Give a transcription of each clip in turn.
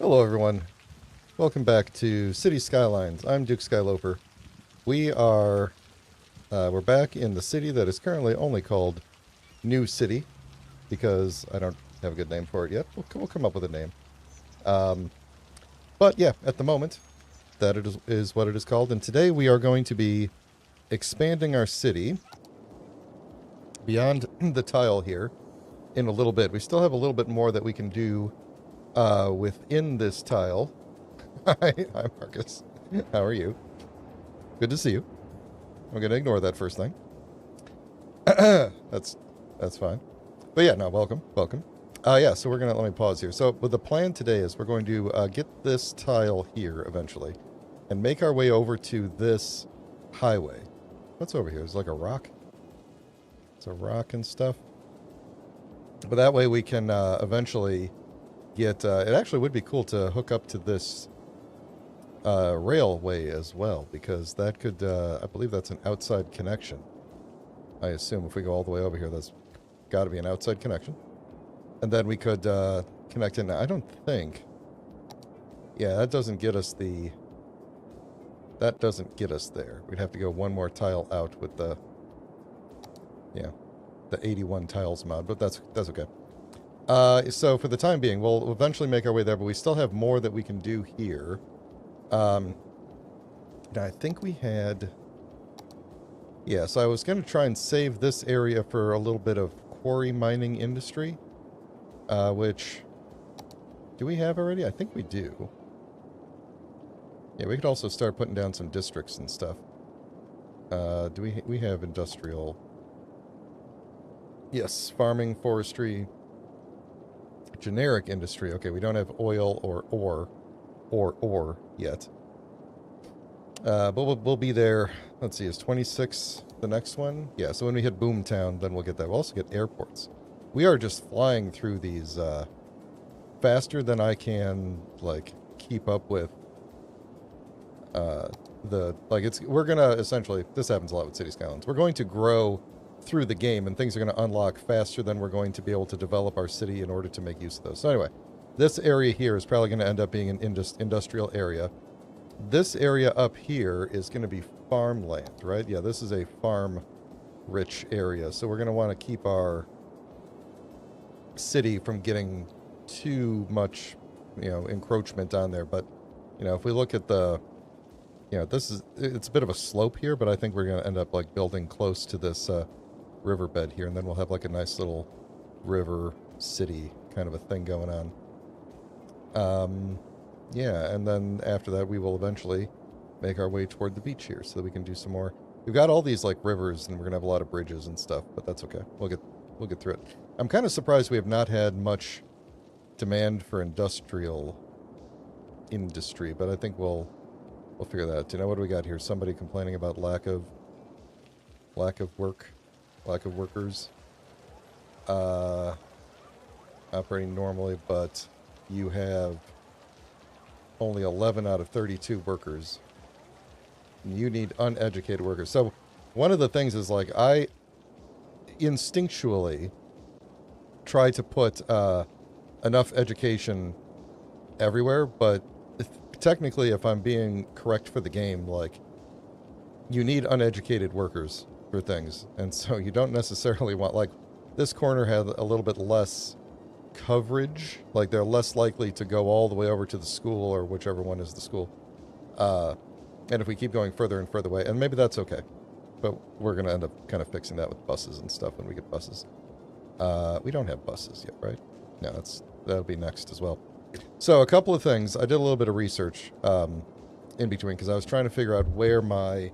Hello everyone, welcome back to City Skylines. I'm Duke Skyloper. We're back in the city that is currently only called New City, because I don't have a good name for it yet. We'll come up with a name. But yeah, at the moment, that is what it is called, and today we are going to be expanding our city beyond the tile here in a little bit. We still have a little bit more that we can do within this tile. Hi, Marcus. How are you? Good to see you. I'm going to ignore that first thing. That's fine. But yeah, no, welcome. Yeah, so let me pause here. So the plan today is we're going to get this tile here eventually and make our way over to this highway. What's over here? It's like a rock. It's a rock and stuff. But that way we can eventually get, it actually would be cool to hook up to this railway as well, because that could, I believe that's an outside connection. I assume if we go all the way over here, that's got to be an outside connection. And then we could connect in. I don't think, yeah, that doesn't get us there. We'd have to go one more tile out with the 81 tiles mod, but that's okay. So for the time being, we'll eventually make our way there, but we still have more that we can do here. I think we had... Yeah, so I was going to try and save this area for a little bit of quarry mining industry, which... Do we have already? I think we do. Yeah, we could also start putting down some districts and stuff. Do we have industrial... Yes, farming, forestry... Generic industry. Okay, we don't have oil or ore yet. But we'll be there. Let's see, is 26 the next one? Yeah, so when we hit Boomtown, then we'll get that. We'll also get airports. We are just flying through these faster than I can, like, keep up with we're gonna essentially, this happens a lot with City Skylines. We're going to grow through the game, and things are going to unlock faster than we're going to be able to develop our city in order to make use of those. So anyway, this area here is probably going to end up being an industrial area. This area up here is going to be farmland, right? Yeah, this is a farm-rich area, so we're going to want to keep our city from getting too much, encroachment on there. But, if we look at the, it's a bit of a slope here, but I think we're going to end up, like, building close to this, riverbed here, and then we'll have like a nice little river city kind of a thing going on. Yeah, and then after that we will eventually make our way toward the beach here so that we can do some more. We've got all these like rivers, and we're gonna have a lot of bridges and stuff, but that's okay. We'll get through it. I'm kind of surprised we have not had much demand for industrial industry, but I think we'll figure that out. Do you know what we got here? Somebody complaining about lack of workers operating normally, but you have only 11 out of 32 workers. You need uneducated workers. So one of the things is, like, I instinctually try to put enough education everywhere, but technically, if I'm being correct for the game, like, you need uneducated workers for things, and so you don't necessarily want, like, this corner had a little bit less coverage, like they're less likely to go all the way over to the school, or whichever one is the school, and if we keep going further and further away, and maybe that's okay, but we're gonna end up kind of fixing that with buses and stuff when we get buses. We don't have buses yet, right? No, that'll be next as well. So a couple of things. I did a little bit of research in between, because I was trying to figure out where my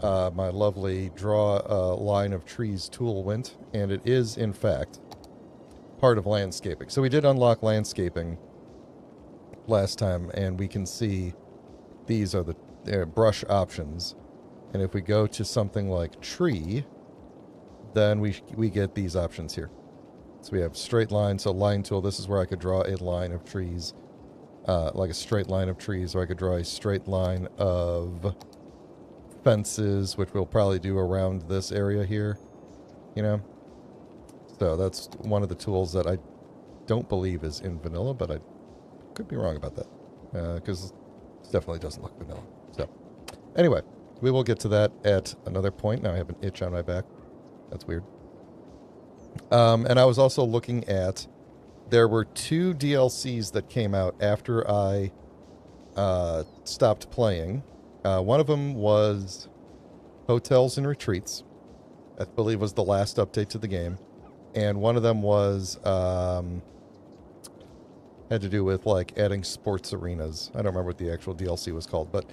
lovely draw a line of trees tool went, and it is, in fact, part of landscaping. So we did unlock landscaping last time, and we can see these are the brush options. And if we go to something like tree, then we get these options here. So we have straight line, so line tool, this is where I could draw a line of trees, like a straight line of trees, or I could draw a straight line of fences, which we'll probably do around this area here, So that's one of the tools that I don't believe is in vanilla, but I could be wrong about that. Because it definitely doesn't look vanilla. So, anyway, we will get to that at another point. Now I have an itch on my back. That's weird. And I was also looking at... There were 2 DLCs that came out after I stopped playing. One of them was Hotels and Retreats. I believe was the last update to the game. And one of them was... had to do with, like, adding sports arenas. I don't remember what the actual DLC was called. But,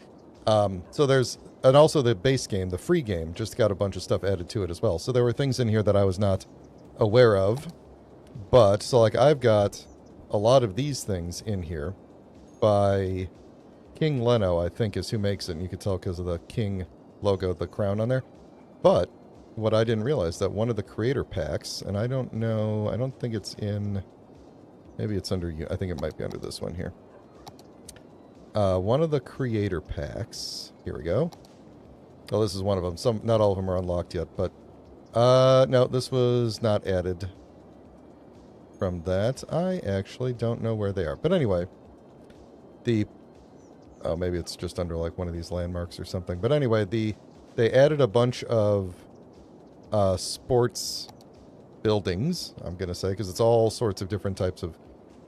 so there's... And also the base game, the free game, just got a bunch of stuff added to it as well. So there were things in here that I was not aware of. But, so like I've got a lot of these things in here by King Leno, I think is who makes it. And you can tell because of the King logo, the crown on there. But what I didn't realize that one of the creator packs, and I don't know, I don't think it's in, maybe it's under, I think it might be under this one here. One of the creator packs, here we go. Oh, this is one of them. Not all of them are unlocked yet, but no, this was not added. From that, I actually don't know where they are. But anyway, oh, maybe it's just under like one of these landmarks or something. But anyway, they added a bunch of sports buildings, I'm going to say, because it's all sorts of different types of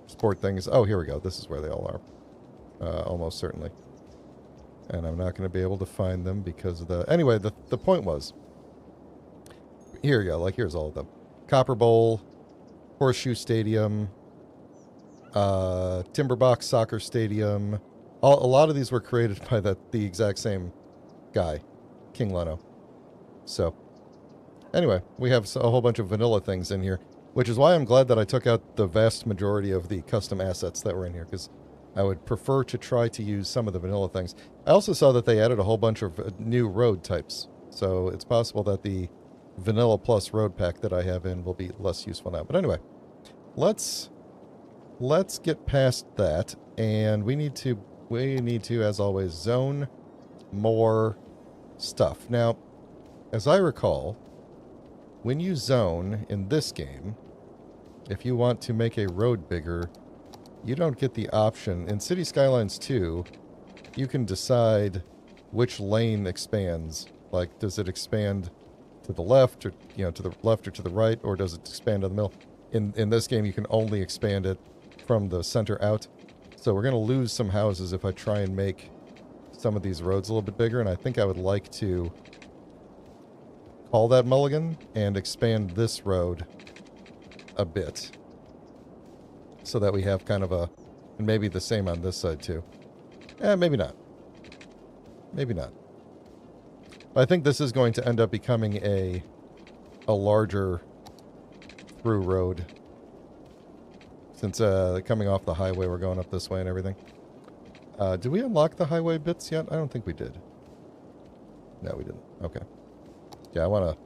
sport things. Oh, here we go. This is where they all are. Almost certainly. And I'm not going to be able to find them because of the... Anyway, the point was... Here you go. Like, here's all of them. Copper Bowl... Horseshoe Stadium, Timberbox Soccer Stadium. A lot of these were created by the exact same guy, King Leno. So, anyway, we have a whole bunch of vanilla things in here, which is why I'm glad that I took out the vast majority of the custom assets that were in here, because I would prefer to try to use some of the vanilla things. I also saw that they added a whole bunch of new road types, so it's possible that the Vanilla Plus road pack that I have in will be less useful now. But anyway, let's get past that, and we need to, as always, zone more stuff. Now, as I recall, when you zone in this game, if you want to make a road bigger, you don't get the option. In City Skylines 2, you can decide which lane expands. Like, does it expand to the left, or to the left or to the right, or does it expand to the middle? In this game, you can only expand it from the center out. So we're going to lose some houses if I try and make some of these roads a little bit bigger, and I think I would like to call that mulligan and expand this road a bit so that we have kind of a, and maybe the same on this side too. Maybe not. Maybe not. I think this is going to end up becoming a larger through road. Since coming off the highway, we're going up this way and everything. Did we unlock the highway bits yet? I don't think we did. No, we didn't. Okay. Yeah, I want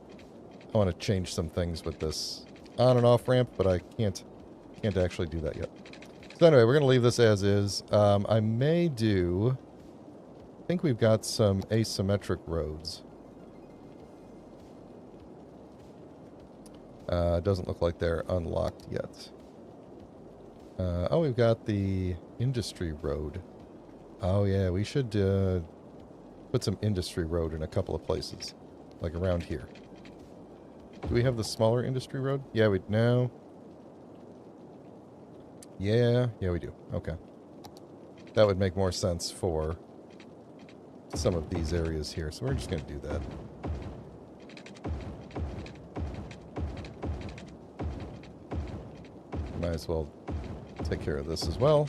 to change some things with this on and off ramp, but I can't actually do that yet. So anyway, we're going to leave this as is. I may do... I think we've got some asymmetric roads. Doesn't look like they're unlocked yet. Oh, we've got the industry road. Oh yeah, we should put some industry road in a couple of places. Like around here. Do we have the smaller industry road? Yeah, we... No. Yeah, we do. Okay. That would make more sense for some of these areas here, so we're just going to do that. Might as well take care of this as well.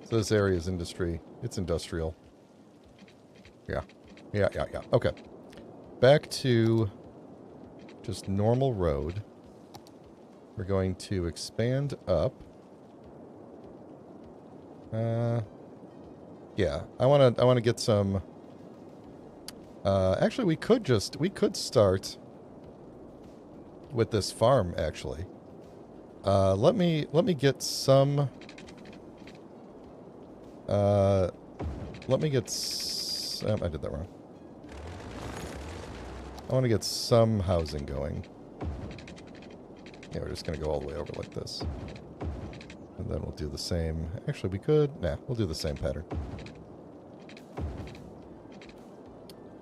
So this area is industry. It's industrial. Yeah. Okay. Back to just normal road. We're going to expand up. Yeah, I want to get some... actually, we could start with this farm, actually. Let me get some... let me get... I did that wrong. I want to get some housing going. Yeah, we're just going to go all the way over like this. And then we'll do the same. Actually, we could. Nah, we'll do the same pattern.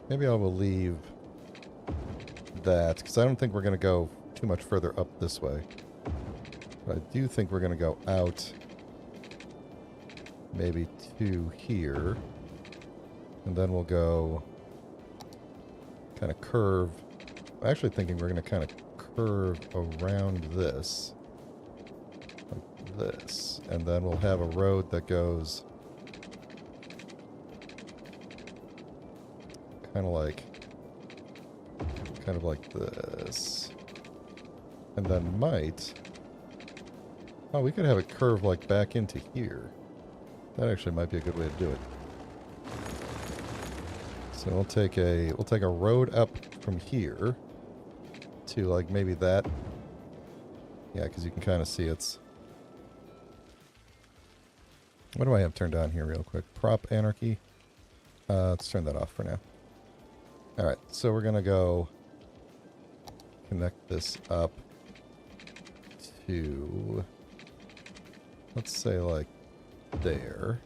Maybe I will leave that, because I don't think we're going to go too much further up this way. But I do think we're going to go out maybe to here. And then we'll go kind of curve. I'm actually thinking we're going to kind of curve around this. Like this. And then we'll have a road that goes kind of like this. And then might... Oh, we could have it curve like back into here. That actually might be a good way to do it. So we'll take a road up from here to like maybe that. Yeah, because you can kind of see it's... What do I have turned on here real quick? Prop anarchy. Let's turn that off for now. Alright, so we're going to go connect this up to, let's say like there.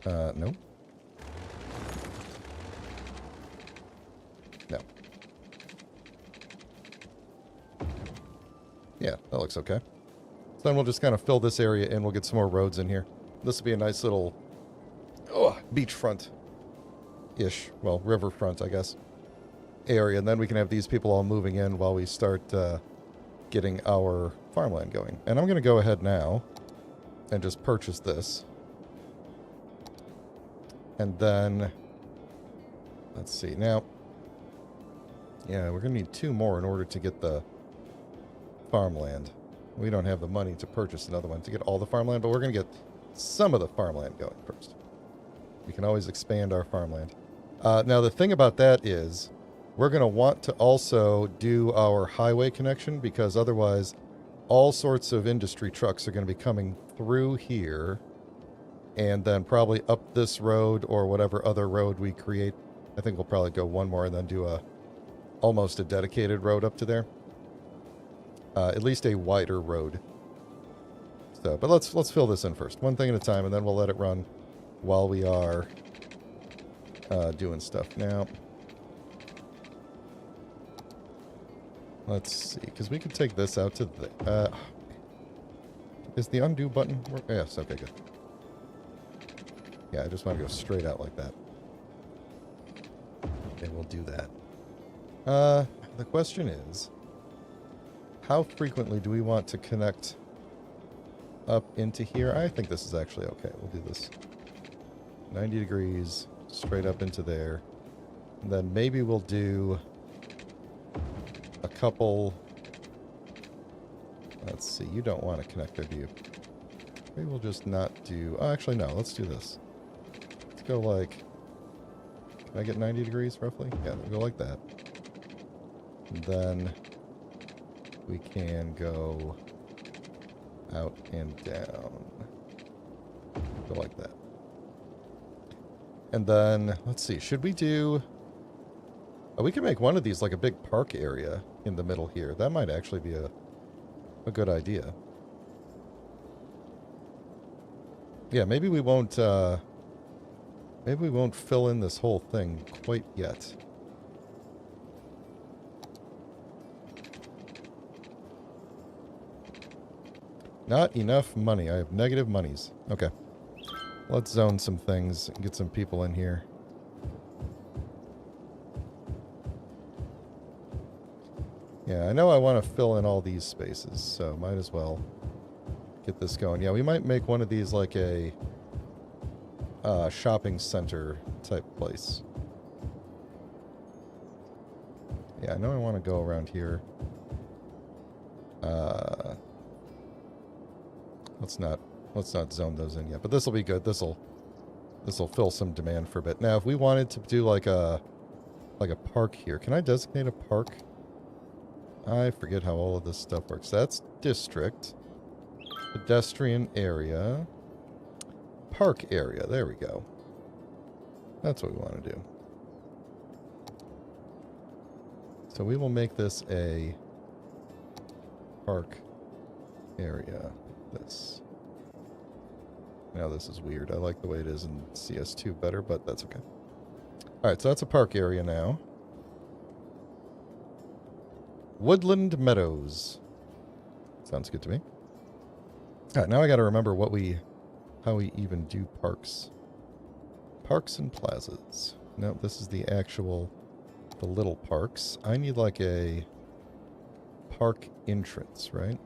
Nope. No. Yeah, that looks okay. So then we'll just kind of fill this area in. We'll get some more roads in here. This will be a nice little beachfront-ish, well, riverfront, I guess, area. And then we can have these people all moving in while we start getting our farmland going. And I'm going to go ahead now and just purchase this. And then, let's see. Now, yeah, we're going to need 2 more in order to get the farmland. We don't have the money to purchase another one to get all the farmland, but we're going to get some of the farmland going first. We can always expand our farmland. Now, the thing about that is we're going to want to also do our highway connection, because otherwise all sorts of industry trucks are going to be coming through here and then probably up this road or whatever other road we create. I think we'll probably go one more and then do almost a dedicated road up to there. At least a wider road. So, but let's fill this in first, one thing at a time, and then we'll let it run while we are doing stuff. Now, let's see, because we could take this out to the... is the undo button work? Yes, okay, good. Yeah, I just want to go straight out like that. And we'll do that. The question is, how frequently do we want to connect up into here? I think this is actually okay. We'll do this 90 degrees straight up into there. And then maybe we'll do a couple... Let's see. You don't want to connect there, do you? Maybe we'll just not do... Oh, actually, no. Let's do this. Let's go like... Can I get 90 degrees, roughly? Yeah, we'll go like that. And then we can go out and down. Go like that. And then, let's see, should we do... Oh, we can make one of these like a big park area in the middle here. That might actually be a good idea. Yeah, maybe we won't fill in this whole thing quite yet. Not enough money. I have negative monies. Okay. Let's zone some things and get some people in here. Yeah, I know I want to fill in all these spaces, so might as well get this going. Yeah, we might make one of these like a shopping center type place. Yeah, I know I want to go around here. Let's not zone those in yet, but this will be good. This will fill some demand for a bit. Now, if we wanted to do like a park here, can I designate a park? I forget how all of this stuff works. That's district, pedestrian area, park area. There we go. That's what we want to do. So we will make this a park area. this. Now this is weird. I like the way it is in CS2 better, but that's okay. Alright, so that's a park area now. Woodland Meadows. Sounds good to me. Alright, now I gotta remember how we even do parks. Parks and plazas. No, this is the little parks. I need like a park entrance, right?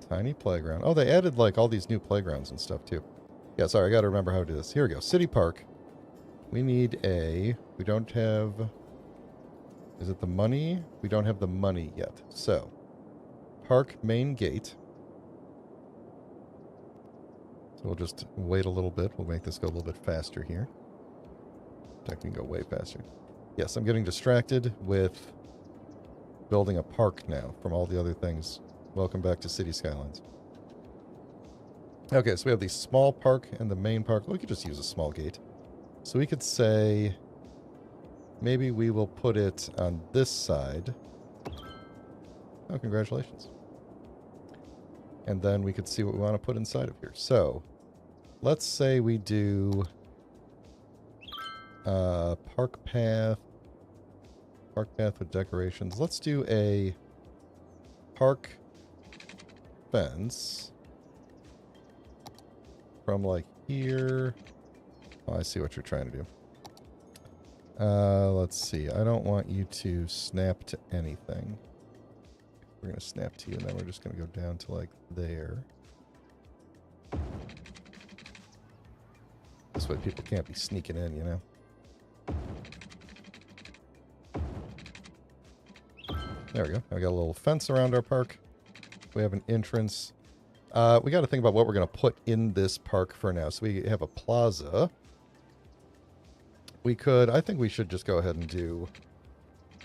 Tiny playground. Oh, they added like all these new playgrounds and stuff too. Yeah, sorry, I gotta remember how to do this. Here we go. City Park. We need we don't have, is it the money? We don't have the money yet. So, park main gate. So we'll just wait a little bit. We'll make this go a little bit faster here. I can go way faster. Yes, I'm getting distracted with building a park now from all the other things. Welcome back to City Skylines. Okay, so we have the small park and the main park. We could just use a small gate. So we could say, maybe we will put it on this side. Oh, congratulations. And then we could see what we want to put inside of here. So, let's say we do park path with decorations. Let's do a park fence from like here. Oh, I see what you're trying to do. Let's see. I don't want you to snap to anything. We're going to snap to you, and then we're just going to go down to like there. This way people can't be sneaking in, you know? There we go. I got a little fence around our park. We have an entrance. We got to think about what we're going to put in this park for now. So we have a plaza. I think we should just go ahead and do...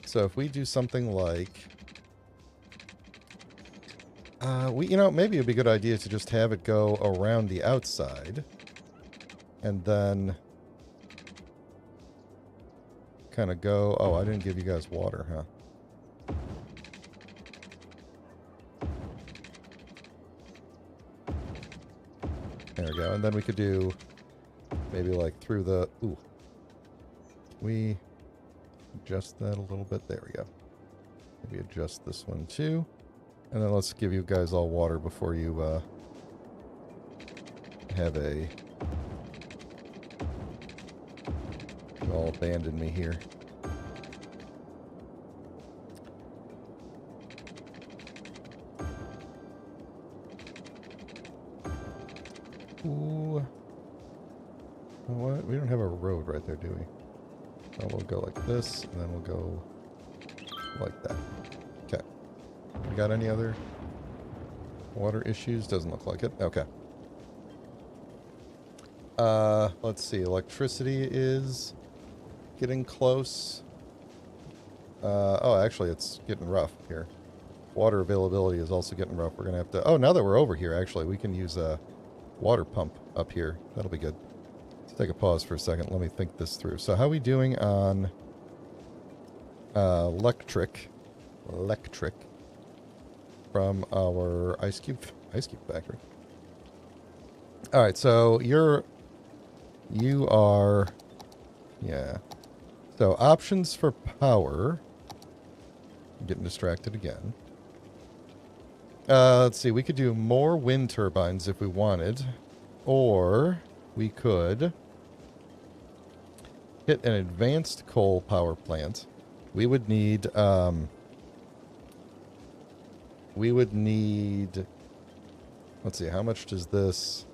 So if we do something like... maybe it'd be a good idea to just have it go around the outside. And then... kind of go... Oh, I didn't give you guys water, huh? There we go. And then we could do... maybe like through the... Ooh. We adjust that a little bit. There we go. Maybe adjust this one too. And then let's give you guys all water before you have a... You all abandon me here. Ooh. What? We don't have a road right there, do we? So we'll go like this, and then we'll go like that. Okay. We got any other water issues? Doesn't look like it. Okay. Let's see. Electricity is getting close. Oh, actually, it's getting rough here. Water availability is also getting rough. We're going to have to... Oh, now that we're over here, actually, we can use a water pump up here. That'll be good. Let's take a pause for a second. Let me think this through. So how are we doing on electric from our ice cube factory? All right, so you are, yeah. So options for power. I'm getting distracted again. Let's see. We could do more wind turbines if we wanted, or we could hit an advanced coal power plant. We would need, let's see, how much does this...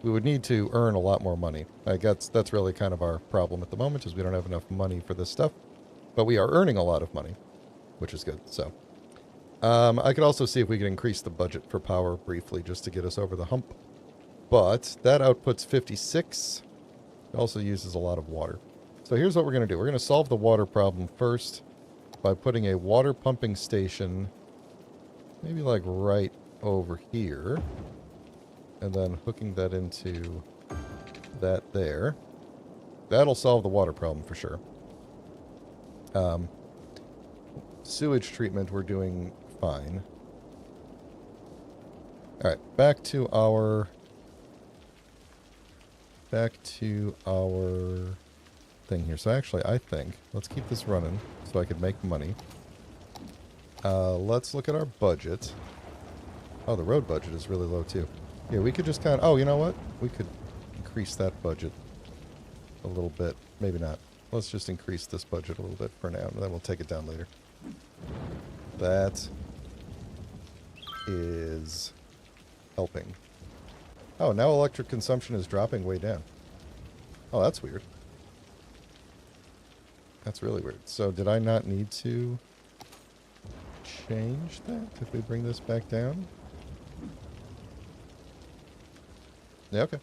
We would need to earn a lot more money. I guess that's really kind of our problem at the moment, is we don't have enough money for this stuff. But we are earning a lot of money, which is good, so. I could also see if we could increase the budget for power briefly, just to get us over the hump. But that outputs 56. It also uses a lot of water. So here's what we're going to do. We're going to solve the water problem first by putting a water pumping station, maybe like right over here, and then hooking that into that there. That'll solve the water problem for sure. Sewage treatment, we're doing fine. Alright, back to our thing here. So actually, I think, let's keep this running so I can make money. Let's look at our budget. Oh, the road budget is really low too. Yeah, we could just kind of, oh, you know what? We could increase that budget a little bit. Maybe not. Let's just increase this budget a little bit for now, and then we'll take it down later. That is helping. Oh, now electric consumption is dropping way down. Oh, that's weird. That's really weird. So did I not need to change that if we bring this back down? Yeah, okay.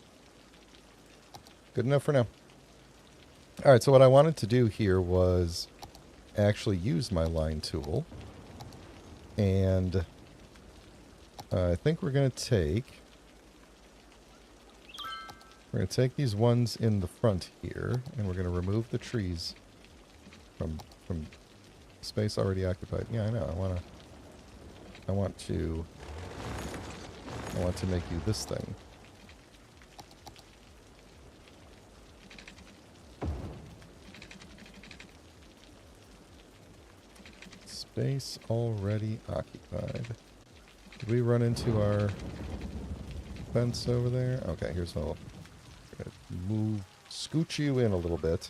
Good enough for now. Alright, so what I wanted to do here was actually use my line tool. And I think we're going to take these ones in the front here, and we're going to remove the trees from space already occupied. Yeah, I know. I want to make you this thing. Space already occupied. Did we run into our fence over there? Okay, here's how we'll scooch you in a little bit,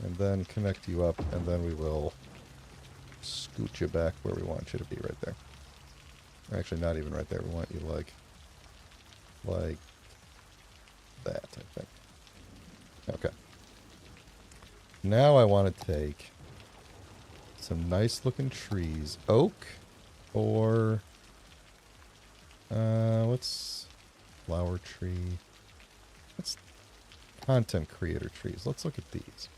and then connect you up, and then we will scoot you back where we want you to be right there. Or actually, not even right there. We want you like that, I think. Okay. Now I want to take some nice looking trees. Oak or what's flower tree? What's content creator trees? Let's look at these.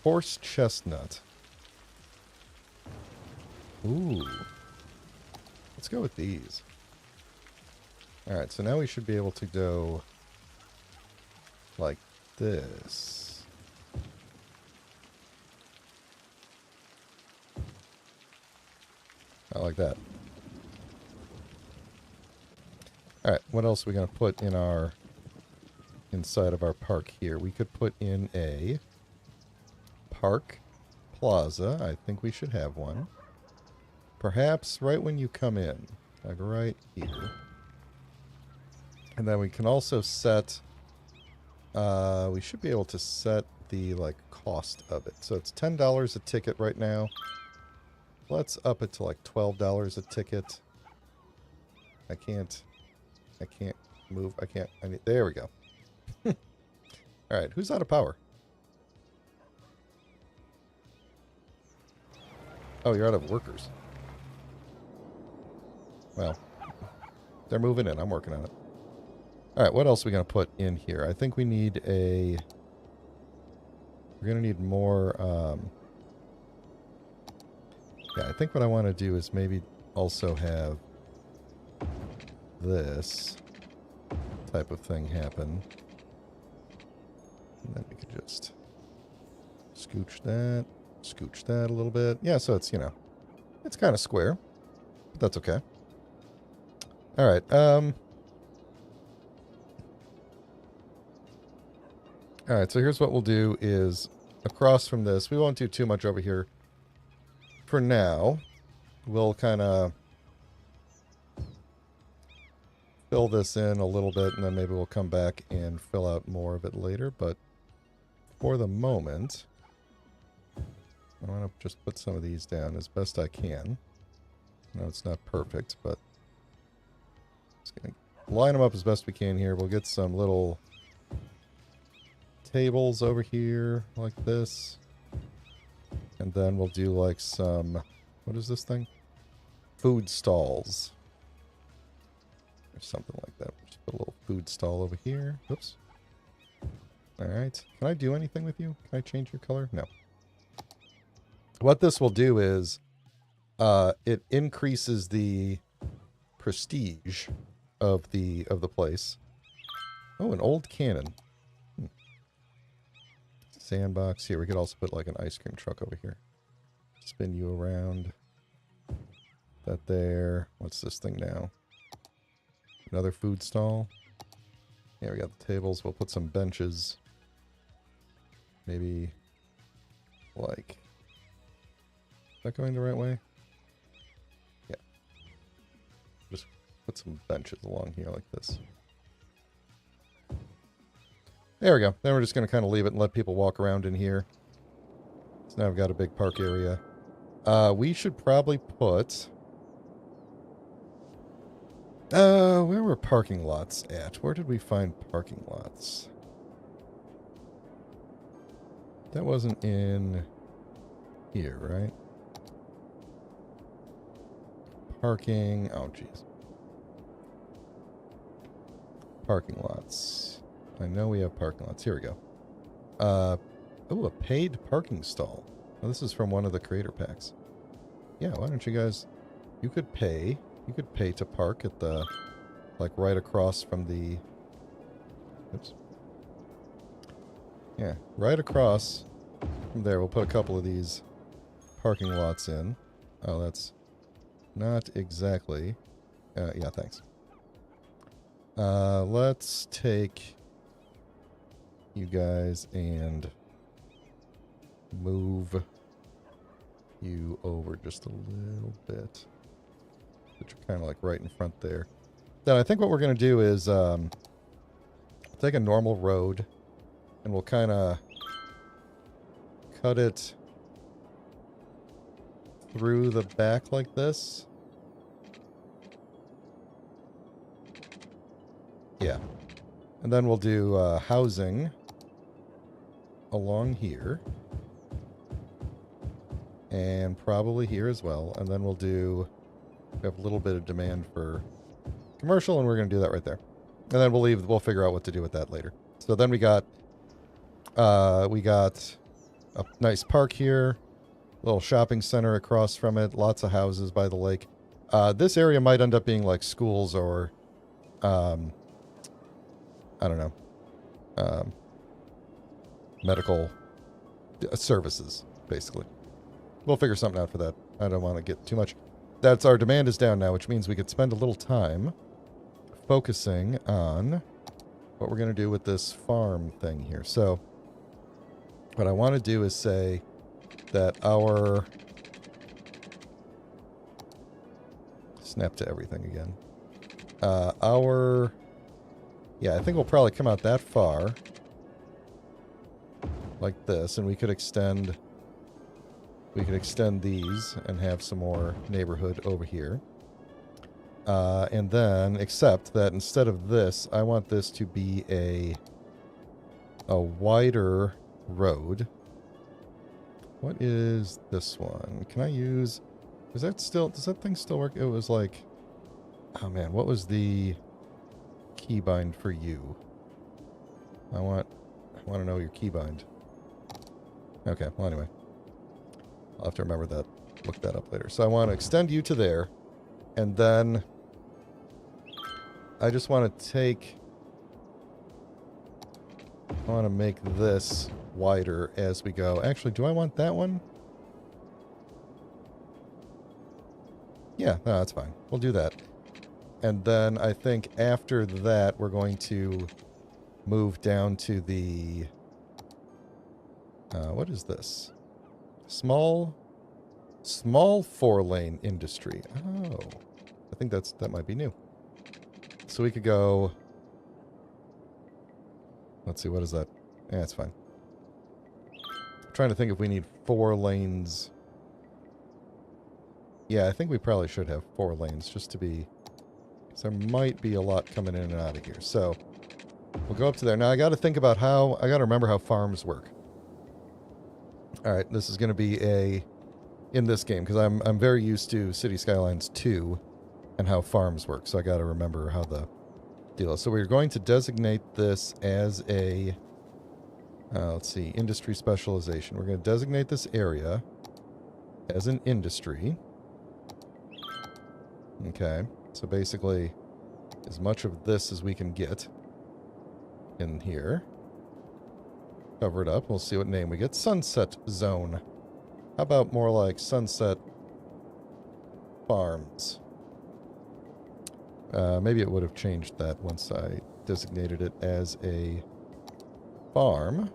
Horse chestnut. Ooh. Let's go with these. Alright, so now we should be able to go like this. I like that. Alright, what else are we going to put in our inside of our park here? We could put in a park plaza. I think we should have one. Perhaps right when you come in. Like right here. And then we can also set... we should be able to set the like cost of it. So it's $10 a ticket right now. Let's up it to like $12 a ticket. I can't move. There we go. Alright, who's out of power? Oh, you're out of workers. Well, they're moving in. I'm working on it. Alright, what else are we going to put in here? I think we need a... We're going to need more... Yeah, I think what I want to do is maybe also have this type of thing happen. And then we could just scooch that a little bit. Yeah, so it's, you know, it's kind of square, but that's okay. All right. All right, so here's what we'll do is across from this, we won't do too much over here. For now, we'll kind of fill this in a little bit, and then maybe we'll come back and fill out more of it later. But for the moment, I want to just put some of these down as best I can. No, it's not perfect, but just going to line them up as best we can here. We'll get some little tables over here like this. And then we'll do like some, what is this thing? Food stalls. Or something like that. Just put a little food stall over here. Oops. Alright. Can I do anything with you? Can I change your color? No. What this will do is, it increases the prestige of the place. Oh, an old cannon. Sandbox. Here, we could also put like an ice cream truck over here. Spin you around. That there. What's this thing now? Another food stall. Yeah, we got the tables. We'll put some benches. Maybe, like... Is that going the right way? Yeah. Just put some benches along here like this. There we go. Then we're just going to kind of leave it and let people walk around in here. So now I've got a big park area. We should probably put... where were parking lots at? Where did we find parking lots? That wasn't in here, right? Parking... Oh, jeez. Parking lots. I know we have parking lots. Here we go. Oh, a paid parking stall. Oh, this is from one of the creator packs. Yeah, why don't you guys... You could pay to park at the... Like, right across from the... Oops. Yeah, right across from there. We'll put a couple of these parking lots in. Oh, that's not exactly... yeah, thanks. Let's take you guys and move you over just a little bit. But you're kind of like right in front there. Then I think what we're going to do is take a normal road and we'll kind of cut it through the back like this. Yeah. And then we'll do housing along here. And probably here as well. And then we'll do... We have a little bit of demand for commercial, and we're going to do that right there. And then we'll figure out what to do with that later. So then we got a nice park here. Little shopping center across from it. Lots of houses by the lake. This area might end up being like schools or... I don't know, medical services, basically. We'll figure something out for that. I don't want to get too much. That's our demand is down now, which means we could spend a little time focusing on what we're going to do with this farm thing here. So, what I want to do is say that our... Snap to everything again. Yeah, I think we'll probably come out that far. Like this, and we could extend these and have some more neighborhood over here. And then, except that instead of this, I want this to be a wider road. What is this one? Can I use... does that thing still work? It was like... Oh man, what was the... keybind for you? I want to know your keybind. Okay, well anyway. I'll have to remember that. Look that up later. So I want to extend you to there. And then I just want to take... I want to make this wider as we go. Actually, do I want that one? Yeah, no, that's fine. We'll do that. And then I think after that, we're going to move down to the... what is this? Small 4-lane industry. Oh. I think that might be new. So we could go... Let's see, what is that? Yeah, it's fine. I'm trying to think if we need 4 lanes. Yeah, I think we probably should have 4 lanes just to be... So there might be a lot coming in and out of here. So we'll go up to there. Now I got to think about how... I got to remember how farms work. Alright, this is going to be in this game, because I'm very used to City Skylines 2 and how farms work. So I got to remember how the deal is. So we're going to designate this as a... let's see, industry specialization. We're going to designate this area as an industry. Okay. So basically, as much of this as we can get in here. Cover it up. We'll see what name we get. Sunset Zone. How about more like Sunset farms. Maybe it would have changed that once I designated it as a farm.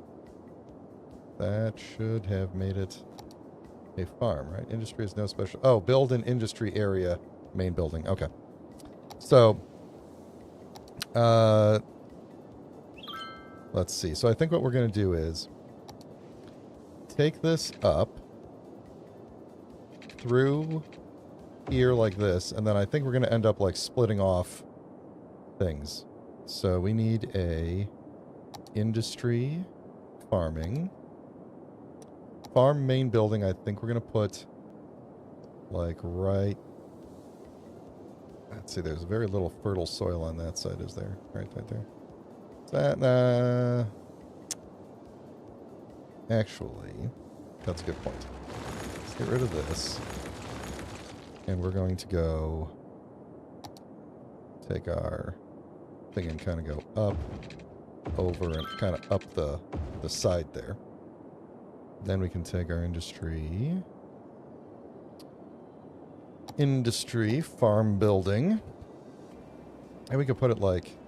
That should have made it a farm, right? Industry is no special... Oh, build an industry area. Main building. Okay. So, let's see. So I think what we're going to do is take this up through here like this, and then I think we're going to end up like splitting off things. So we need a industry, farming, farm main building. I think we're going to put like right... Let's see, there's very little fertile soil on that side, is there? Right there. Is that, actually, that's a good point. Let's get rid of this. And we're going to go take our thing and kind of go up, over, and kind of up the side there. Then we can take our industry, farm building, and we could put it like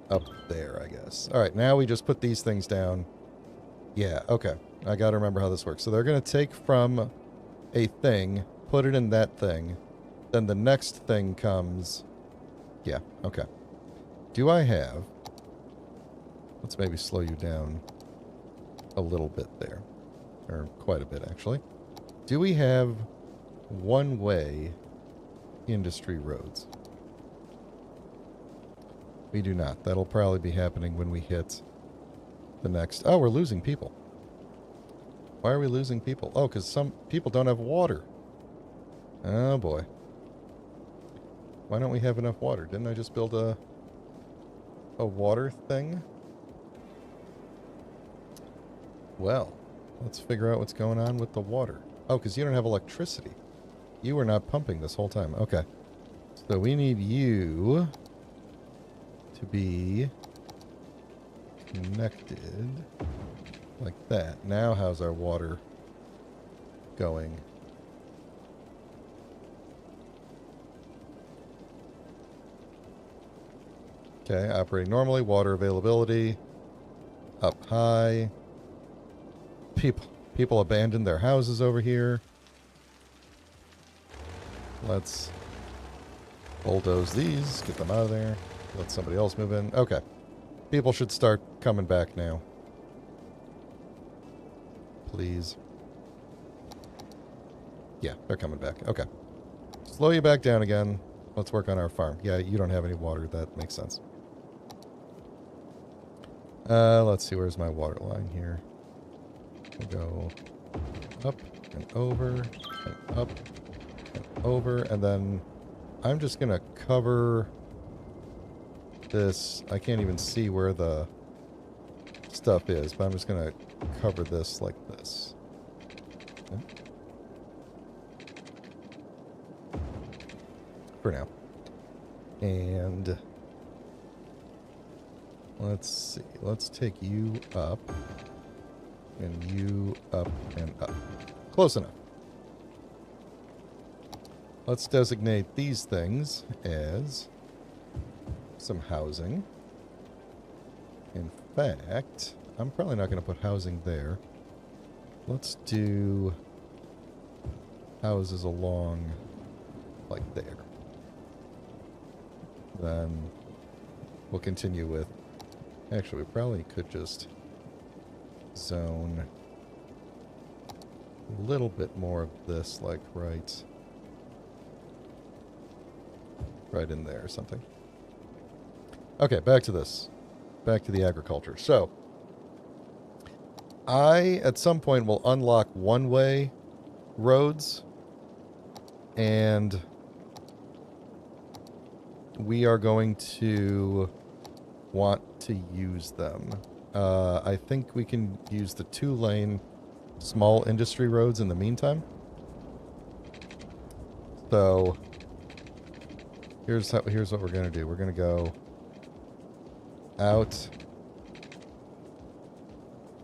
up there, I guess. All right, now we just put these things down. Yeah, okay. I got to remember how this works. So they're going to take from a thing, put it in that thing, then the next thing comes. Yeah, okay. Do I have... Let's maybe slow you down a little bit there. Or quite a bit, actually. Do we have one-way industry roads? We do not. That'll probably be happening when we hit the next... Oh, we're losing people. Why are we losing people? Oh, because some people don't have water. Oh, boy. Why don't we have enough water? Didn't I just build a water thing? Well, let's figure out what's going on with the water. Oh, because you don't have electricity. You were not pumping this whole time. Okay. So we need you to be connected like that. Now how's our water going? Okay, operating normally. Water availability up high. People abandoned their houses over here. Let's bulldoze these, get them out of there. Let somebody else move in. Okay. People should start coming back now. Please. Yeah, they're coming back. Okay. Slow you back down again. Let's work on our farm. Yeah, you don't have any water. That makes sense. Let's see. Where's my water line here? We'll go up and over and up and over. And then I'm just going to cover this. I can't even see where the stuff is, but I'm just going to cover this like this. Okay. For now. And let's see. Let's take you up and you up and up. Close enough. Let's designate these things as some housing. In fact, I'm probably not going to put housing there. Let's do houses along like there. Then we'll continue with... Actually, we probably could just zone a little bit more of this, like right in there or something. Okay, back to this. Back to the agriculture. So, I, at some point, will unlock one-way roads, and we are going to want to use them. I think we can use the 2-lane small industry roads in the meantime. So here's what we're going to do. We're going to go out,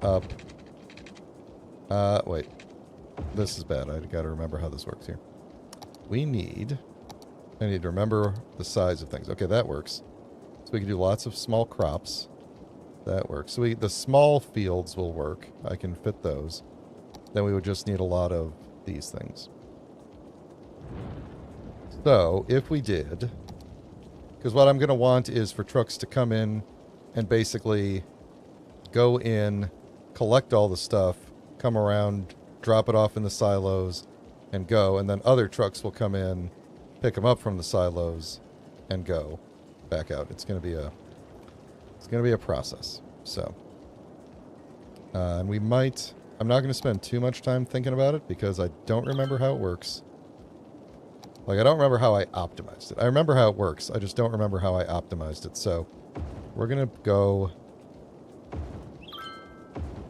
up. Wait. This is bad. I got to remember how this works here. we need... I need to remember the size of things. Okay, that works. So we can do lots of small crops. That works. So the small fields will work. I can fit those. Then we would just need a lot of these things. So, if we did... Because what I'm going to want is for trucks to come in and basically go in, collect all the stuff, come around, drop it off in the silos, and go. And then other trucks will come in, pick them up from the silos, and go back out. It's going to be a process. So, and we might... I'm not going to spend too much time thinking about it because I don't remember how it works. Like, I don't remember how I optimized it. I remember how it works. I just don't remember how I optimized it. So, we're going to go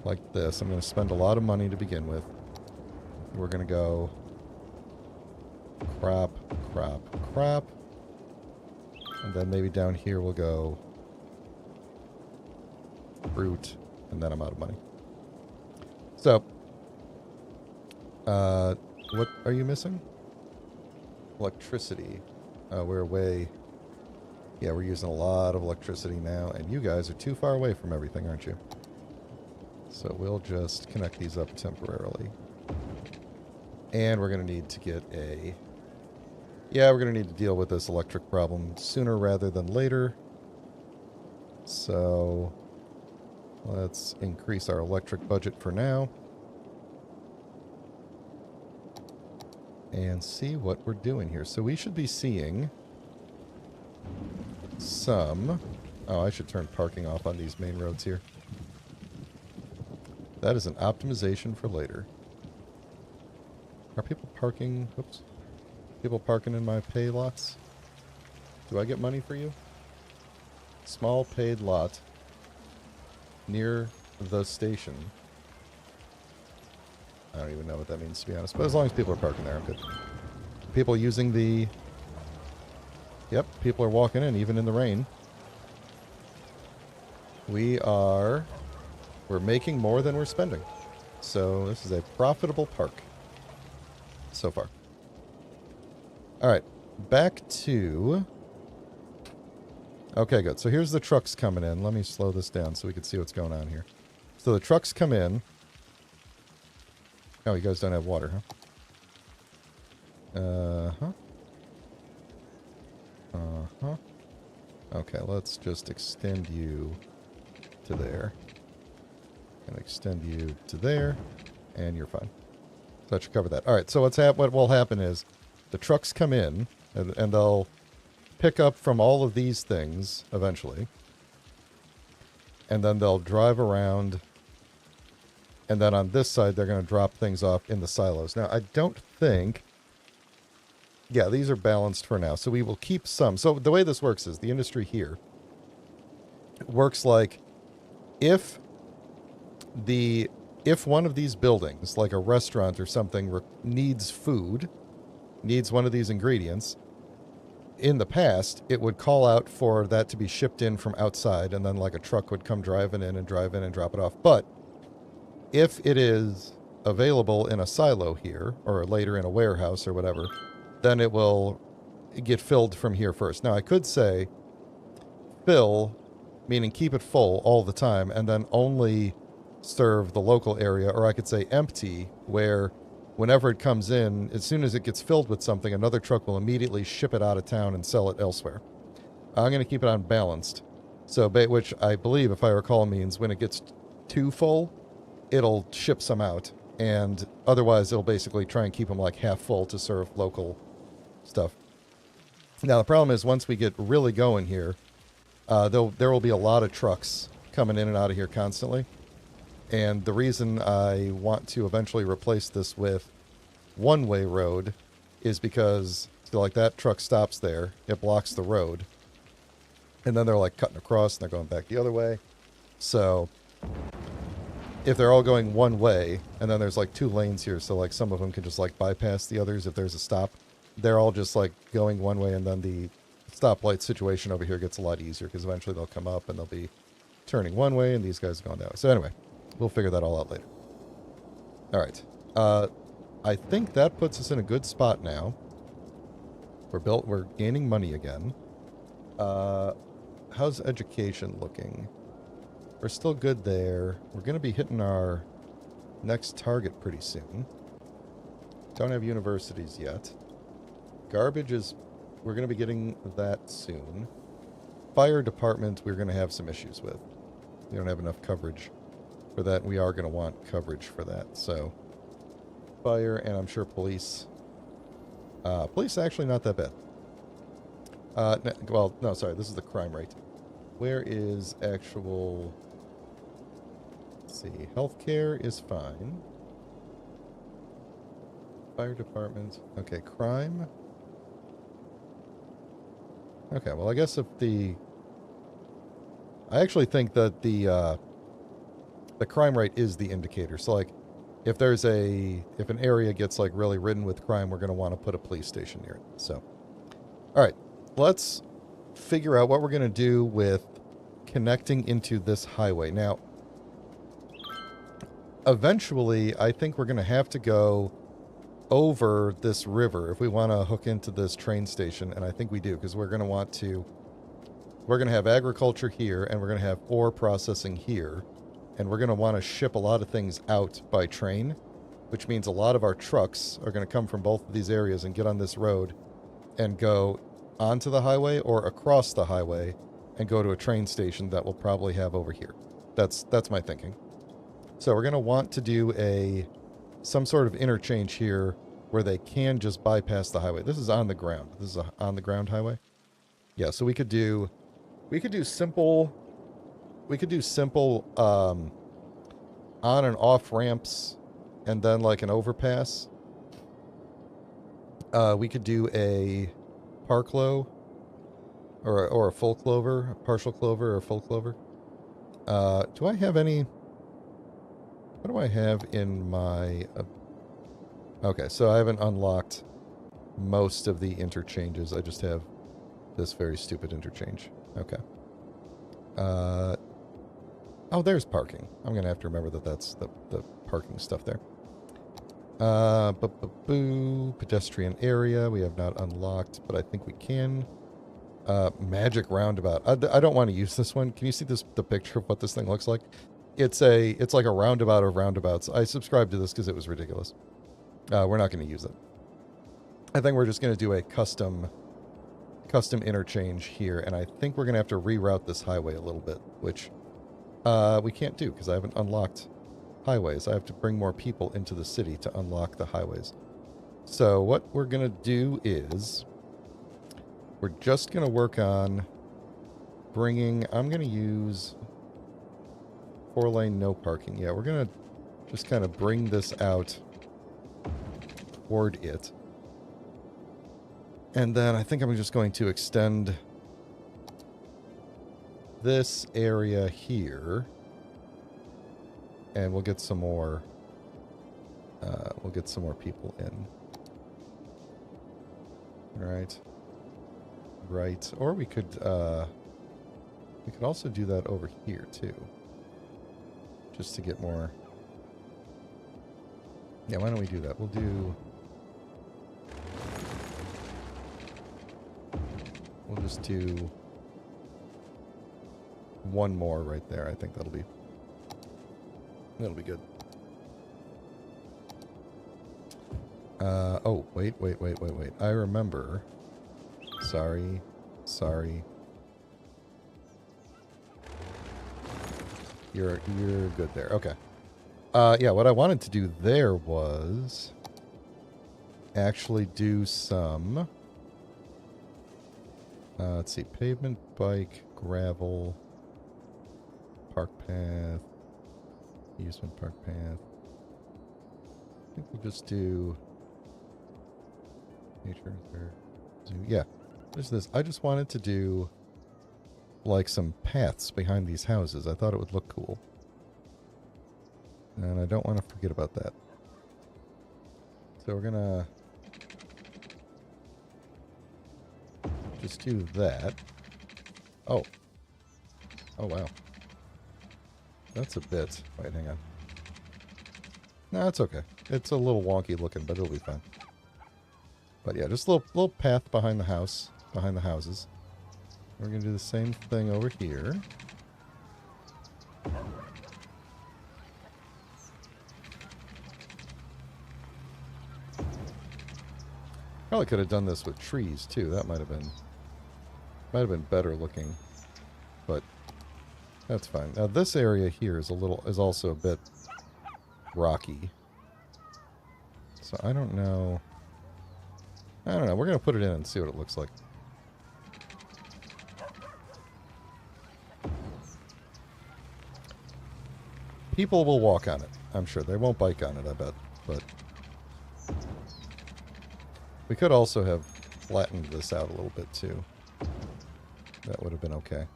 like this. I'm going to spend a lot of money to begin with. We're going to go crop, crop, crop. And then maybe down here we'll go fruit. And then I'm out of money. So, what are you missing? Electricity. We're away. Yeah, we're using a lot of electricity now, and you guys are too far away from everything, aren't you? So we'll just connect these up temporarily. And we're going to need to get a... Yeah, we're going to need to deal with this electric problem sooner rather than later. So let's increase our electric budget for now. And see what we're doing here. So we should be seeing some... Oh, I should turn parking off on these main roads here. That is an optimization for later. Are people parking... Oops. People parking in my pay lots? Do I get money for you? Small paid lot near the station. I don't even know what that means, to be honest. But as long as people are parking there, I'm good. People using the... Yep, people are walking in, even in the rain. We're making more than we're spending. So this is a profitable park. So far. Alright, back to... Okay, good. So here's the trucks coming in. Let me slow this down so we can see what's going on here. So the trucks come in. Oh, you guys don't have water, huh? Uh-huh. Uh-huh. Okay, let's just extend you to there. And extend you to there. And you're fine. So that should cover that. Alright, so what will happen is the trucks come in, and they'll pick up from all of these things eventually. And then they'll drive around... And then on this side, they're going to drop things off in the silos. Now, I don't think... Yeah, these are balanced for now. So we will keep some. So the way this works is the industry here works like if one of these buildings, like a restaurant or something, needs food, needs one of these ingredients, in the past, it would call out for that to be shipped in from outside, and then like a truck would come driving in and drop it off. But if it is available in a silo here, or later in a warehouse or whatever, then it will get filled from here first. Now, I could say fill, meaning keep it full all the time, and then only serve the local area, or I could say empty, where whenever it comes in, as soon as it gets filled with something, another truck will immediately ship it out of town and sell it elsewhere. I'm going to keep it unbalanced. So, which I believe, if I recall, means when it gets too full, it'll ship some out, and otherwise it'll basically try and keep them like half full to serve local stuff. Now the problem is once we get really going here, there will be a lot of trucks coming in and out of here constantly, and the reason I want to eventually replace this with one-way road is because like that truck stops there, it blocks the road, and then they're like cutting across and they're going back the other way. So if they're all going one way, and then there's like 2 lanes here, so like some of them can just like bypass the others if there's a stop. They're all just like going one way, and then the stoplight situation over here gets a lot easier because eventually they'll come up and they'll be turning one way, and these guys are going that way. So anyway, we'll figure that all out later. All right. I think that puts us in a good spot now. We're gaining money again. How's education looking? We're still good there. We're going to be hitting our next target pretty soon. Don't have universities yet. Garbage is... We're going to be getting that soon. Fire department, we're going to have some issues with. We don't have enough coverage for that. We are going to want coverage for that. So, fire, and I'm sure police. Police actually not that bad. Well, no, sorry. This is the crime rate. Where is actual... Let's see. Healthcare is fine. Fire department. Okay, crime. Okay, well, I guess if the... I actually think that the crime rate is the indicator. So, like, if there's a... If an area gets, like, really ridden with crime, we're going to want to put a police station near it. So, all right. Let's figure out what we're going to do with connecting into this highway. Now, eventually, I think we're going to have to go over this river if we want to hook into this train station, and I think we do, because we're going to want to... We're going to have agriculture here, and we're going to have ore processing here, and we're going to want to ship a lot of things out by train, which means a lot of our trucks are going to come from both of these areas and get on this road and go onto the highway or across the highway and go to a train station that we'll probably have over here. That's my thinking. So we're going to want to do some sort of interchange here where they can just bypass the highway. This is on the ground. This is a on the ground highway. Yeah, so we could do simple on and off ramps and then like an overpass. We could do a parklow or a full clover, a partial clover or a full clover. Do I have any... What do I have in my... Okay, so I haven't unlocked most of the interchanges. I just have this very stupid interchange. Okay. Oh, there's parking. I'm going to have to remember that that's the parking stuff there. Pedestrian area. We have not unlocked, but I think we can. Magic roundabout. I don't want to use this one. Can you see the picture of what this thing looks like? It's like a roundabout of roundabouts. I subscribed to this because it was ridiculous. We're not going to use it. I think we're just going to do a custom interchange here, and I think we're going to have to reroute this highway a little bit, which we can't do because I haven't unlocked highways. I have to bring more people into the city to unlock the highways. So what we're going to do is we're just going to work on bringing... I'm going to use 4-lane no parking. Yeah, we're going to just kind of bring this out toward it. And then I think I'm just going to extend this area here. And we'll get some more people in. Right. Right. Or we could also do that over here too. Just to get more. Yeah, why don't we do that? We'll just do one more right there. I think that'll be good. Oh, wait. I remember. Sorry. You're good there. Okay. Yeah, what I wanted to do there was actually do some... let's see. Pavement, bike, gravel, park path, amusement park path. I think we'll just do... Nature, yeah. There's this. I just wanted to do like some paths behind these houses. I thought it would look cool. And I don't want to forget about that. So we're gonna just do that. Oh. Oh, wow. That's a bit. Wait, hang on. No, it's okay. It's a little wonky looking, but it'll be fine. But yeah, just a little path behind the house, behind the houses. We're going to do the same thing over here. Probably could have done this with trees too. That might have been better looking, but that's fine. Now this area here is also a bit rocky. So I don't know. We're gonna put it in and see what it looks like. People will walk on it. I'm sure they won't bike on it. I bet, but. We could also have flattened this out a little bit, too. That would have been okay.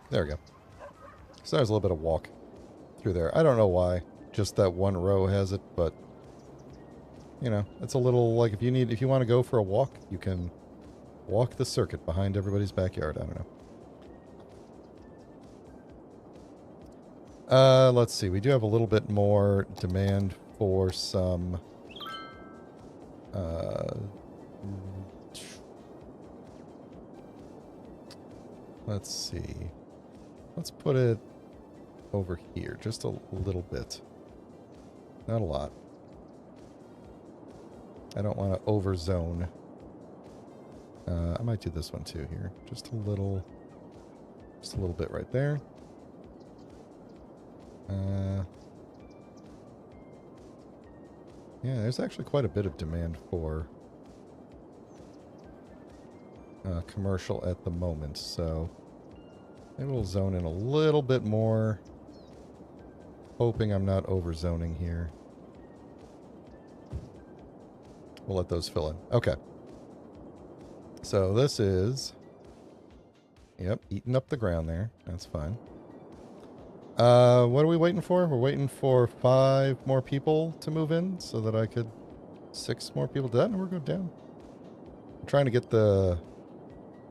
There we go. So there's a little bit of walk through there. I don't know why. Just that one row has it, but... You know, it's a little like if you want to go for a walk, you can walk the circuit behind everybody's backyard. I don't know. Let's see. We do have a little bit more demand for some... let's see. Let's put it over here. Just a little bit. Not a lot. I don't want to overzone. I might do this one too here. Just a little bit right there. Yeah, there's actually quite a bit of demand for commercial at the moment, so maybe we'll zone in a little bit more, hoping I'm not over-zoning here. We'll let those fill in. Okay. So this is... Yep, eating up the ground there. That's fine. What are we waiting for? We're waiting for 5 more people to move in so that I could... 6 more people. Did that number go down? I'm trying to get the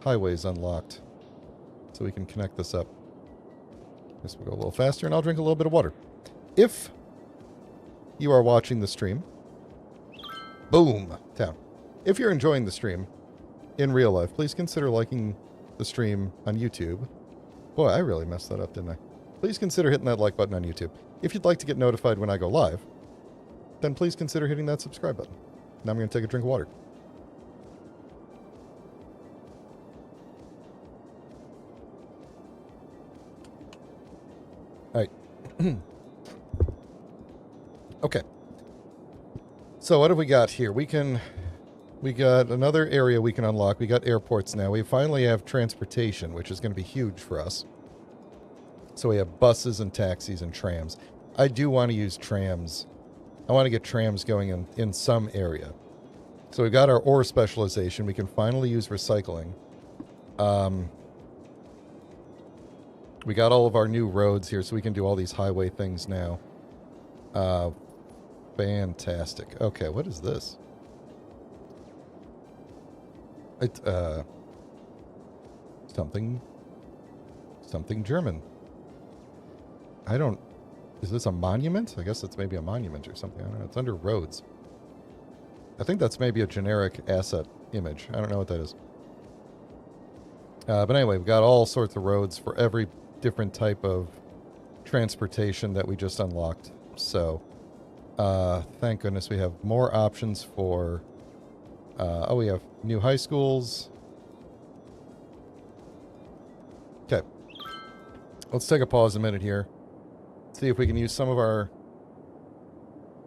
highways unlocked so we can connect this up. This will go a little faster and I'll drink a little bit of water. If you are watching the stream... Boom! Town. If you're enjoying the stream in real life, please consider liking the stream on YouTube. Boy, I really messed that up, didn't I? Please consider hitting that like button on YouTube. If you'd like to get notified when I go live, then please consider hitting that subscribe button. Now I'm going to take a drink of water. Alright. Okay. So what have we got here? We got another area we can unlock. We got airports now. We finally have transportation, which is going to be huge for us. So we have buses and taxis and trams. I do want to use trams. I want to get trams going in some area. So we got our ore specialization. We can finally use recycling. We got all of our new roads here, so we can do all these highway things now. Fantastic. Okay, what is this? It, something German. I don't... Is this a monument? I guess it's maybe a monument or something. I don't know. It's under roads. I think that's maybe a generic asset image. I don't know what that is. But anyway, we've got all sorts of roads for every different type of transportation that we just unlocked. So, thank goodness we have more options for... oh, we have new high schools. Okay. Let's take a pause a minute here. See if we can use some of our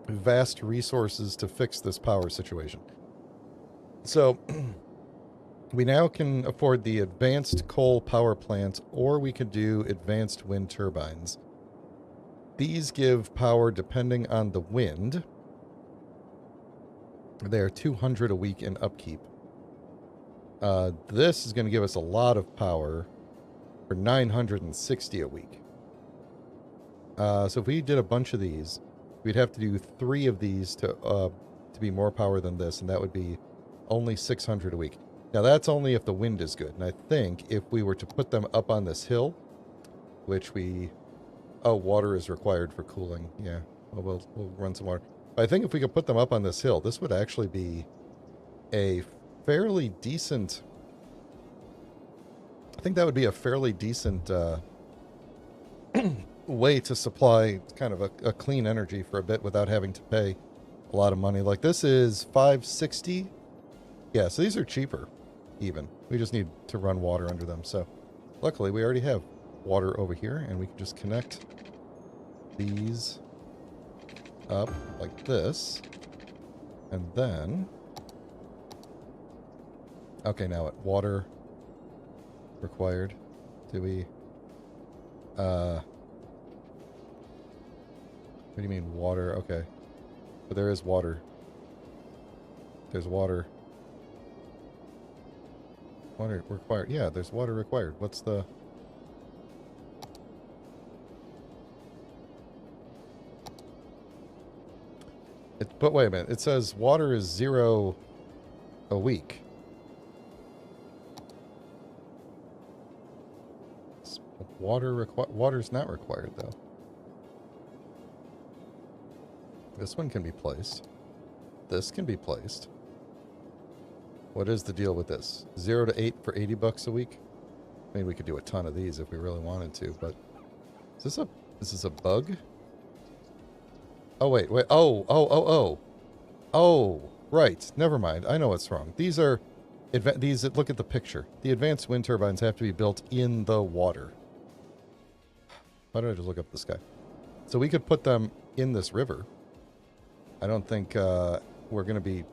vast resources to fix this power situation. So, we now can afford the advanced coal power plant, or we could do advanced wind turbines. These give power depending on the wind. They are 200 a week in upkeep. This is going to give us a lot of power for 960 a week. So if we did a bunch of these, we'd have to do 3 of these to be more power than this, and that would be only 600 a week. Now that's only if the wind is good, and I think if we were to put them up on this hill, which we... Oh, water is required for cooling. Yeah, well, we'll run some water. But I think if we could put them up on this hill, this would actually be a fairly decent... I think that would be a fairly decent way to supply kind of a clean energy for a bit without having to pay a lot of money. Like this is $560. Yeah, so these are cheaper even. We just need to run water under them. So luckily we already have water over here, and we can just connect these up like this. And then... Okay, now what? Water required. Do we... What do you mean water? Okay. But there is water. There's water. Water required. Yeah, there's water required. What's the... But wait a minute. It says water is 0 a week. Water's not required, though. This one can be placed. This can be placed. What is the deal with this? 0 to 8 for 80 bucks a week? I mean, we could do a ton of these if we really wanted to, but... Is this a bug? Oh, wait. Oh, right. Never mind. I know what's wrong. These are... look at the picture. The advanced wind turbines have to be built in the water. Why don't I just look up this guy? So we could put them in this river. I don't think we're going to be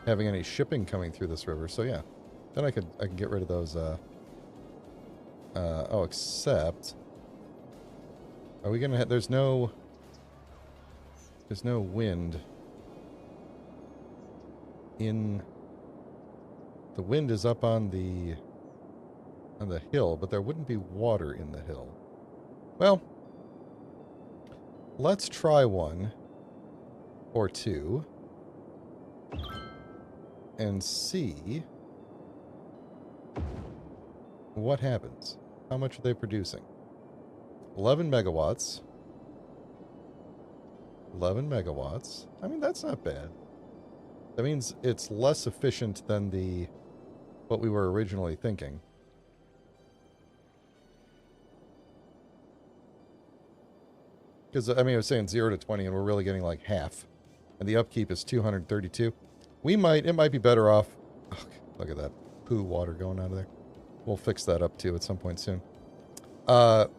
having any shipping coming through this river. So yeah, then I can get rid of those. Oh, except, are we gonna? There's no wind in. The wind is up on the hill, but there wouldn't be water in the hill. Well, let's try one or two and see what happens. How much are they producing? 11 megawatts. 11 megawatts. I mean, that's not bad. That means it's less efficient than what we were originally thinking. Because, I mean, I was saying 0 to 20, and we're really getting like half. And the upkeep is 232. It might be better off... Oh, look at that poo water going out of there. We'll fix that up, too, at some point soon.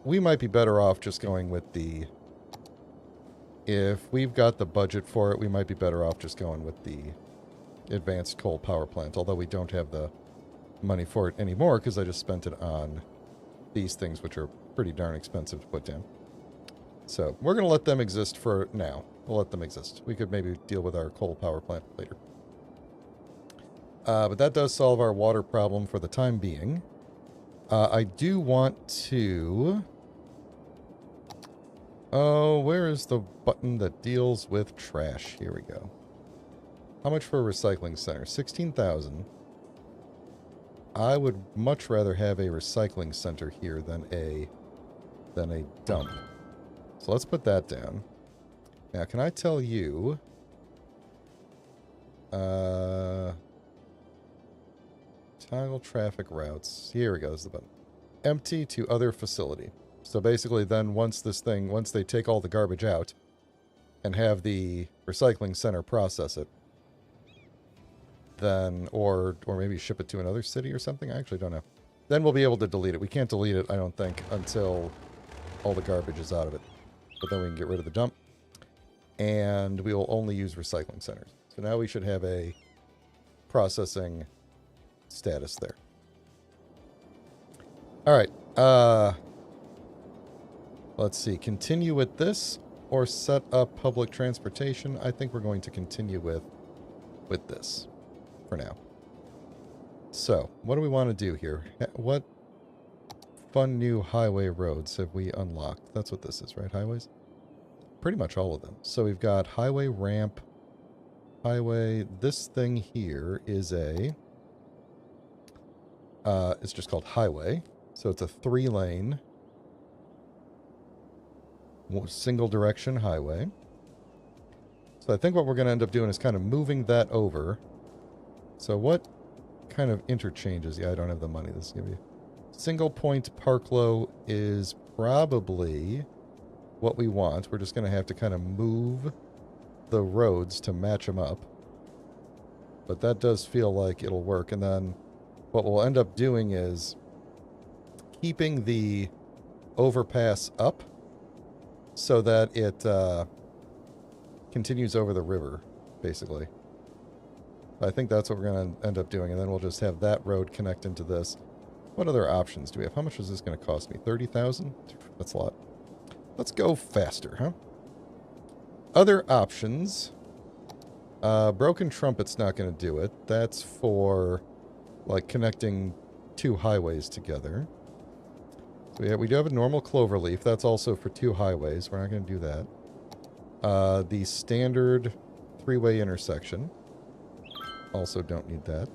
We might be better off just going with the... If we've got the budget for it, we might be better off just going with the advanced coal power plant. Although we don't have the money for it anymore, because I just spent it on these things, which are pretty darn expensive to put down. So, we're going to let them exist for now. We'll let them exist. We could maybe deal with our coal power plant later. But that does solve our water problem for the time being. I do want to... Oh, where is the button that deals with trash? Here we go. How much for a recycling center? 16,000. I would much rather have a recycling center here than a dump. So let's put that down. Now, can I tell you... Toggle traffic routes. Here goes the button. Empty to other facility. So basically then once they take all the garbage out and have the recycling center process it, then, or maybe ship it to another city or something, I actually don't know. Then we'll be able to delete it. We can't delete it, I don't think, until all the garbage is out of it. But then we can get rid of the dump. And we will only use recycling centers. So now we should have a processing status there. Alright, let's see, continue with this or set up public transportation. I think we're going to continue with this for now. So, what do we want to do here? What fun new highway roads have we unlocked? That's what this is, right? Highways? Pretty much all of them. So we've got highway ramp, highway. This thing here is it's just called highway. So it's a 3-lane single direction highway. So I think what we're going to end up doing is kind of moving that over. So what kind of interchanges? Yeah, I don't have the money. This is going to be single point Parklow is probably what we want. We're just going to have to kind of move the roads to match them up. But that does feel like it'll work. And then what we'll end up doing is keeping the overpass up so that it continues over the river, basically. I think that's what we're going to end up doing, and then we'll just have that road connect into this. What other options do we have? How much is this going to cost me? 30,000? That's a lot. Let's go faster, huh? Other options. Broken Trumpet's not going to do it. That's for, like, connecting two highways together. So we do have a normal cloverleaf. That's also for two highways. We're not going to do that. The standard three-way intersection. Also don't need that.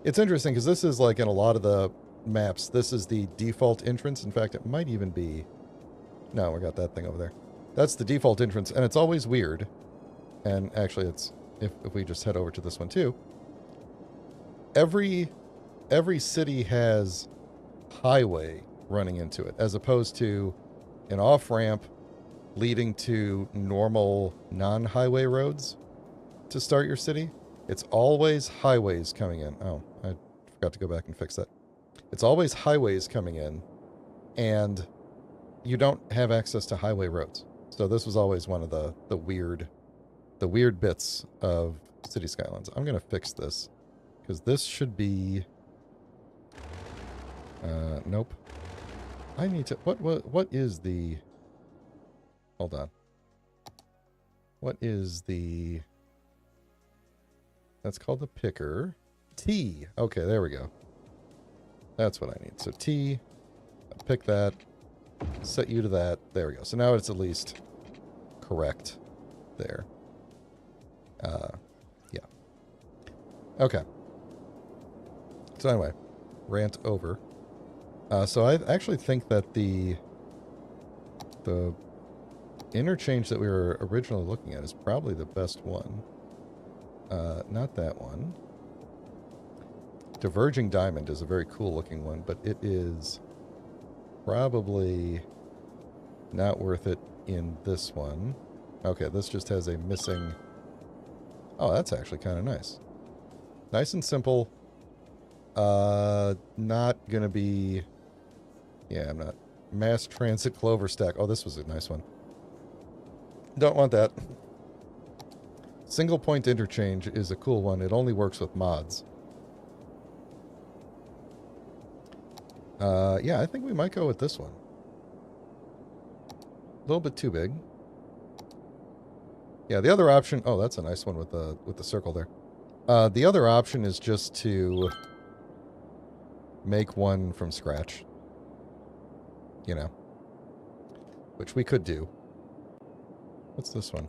It's interesting because this is like in a lot of the maps, this is the default entrance. In fact, it might even be... No, we got that thing over there. That's the default entrance, and it's always weird. And actually, it's... If we just head over to this one too. Every city has highway running into it, as opposed to an off-ramp leading to normal non-highway roads to start your city. It's always highways coming in. Oh, I forgot to go back and fix that. It's always highways coming in, and you don't have access to highway roads. So this was always one of the weird bits of City Skylines. I'm gonna fix this because this should be. Nope. I need to. What is the? Hold on. What is the... That's called the picker. T. Okay, there we go. That's what I need. So T, pick that, set you to that. There we go. So now it's at least correct there. Yeah. Okay. So anyway, rant over. So I actually think that the interchange that we were originally looking at is probably the best one. Not that one. Diverging Diamond is a very cool looking one, but it is probably not worth it in this one. Okay, this just has a missing... Oh, that's actually kind of nice. Nice and simple. Not gonna be... Yeah, I'm not. Mass Transit Clover Stack. Oh, this was a nice one. Don't want that. Single point interchange is a cool one. It only works with mods. Yeah, I think we might go with this one. A little bit too big. Yeah, the other option... Oh, that's a nice one with the circle there. The other option is just to make one from scratch. You know. Which we could do. What's this one?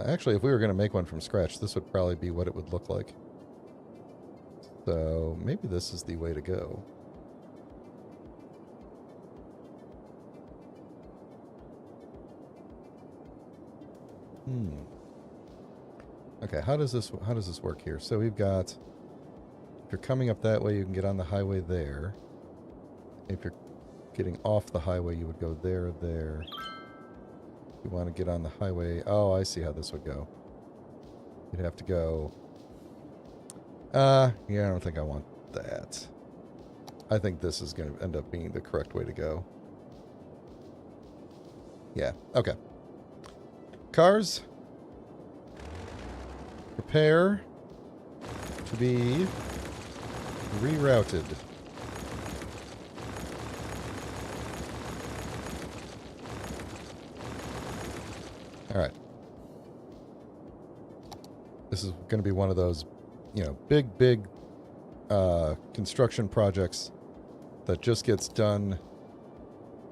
Actually, if we were going to make one from scratch, this would probably be what it would look like. So, maybe this is the way to go. Okay, how does this work here? So we've got... If you're coming up that way, you can get on the highway there. If you're getting off the highway, you would go there. You want to get on the highway. Oh, I see how this would go. You'd have to go... yeah, I don't think I want that. I think this is going to end up being the correct way to go. Yeah, okay. Cars. Prepare to be rerouted. Alright. This is going to be one of those, you know, big construction projects that just gets done.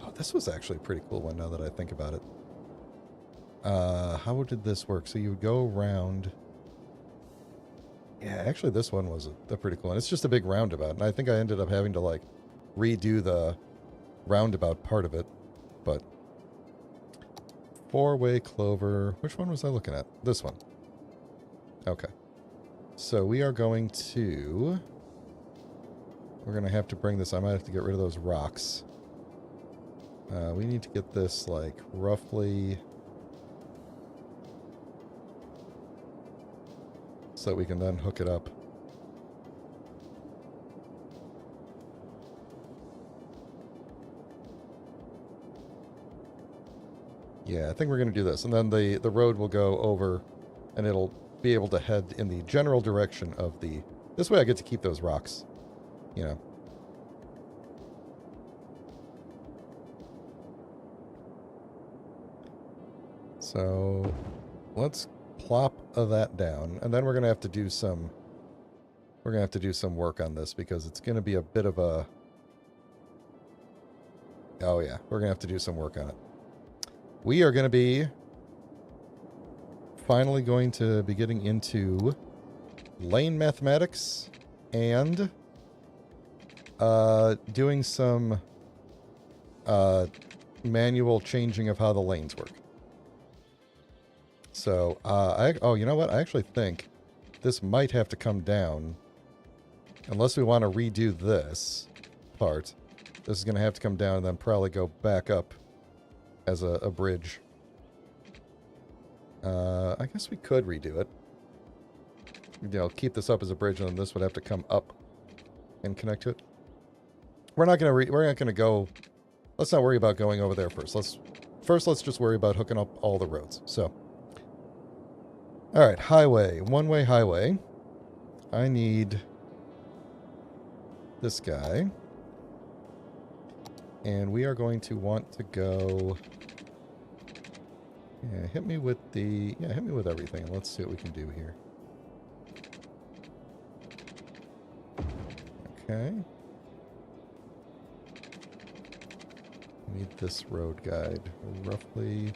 Oh, this was actually a pretty cool one now that I think about it. How did this work? So you would go around... Yeah, actually this one was a pretty cool one. It's just a big roundabout, and I think I ended up having to, like, redo the roundabout part of it. But four-way clover. Which one was I looking at? This one. Okay. So we are going to... We're going to have to bring this... I might have to get rid of those rocks. We need to get this, like, roughly... so that we can then hook it up. Yeah, I think we're going to do this. And then the road will go over, and it'll be able to head in the general direction of the... This way I get to keep those rocks, you know. So let's plop that down, and then we're going to have to do some... We're going to have to do some work on this because it's going to be a bit of a... Oh yeah, we're going to have to do some work on it. We are going to be finally going to be getting into lane mathematics and doing some manual changing of how the lanes work. So, oh, you know what? I actually think this might have to come down unless we want to redo this part. This is going to have to come down and then probably go back up as a bridge. I guess we could redo it. You know, keep this up as a bridge, and then this would have to come up and connect to it. We're not gonna go. Let's not worry about going over there first. Let's just worry about hooking up all the roads. So, all right, highway, one-way highway. I need this guy. And we are going to want to go... Yeah, hit me with everything. Let's see what we can do here. Okay. Need this road guide. Roughly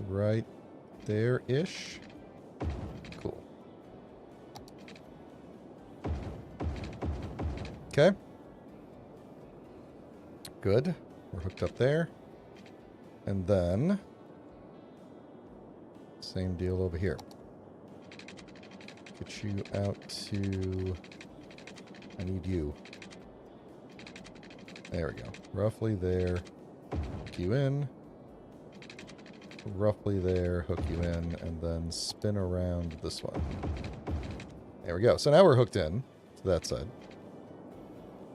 right there-ish. Cool. Okay. Good. We're hooked up there. And then... same deal over here. Get you out to... I need you. There we go. Roughly there. Hook you in. Roughly there. Hook you in. And then spin around this one. There we go. So now we're hooked in to that side.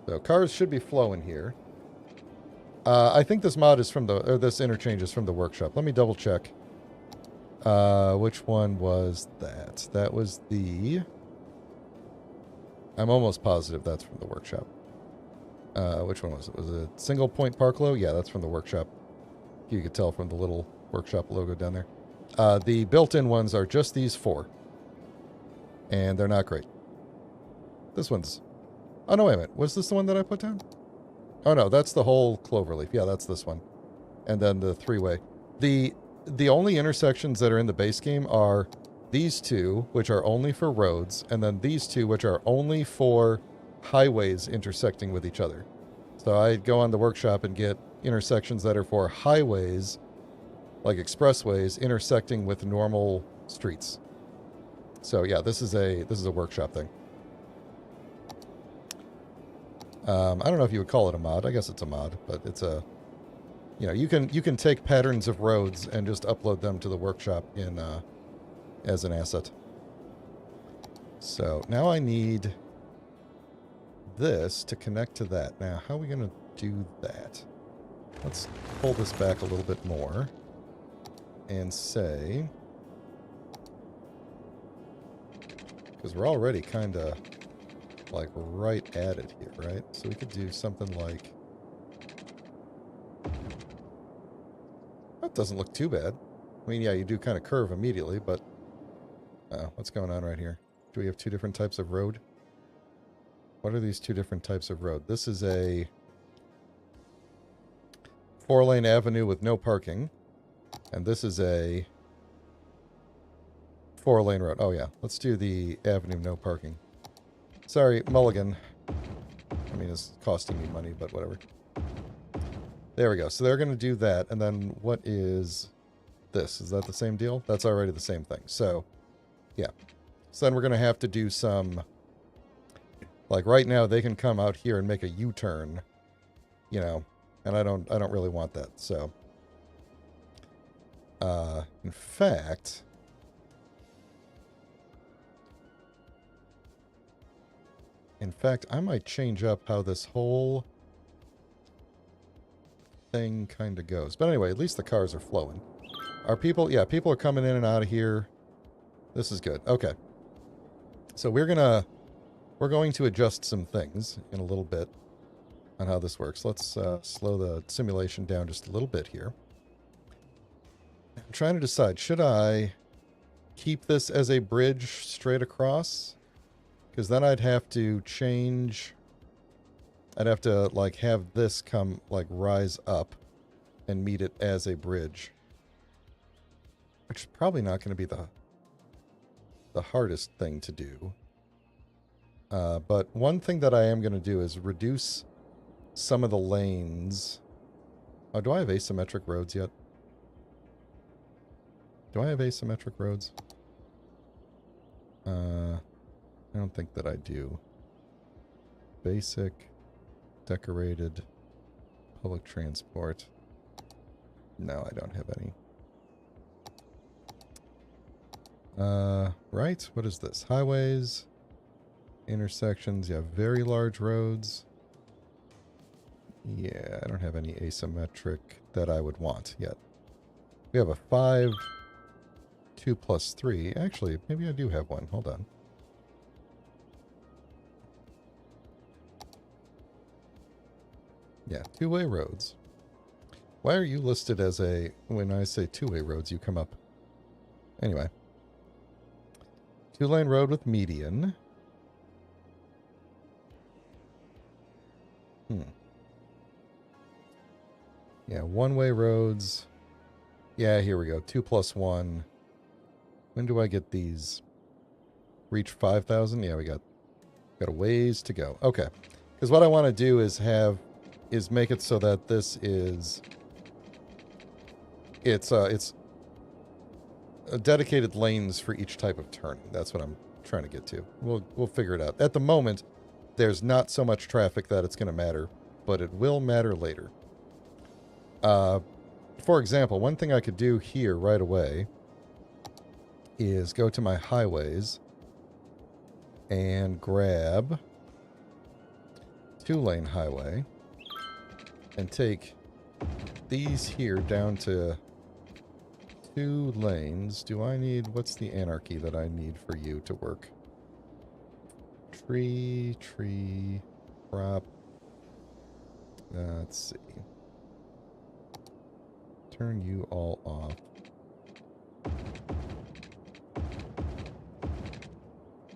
So cars should be flowing here. I think this mod is from the... or this interchange is from the workshop. Let me double check. Which one was that? That was the... I'm almost positive that's from the workshop. Which one was it? Was it Single Point Parklow? Yeah, that's from the workshop. You could tell from the little workshop logo down there. The built-in ones are just these four. And they're not great. This one's... Oh, no, wait a minute. Was this the one that I put down? Oh, no, that's the whole cloverleaf. Yeah, that's this one. And then the three-way. The only intersections that are in the base game are these two, which are only for roads, and then these two, which are only for highways intersecting with each other. So I go on the workshop and get intersections that are for highways, like expressways, intersecting with normal streets. So yeah, this is a workshop thing. I don't know if you would call it a mod. I guess it's a mod, but it's a... You know, you can take patterns of roads and just upload them to the workshop in as an asset. So now I need this to connect to that. Now, how are we going to do that? Let's pull this back a little bit more and say, because we're already kind of like right at it here, right? So we could do something like... That doesn't look too bad. I mean, yeah, you do kind of curve immediately, but... what's going on right here? Do we have two different types of road? What are these two different types of road? This is a 4-lane avenue with no parking. And this is a 4-lane road. Oh, yeah. Let's do the avenue no parking. Sorry, Mulligan. I mean, it's costing me money, but whatever. There we go. So they're going to do that. And then what is this? Is that the same deal? That's already the same thing. So, yeah. So then we're going to have to do some... Like, right now, they can come out here and make a U-turn, you know, and I don't really want that, so... in fact... I might change up how this whole thing kind of goes. But anyway, at least the cars are flowing. Are people... Yeah, people are coming in and out of here. This is good. Okay. So we're going to adjust some things in a little bit on how this works. Let's slow the simulation down just a little bit here. I'm trying to decide, should I keep this as a bridge straight across? Because then I'd have to change... I'd have to, like, have this come, like, rise up and meet it as a bridge. Which is probably not going to be the hardest thing to do. But one thing that I am going to do is reduce some of the lanes. Oh, do I have asymmetric roads yet? Do I have asymmetric roads? I don't think that I do. Basic, decorated, public transport. No, I don't have any. Right? What is this? Highways, intersections. Yeah, very large roads. Yeah, I don't have any asymmetric that I would want yet. We have a 5, 2 plus 3. Actually, maybe I do have one. Hold on. Yeah, two-way roads. Why are you listed as a... When I say two-way roads, you come up. Anyway. Two-lane road with median. Yeah, one-way roads. Yeah, here we go. 2 plus 1. When do I get these? Reach 5,000? Yeah, we got a ways to go. Okay. Because what I want to do is make it so that this is... It's dedicated lanes for each type of turning. That's what I'm trying to get to. We'll figure it out. At the moment, there's not so much traffic that it's going to matter, but it will matter later. For example, one thing I could do here right away is go to my highways and grab 2-lane highway and take these here down to 2 lanes. Do I need... What's the anarchy that I need for you to work? Tree, crop. Let's see. Turn you all off.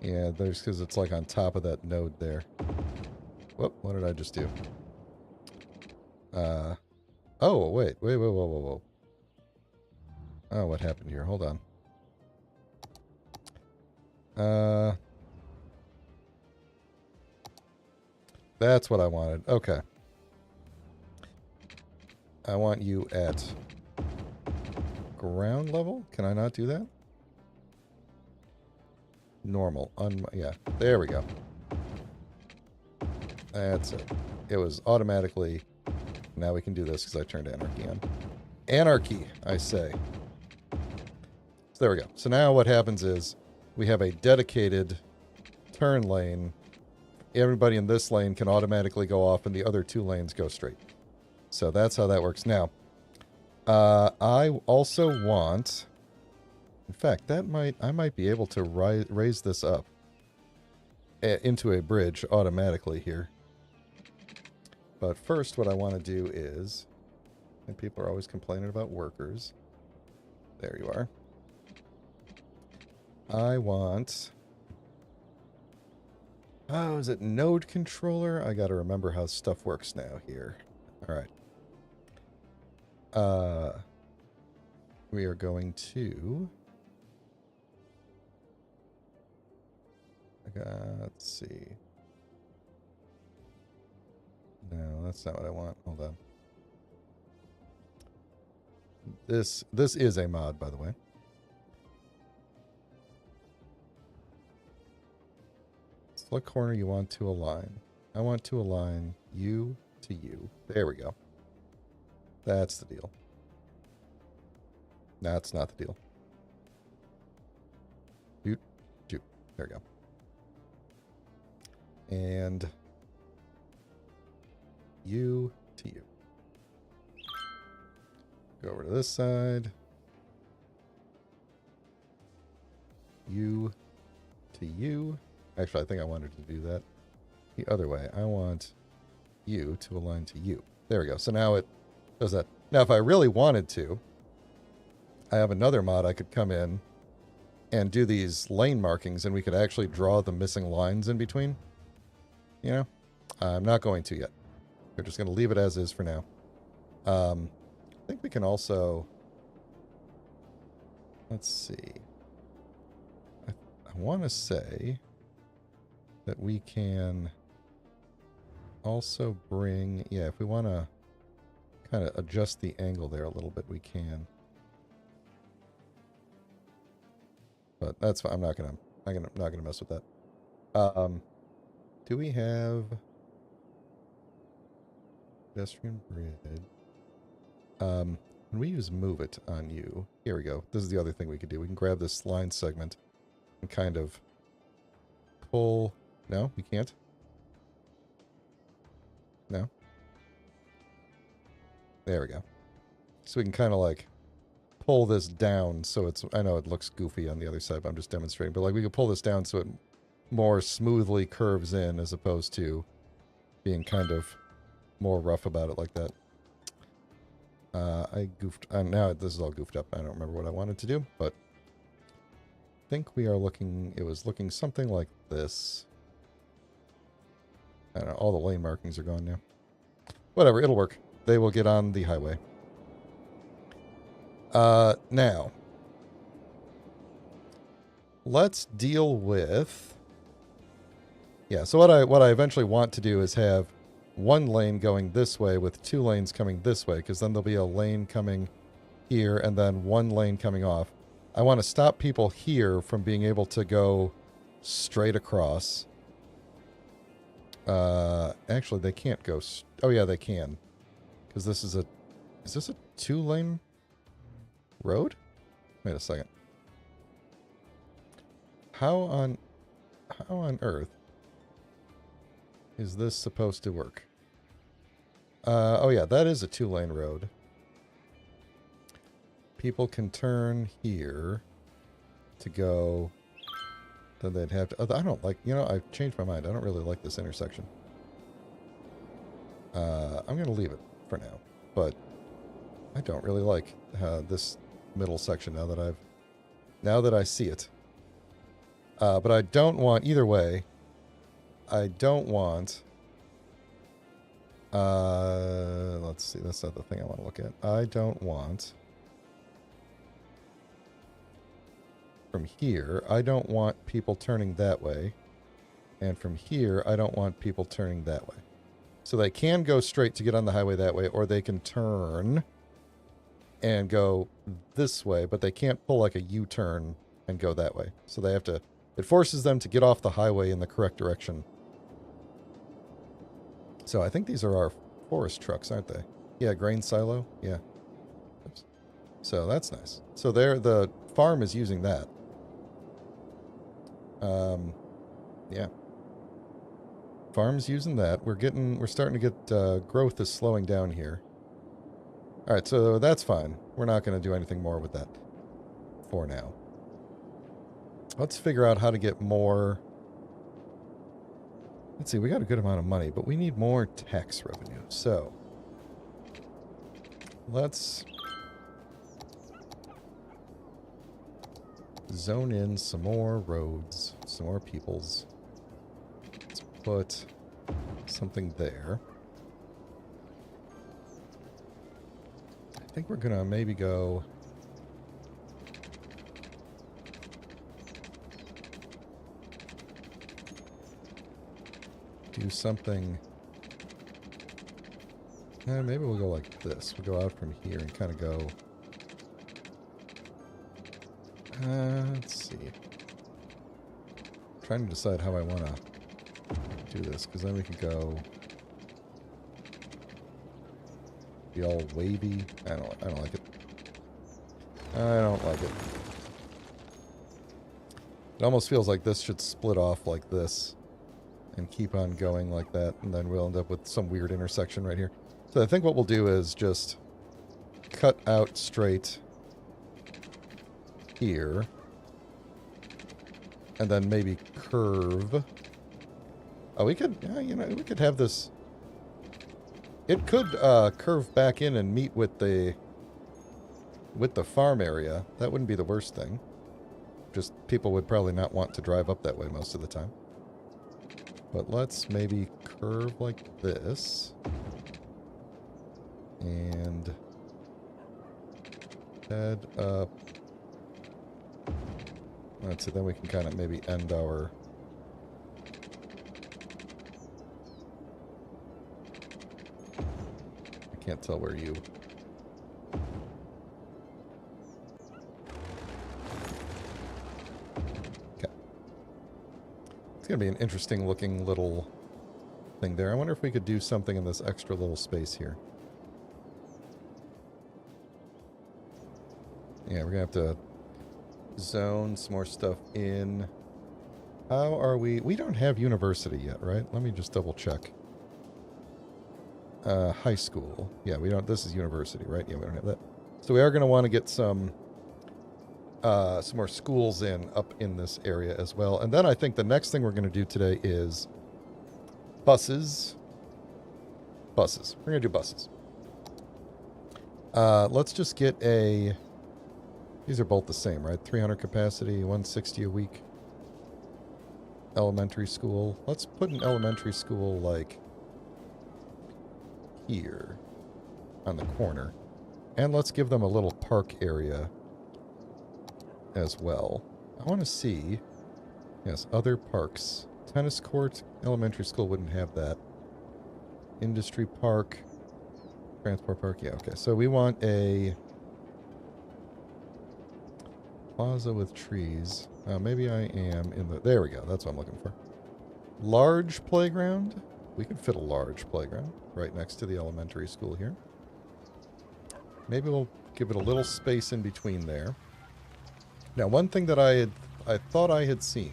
Yeah, there's... because it's like on top of that node there. Whoop, what did I just do? Oh, wait, whoa. Oh, what happened here? Hold on. That's what I wanted. Okay. I want you at ground level? Can I not do that? Normal. Yeah, there we go. That's it. It was automatically... Now we can do this because I turned anarchy on. Anarchy, I say. So there we go. So now what happens is we have a dedicated turn lane. Everybody in this lane can automatically go off and the other 2 lanes go straight. So that's how that works. Now, I also want... In fact, I might be able to raise this up into a bridge automatically here. But first, what I want to do is... And people are always complaining about workers. There you are. I want... Oh, is it node controller? I gotta remember how stuff works now here. Alright. We are going to... let's see. that's not what I want. Hold on. This is a mod, by the way. What corner you want to align? I want to align you to you. There we go. That's the deal. That's not the deal. Shoot, shoot. There we go. And you to you. Go over to this side. You to you. Actually, I think I wanted to do that the other way. I want you to align to you. There we go. So now it does that. Now, if I really wanted to, I have another mod I could come in and do these lane markings, and we could actually draw the missing lines in between. You know? I'm not going to yet. We're just going to leave it as is for now. I think we can also... Let's see. I want to say that we can also bring... Yeah, if we want to kind of adjust the angle there a little bit, we can. But that's fine. I'm not gonna mess with that. Do we have pedestrian bridge? When we use move it on you, here we go. This is the other thing we could do. We can grab this line segment and kind of pull. No, we can't. No. There we go. So we can kind of like pull this down so it's, I know it looks goofy on the other side, but I'm just demonstrating, but like we could pull this down so it more smoothly curves in as opposed to being kind of more rough about it like that. I goofed, now this is all goofed up. I don't remember what I wanted to do, but I think we are looking, it was looking something like this. I don't know, all the lane markings are gone now. Whatever, it'll work. They will get on the highway. Now, let's deal with... Yeah, so what I eventually want to do is have one lane going this way with two lanes coming this way, because then there'll be a lane coming here and then one lane coming off. I want to stop people here from being able to go straight across. Actually, they can't go... Oh, yeah, they can. Because this is a... Is this a two-lane road? Wait a second. How on earth is this supposed to work? Oh, yeah, that is a two-lane road. People can turn here to go... Then they'd have to... Oh, I don't like... You know, I've changed my mind. I don't really like this intersection. I'm going to leave it for now. But I don't really like this middle section now that I see it. But I don't want... Either way, I don't want... let's see. That's not the thing I want to look at. I don't want... From here, I don't want people turning that way. And from here, I don't want people turning that way. So they can go straight to get on the highway that way, or they can turn and go this way, but they can't pull like a U-turn and go that way. So they have to... It forces them to get off the highway in the correct direction. So I think these are our forest trucks, aren't they? Yeah, grain silo. Yeah. Oops. So that's nice. So the farm is using that. Yeah. Farm's using that. We're starting to get, growth is slowing down here. Alright, so that's fine. We're not going to do anything more with that for now. Let's figure out how to get more... Let's see, we got a good amount of money, but we need more tax revenue. So, let's zone in some more roads, some more peoples. Let's put something there. I think we're gonna maybe go... do something Maybe we'll go like this. We'll go out from here and kind of go... let's see. Trying to decide how I want to do this, because then we could go... Be all wavy. I don't like it. I don't like it. It almost feels like this should split off like this and keep on going like that, and then we'll end up with some weird intersection right here. So I think what we'll do is just cut out straight here, and then maybe curve. Oh, we could, you know, we could have this. It could curve back in and meet with the farm area. That wouldn't be the worst thing. Just people would probably not want to drive up that way most of the time. But let's maybe curve like this. And head up. Let's see, then we can kind of maybe end our... I can't tell where you... Okay. It's going to be an interesting looking little thing there. I wonder if we could do something in this extra little space here. Yeah, we're going to have to zone some more stuff in. How are we? We don't have university yet, right? Let me just double check. High school. Yeah, we don't. This is university, right? Yeah, we don't have that. So we are going to want to get some more schools up in this area as well. And then I think the next thing we're going to do today is buses. Buses. We're going to do buses. Let's just get a... These are both the same, right? 300 capacity, 160 a week. Elementary school. Let's put an elementary school, like, here on the corner. And let's give them a little park area as well. I want to see... Yes, other parks. Tennis court. Elementary school wouldn't have that. Industry park. Transport park. Yeah, okay. So we want a... plaza with trees. Maybe I am in the... There we go. That's what I'm looking for. Large playground. We can fit a large playground right next to the elementary school here. Maybe we'll give it a little space in between there. Now, one thing that I thought I had seen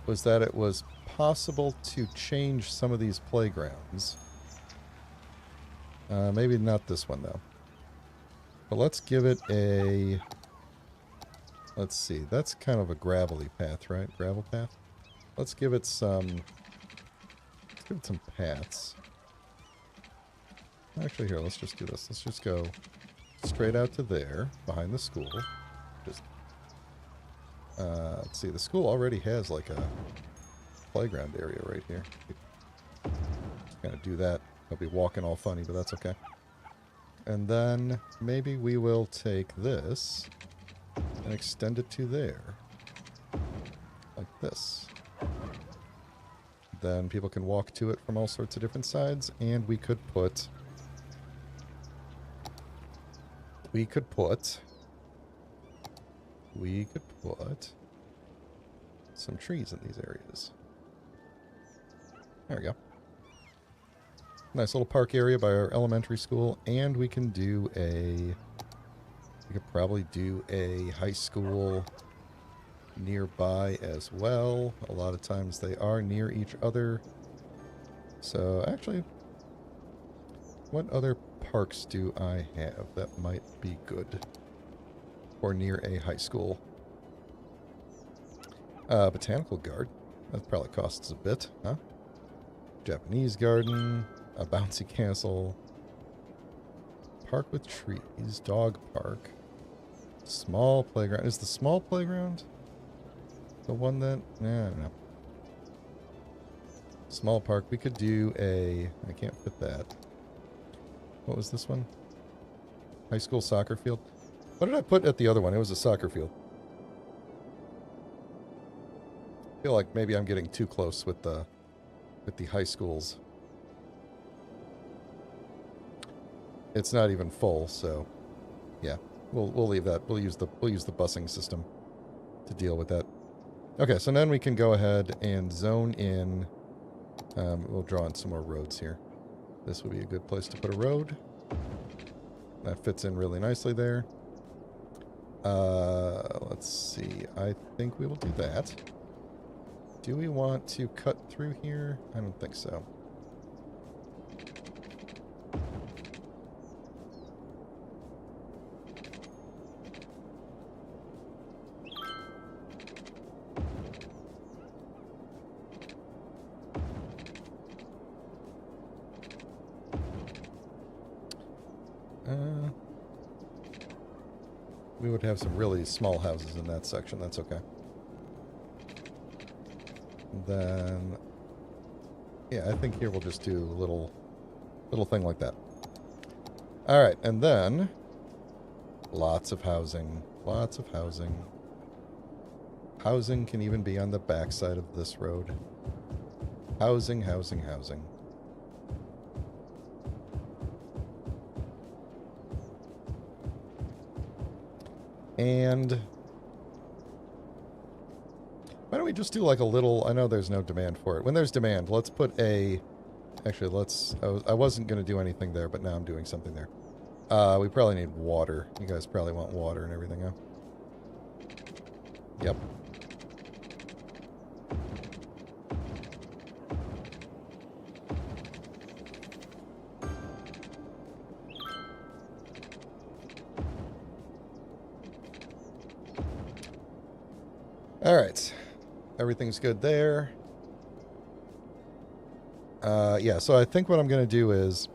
was that it was possible to change some of these playgrounds. Maybe not this one, though. But let's give it a... Let's see. That's kind of a gravelly path, right? Gravel path? Let's give it some... Let's give it some paths. Actually, here, let's just do this. Let's just go straight out to there, behind the school. Just... let's see. The school already has, like, a playground area right here. Just kind of do that. I'll be walking all funny, but that's okay. And then maybe we will take this... and extend it to there. Like this. Then people can walk to it from all sorts of different sides, and we could put... some trees in these areas. There we go. Nice little park area by our elementary school, and we can do a... We could probably do a high school nearby as well. A lot of times they are near each other. So, actually, what other parks do I have that might be good? Or near a high school? Botanical garden. That probably costs a bit, huh? Japanese garden. A bouncy castle. Park with trees. Dog park. Small playground. Is the small playground the one that... Nah, I don't know. Small park. We could do a... I can't fit that. What was this one? High school soccer field. What did I put at the other one? It was a soccer field. I feel like maybe I'm getting too close with the high schools. it's not even full, so yeah. We'll leave that. We'll use the busing system to deal with that. Okay, so then we can go ahead and zone in. We'll draw in some more roads here. This would be a good place to put a road. That fits in really nicely there. Let's see. I think we will do that. Do we want to cut through here? I don't think so. We would have some really small houses in that section. That's okay. Then, yeah, I think here we'll just do a little thing like that. All right, and then lots of housing. Lots of housing. Housing can even be on the backside of this road. Housing, housing, housing. And why don't we just do like a little... I know there's no demand for it. When there's demand, let's put a... Actually, let's... I wasn't going to do anything there, but now I'm doing something there. We probably need water. You guys probably want water and everything, huh? Yep. Alright. Everything's good there. Yeah, so I think what I'm going to do is...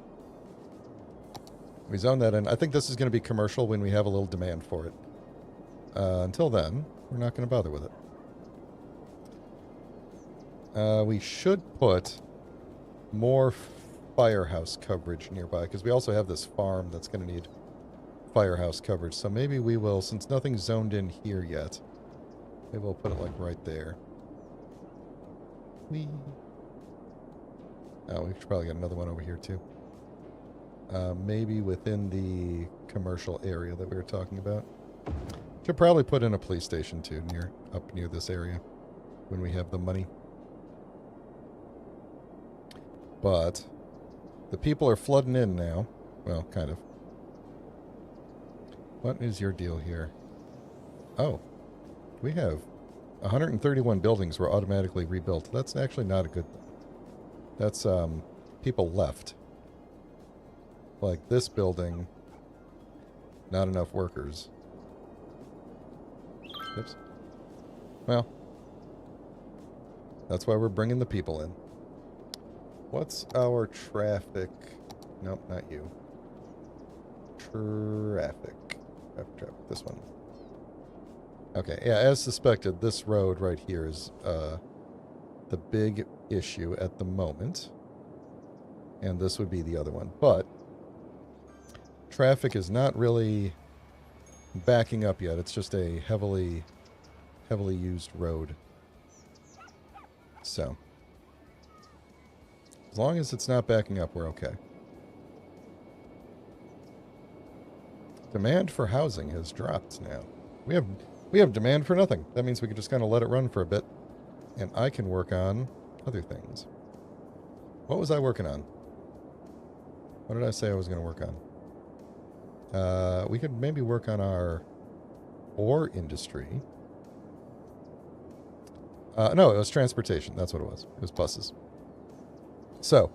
we zone that in. I think this is going to be commercial when we have a little demand for it. Until then, we're not going to bother with it. We should put more firehouse coverage nearby, because we also have this farm that's going to need firehouse coverage. So maybe we will, since nothing's zoned in here yet, maybe we'll put it like right there. Whee! Oh, we should probably get another one over here too. Maybe within the commercial area that we were talking about. Should probably put in a police station too, up near this area, when we have the money. But the people are flooding in now. Well, kind of. What is your deal here? Oh, we have 131 buildings were automatically rebuilt. That's actually not a good thing. That's people left. Like this building, not enough workers. Oops. Well, that's why we're bringing the people in. What's our traffic? Nope, not you. Traffic. Traffic. This one. Okay, yeah, as suspected, this road right here is the big issue at the moment. And this would be the other one. But traffic is not really backing up yet. It's just a heavily used road. So, as long as it's not backing up, we're okay. Demand for housing has dropped now. We have demand for nothing. That means we can just kind of let it run for a bit. And I can work on other things. What was I working on? What did I say I was going to work on? We could maybe work on our ore industry. No, it was transportation. That's what it was. It was buses. So,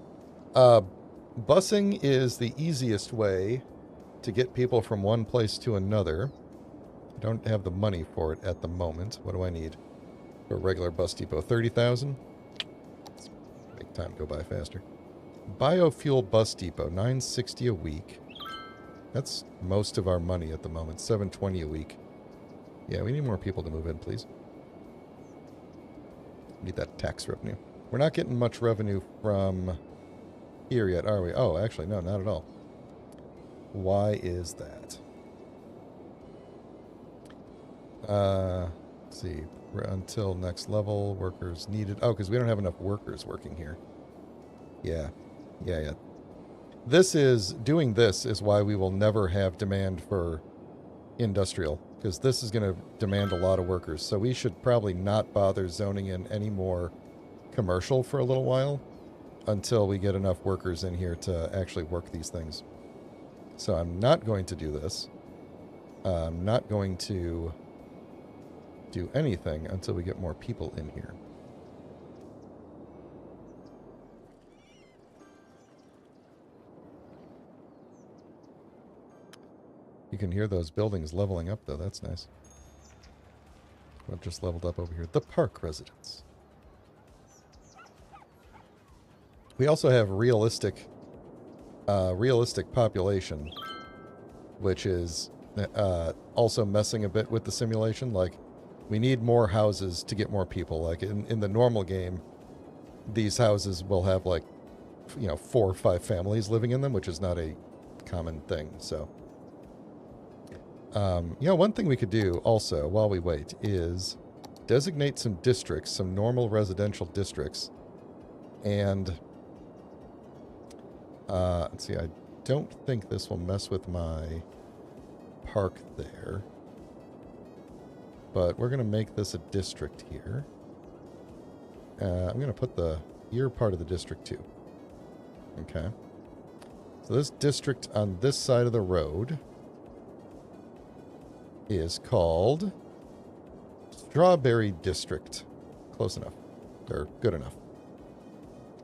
busing is the easiest way to get people from one place to another. I don't have the money for it at the moment. What do I need for a regular bus depot? 30,000? Let's make time go by faster. Biofuel bus depot, $960 a week. That's most of our money at the moment, $720 a week. Yeah, we need more people to move in, please. Need that tax revenue. We're not getting much revenue from here yet, are we? Oh, actually, no, not at all. Why is that? Let's see. Until next level, workers needed. Oh, because we don't have enough workers working here. Yeah. Doing this is why we will never have demand for industrial, because this is going to demand a lot of workers. So we should probably not bother zoning in any more commercial for a little while until we get enough workers in here to actually work these things. So I'm not going to do this. I'm not going to do anything until we get more people in here. You can hear those buildings leveling up, though. That's nice. What just leveled up over here? The park residence. We also have realistic population, which is also messing a bit with the simulation. Like, we need more houses to get more people. Like, in the normal game, these houses will have, like, 4 or 5 families living in them, which is not a common thing, so... one thing we could do also while we wait is designate some districts, some normal residential districts, and let's see, I don't think this will mess with my park there, but we're going to make this a district here. I'm going to put your part of the district too. Okay. So this district on this side of the road is called Strawberry District. Close enough. Or good enough.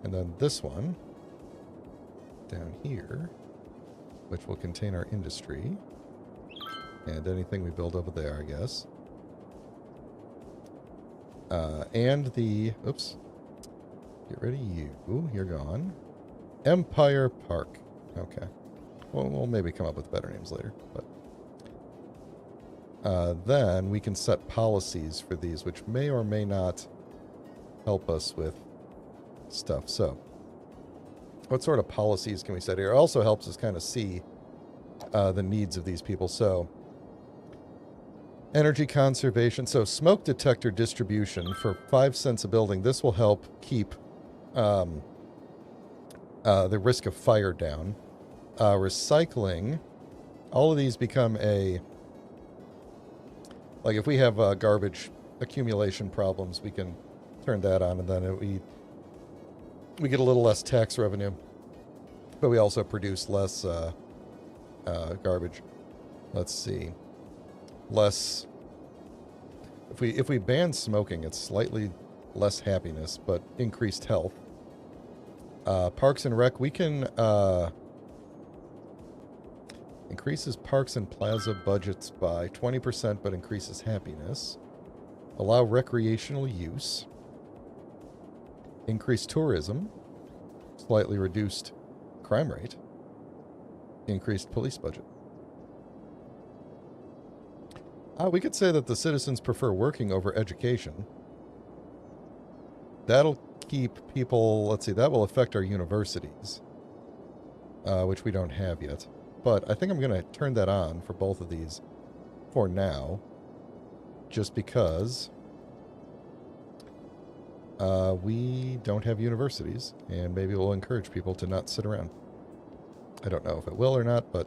And then this one down here, which will contain our industry and anything we build over there, I guess. And the... Oops. Get rid of you. You're gone. Empire Park. Okay. Well, we'll maybe come up with better names later, but... then we can set policies for these, which may or may not help us with stuff. So, what sort of policies can we set here? It also helps us kind of see the needs of these people. So, energy conservation. So, smoke detector distribution for 5 cents a building. This will help keep the risk of fire down. Recycling. All of these become a... Like, if we have garbage accumulation problems, we can turn that on, and then we get a little less tax revenue. But we also produce less garbage. Let's see. Less... If we ban smoking, it's slightly less happiness, but increased health. Parks and Rec, we can... Increases parks and plaza budgets by 20%, but increases happiness. Allow recreational use. Increase tourism. Slightly reduced crime rate. Increased police budget. We could say that the citizens prefer working over education. That'll keep people... Let's see, that will affect our universities. Which we don't have yet. But I think I'm going to turn that on for both of these for now. Just because we don't have universities. And maybe we'll encourage people to not sit around. I don't know if it will or not, but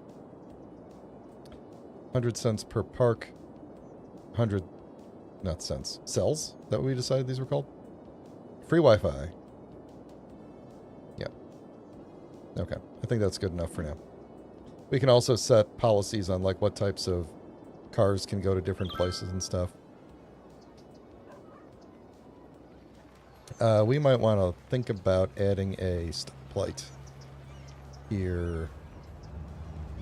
100 cents per park. 100, not cents. Cells? Is that what we decided these were called? Free Wi-Fi. Yeah. Okay. I think that's good enough for now. We can also set policies on, like, what types of cars can go to different places and stuff. We might want to think about adding a stoplight here.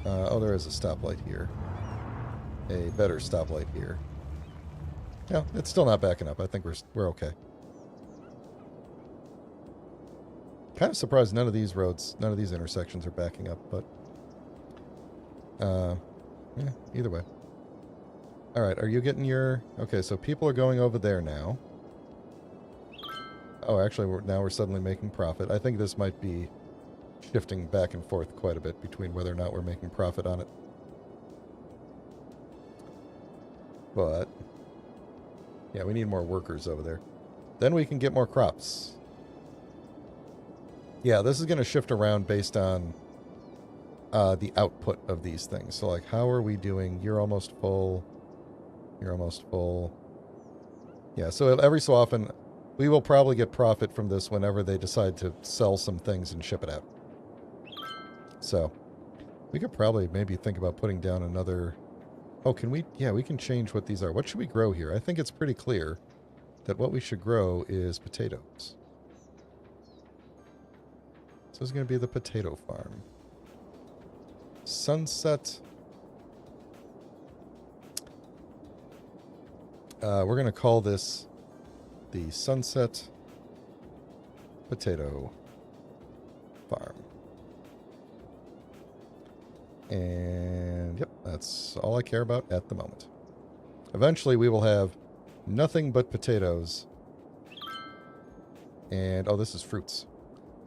Oh, there is a stoplight here. A better stoplight here. No, it's still not backing up. I think we're okay. Kind of surprised none of these roads, none of these intersections are backing up, but... yeah, either way. Alright, are you getting your... Okay, so people are going over there now. Oh, actually, now we're suddenly making profit. I think this might be shifting back and forth quite a bit between whether or not we're making profit on it. But... yeah, we need more workers over there. Then we can get more crops. Yeah, this is going to shift around based on the output of these things. So, like, how are we doing? You're almost full. You're almost full. Yeah, so every so often, we will probably get profit from this whenever they decide to sell some things and ship it out. So, we could probably maybe think about putting down another... Oh, can we... Yeah, we can change what these are. What should we grow here? I think it's pretty clear that what we should grow is potatoes. So this is going to be the potato farm. Sunset. We're going to call this the Sunset Potato Farm. And, yep, that's all I care about at the moment. Eventually, we will have nothing but potatoes. And, oh, this is fruits.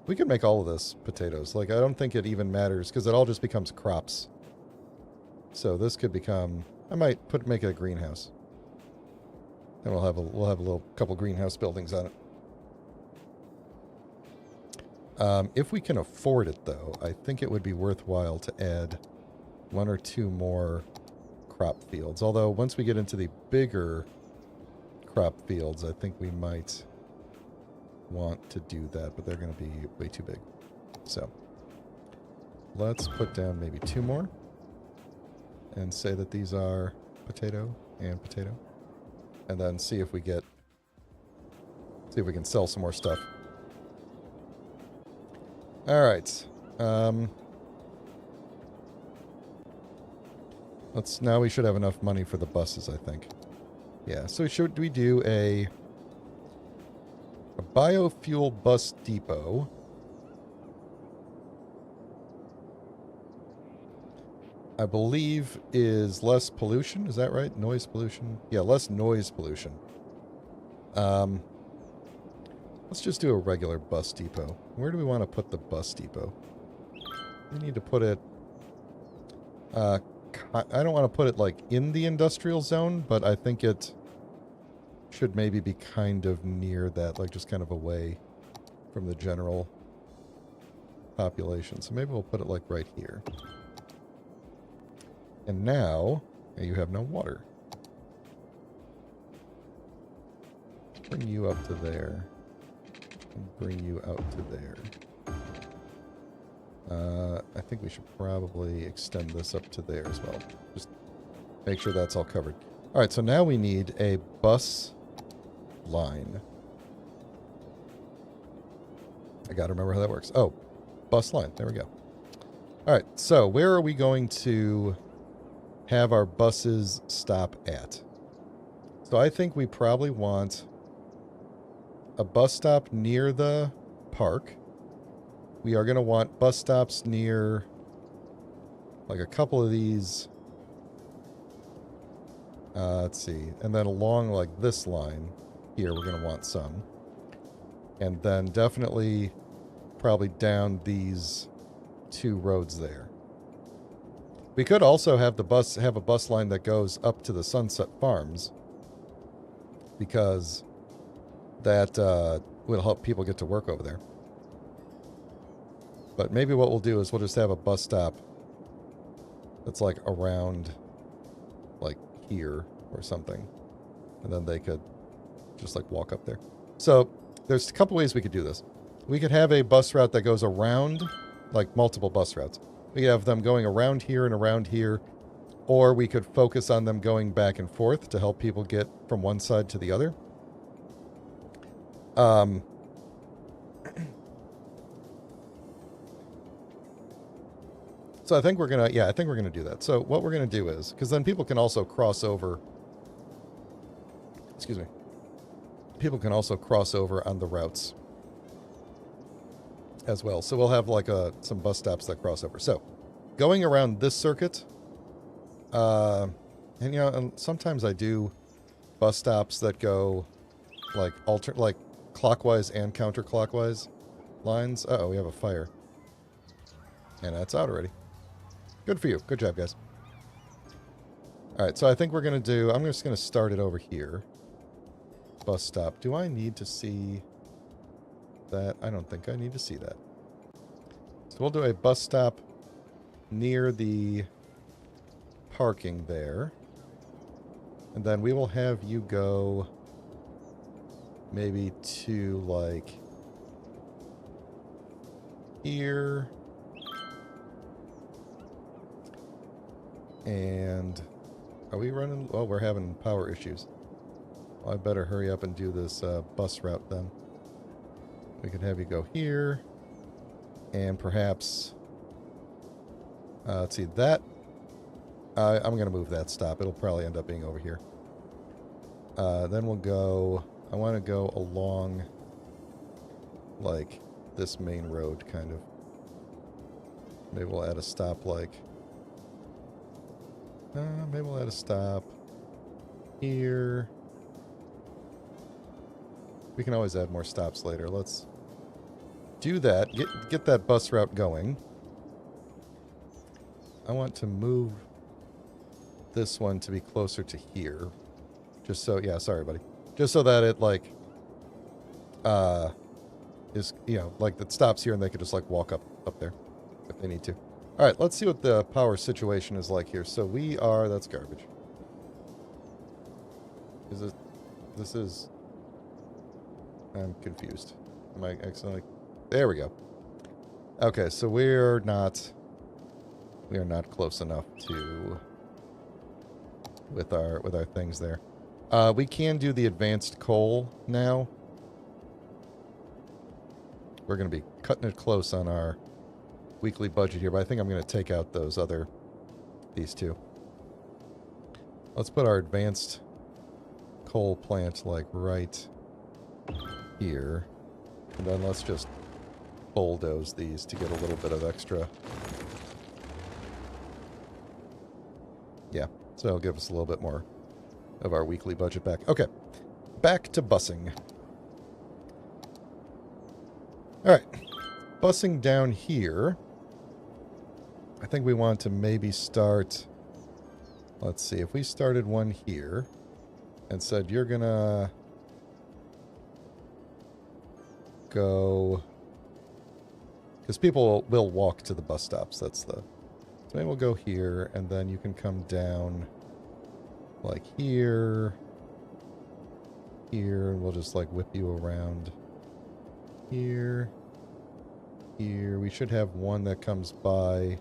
We could make all of this potatoes. Like, I don't think it even matters, because it all just becomes crops. So this could become... I might make it a greenhouse. And we'll have a little couple greenhouse buildings on it. If we can afford it, though, I think it would be worthwhile to add 1 or 2 more crop fields. Although, once we get into the bigger crop fields, I think we might want to do that, but they're going to be way too big. So, let's put down maybe 2 more and say that these are potato and potato. And then see if we can sell some more stuff. Alright. Now we should have enough money for the buses, I think. Yeah, so should we do a biofuel bus depot? I believe is less pollution. Is that right? Noise pollution? Yeah, less noise pollution. Let's just do a regular bus depot. Where do we want to put the bus depot? We need to put it... I don't want to put it, like, in the industrial zone, but I think it should maybe be kind of near that, like, just kind of away from the general population. So maybe we'll put it, like, right here. And now, you have no water. Bring you up to there. And bring you out to there. I think we should probably extend this up to there as well. Just make sure that's all covered. Alright, so now we need a bus line. I gotta remember how that works. Oh, bus line. There we go. Alright, so where are we going to have our buses stop at? So I think we probably want a bus stop near the park. We are going to want bus stops near, like, a couple of these. Let's see. And then along, like, this line here, we're going to want some. And then definitely probably down these 2 roads there. We could also have a bus line that goes up to the Sunset Farms, because that will help people get to work over there. But maybe what we'll do is we'll just have a bus stop that's, like, around, like, here or something. And then they could just, like, walk up there. So there's a couple ways we could do this. We could have a bus route that goes around, like, multiple bus routes. We could have them going around here, or we could focus on them going back and forth to help people get from one side to the other. So I think we're gonna do that. So what we're gonna do is, because then people can also cross over. Excuse me. People can also cross over on the routes as well. So we'll have, like, some bus stops that cross over. So going around this circuit, and, you know, and sometimes I do bus stops that go, like, clockwise and counterclockwise lines. Uh-oh, we have a fire. And that's out already. Good for you. Good job, guys. Alright, so I think we're going to do... I'm just going to start it over here. Bus stop. Do I need to see that? I don't think I need to see that. So we'll do a bus stop near the parking there. And then we will have you go maybe to, like, here. And are we running? Oh, we're having power issues. Well, I better hurry up and do this bus route then. We could have you go here. And perhaps... let's see, that... I'm going to move that stop. It'll probably end up being over here. Then we'll go... I want to go along, like, this main road, kind of. Maybe we'll add a stop, like... maybe we'll add a stop here. We can always add more stops later. Let's do that. Get that bus route going. I want to move this one to be closer to here. Just so, yeah, sorry, buddy. Just so that it, like, is, you know, like, it stops here and they could just, like, walk up there if they need to. All right, let's see what the power situation is like here. So we are... That's garbage. Is it... This is... I'm confused. Am I accidentally... There we go. Okay, so we are not close enough to... with our things there. We can do the advanced coal now. We're going to be cutting it close on our weekly budget here, but I think I'm going to take out these two. Let's put our advanced coal plant, like, right here. And then let's just bulldoze these to get a little bit of extra. Yeah, so it'll give us a little bit more of our weekly budget back. Okay, back to busing. Alright, busing down here. I think we want to maybe start... Let's see, if we started one here and said you're gonna go... Because people will walk to the bus stops, that's the... So maybe we'll go here, and then you can come down like here, here, and we'll just like whip you around here, here. We should have one that comes by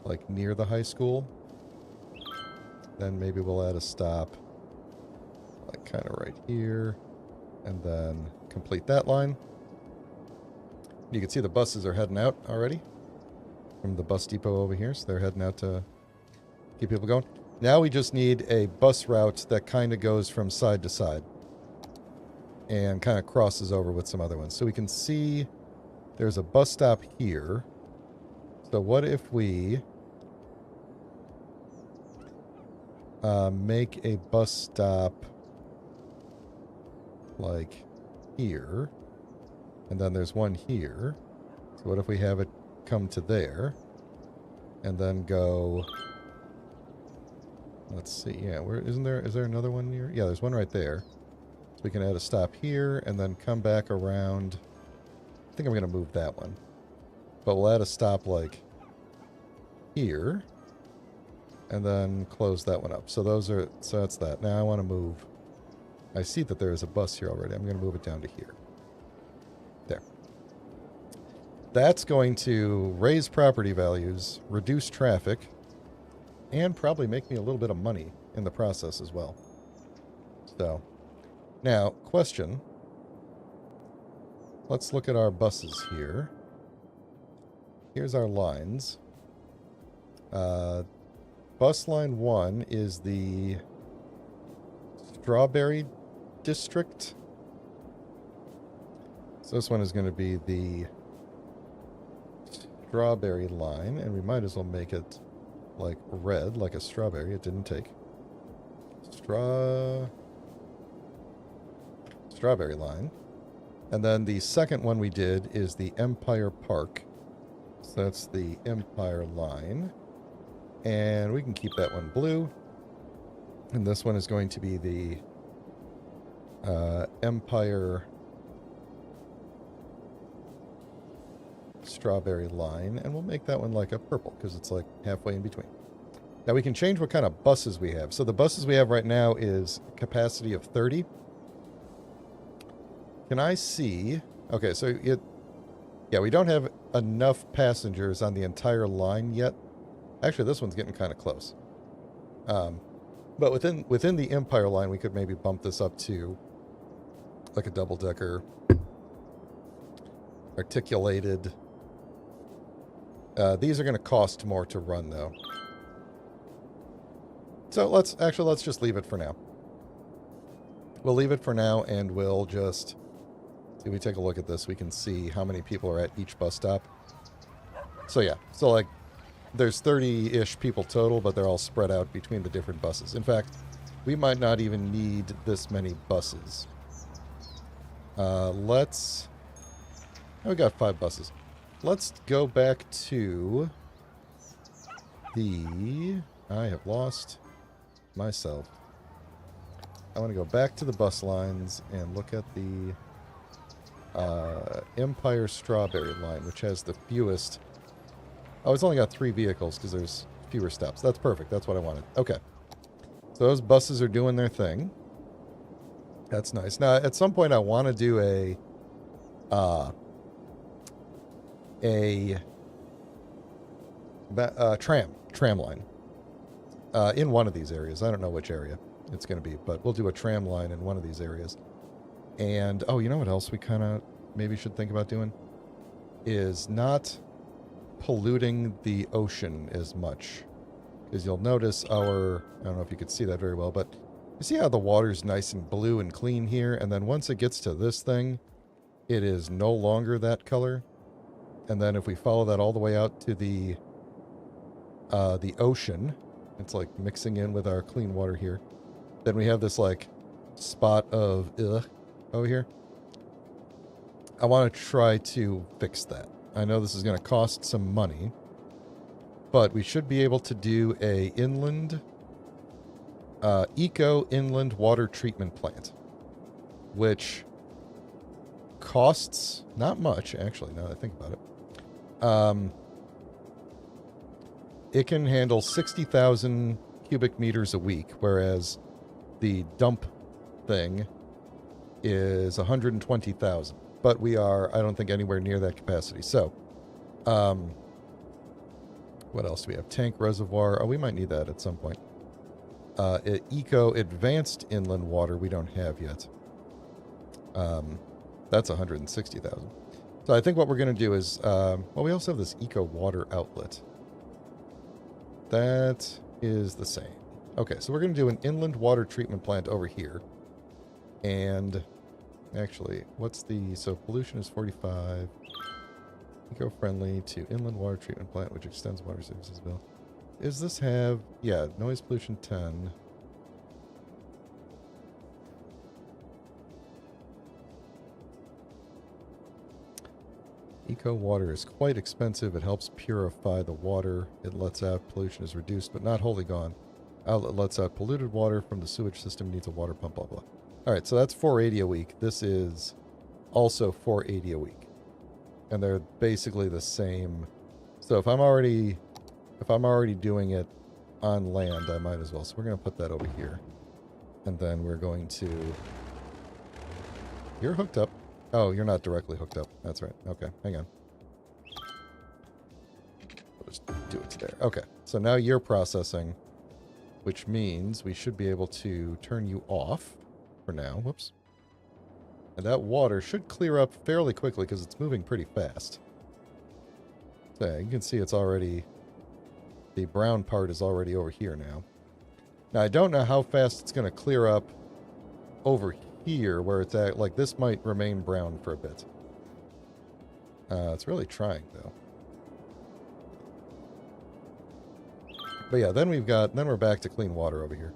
like near the high school. Then maybe we'll add a stop like kind of right here, and then complete that line. You can see the buses are heading out already from the bus depot over here, so they're heading out to keep people going. Now we just need a bus route that kind of goes from side to side and kind of crosses over with some other ones. So we can see there's a bus stop here. So what if we make a bus stop like here, and then there's one here. So what if we have it come to there and then go... Let's see, yeah, is there another one near? Yeah, there's one right there. So we can add a stop here and then come back around. I think I'm going to move that one. But we'll add a stop like here and then close that one up. So that's that. Now I want to move. I see that there is a bus here already. I'm going to move it down to here. There. That's going to raise property values, reduce traffic, and probably make me a little bit of money in the process as well. So, now, question. Let's look at our buses here. Here's our lines. Bus line 1 is the Strawberry District. So this one is going to be the Strawberry line, and we might as well make it like red, like a strawberry. It didn't take. Strawberry line. And then the second one we did is the Empire Park. So that's the Empire line. And we can keep that one blue. And this one is going to be the Empire strawberry line, and we'll make that one like a purple, because it's like halfway in between. Now we can change what kind of buses we have. So the buses we have right now is capacity of 30. Can I see... Okay, so yeah, we don't have enough passengers on the entire line yet. Actually, this one's getting kind of close. But within the Empire line, we could maybe bump this up to like a double-decker articulated. These are going to cost more to run, though. So let's just leave it for now. We'll leave it for now, and we'll just... If we take a look at this, we can see how many people are at each bus stop. So yeah, so like there's 30-ish people total, but they're all spread out between the different buses. In fact, we might not even need this many buses. Let's... Oh, we got 5 buses. Let's go back to the... I have lost myself. I want to go back to the bus lines and look at the... Empire Strawberry line, which has the fewest... Oh, it's only got 3 vehicles because there's fewer stops. That's perfect. That's what I wanted. Okay. So those buses are doing their thing. That's nice. Now, at some point, I want to do a tram line in one of these areas. I don't know which area it's going to be, but we'll do a tram line in one of these areas. And, oh, you know what else we kind of maybe should think about doing? Is not polluting the ocean as much. Because you'll notice our... I don't know if you could see that very well, but you see how the water's nice and blue and clean here? And then once it gets to this thing, it is no longer that color. And then if we follow that all the way out to the ocean, it's like mixing in with our clean water here. Then we have this, like, spot of ugh over here. I want to try to fix that. I know this is going to cost some money, but we should be able to do a eco-inland water treatment plant, which costs not much, actually, now that I think about it. It can handle 60,000 cubic meters a week, whereas the dump thing is 120,000. But we are, I don't think, anywhere near that capacity. So, what else do we have? Tank reservoir. Oh, we might need that at some point. Eco advanced inland water we don't have yet. That's 160,000. So I think what we're going to do is, well, we also have this eco water outlet. That is the same. Okay, so we're going to do an inland water treatment plant over here. And actually, what's the... So pollution is 45. Eco-friendly to inland water treatment plant, which extends water services bill. Does this have... Yeah, noise pollution 10. Eco water is quite expensive. It helps purify the water it lets out. Pollution is reduced, but not wholly gone. Outlet lets out polluted water from the sewage system. Needs a water pump, blah, blah. All right, so that's $480 a week. This is also $480 a week. And they're basically the same. So if I'm already doing it on land, I might as well. So we're going to put that over here. And then we're going to... You're hooked up. Oh, you're not directly hooked up. That's right. Okay, hang on. We'll just do it to there. Okay, so now you're processing, which means we should be able to turn you off for now. Whoops. And that water should clear up fairly quickly because it's moving pretty fast. So yeah, you can see it's already... The brown part is already over here now. Now, I don't know how fast it's going to clear up over here where it's at. Like, this might remain brown for a bit. It's really trying, though. But yeah, then we're back to clean water over here.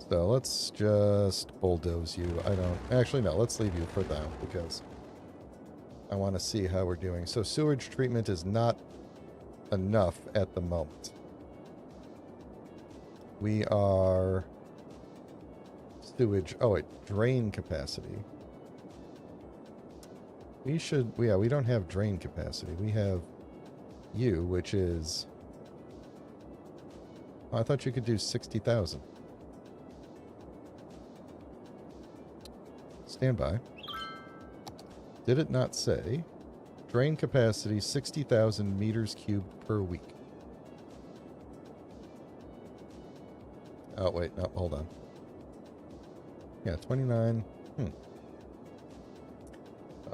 So let's just bulldoze you. Actually, no, let's leave you for now because I want to see how we're doing. So sewage treatment is not enough at the moment. We are sewage. Oh, wait, drain capacity. We should... Yeah, we don't have drain capacity. We have you, which is... Oh, I thought you could do 60,000. Stand by. Did it not say? Drain capacity 60,000 meters cubed per week. Oh, wait. No, hold on. Yeah, 29.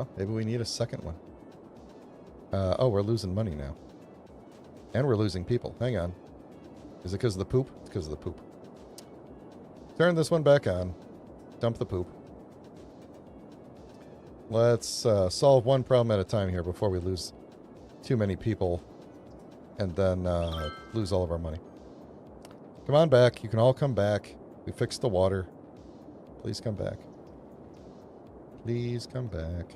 Oh, maybe we need a second one. Oh, we're losing money now. And we're losing people. Hang on. Is it because of the poop? It's because of the poop. Turn this one back on. Dump the poop. Let's solve one problem at a time here before we lose too many people and then lose all of our money. Come on back. You can all come back. We fixed the water. Please come back. Please come back.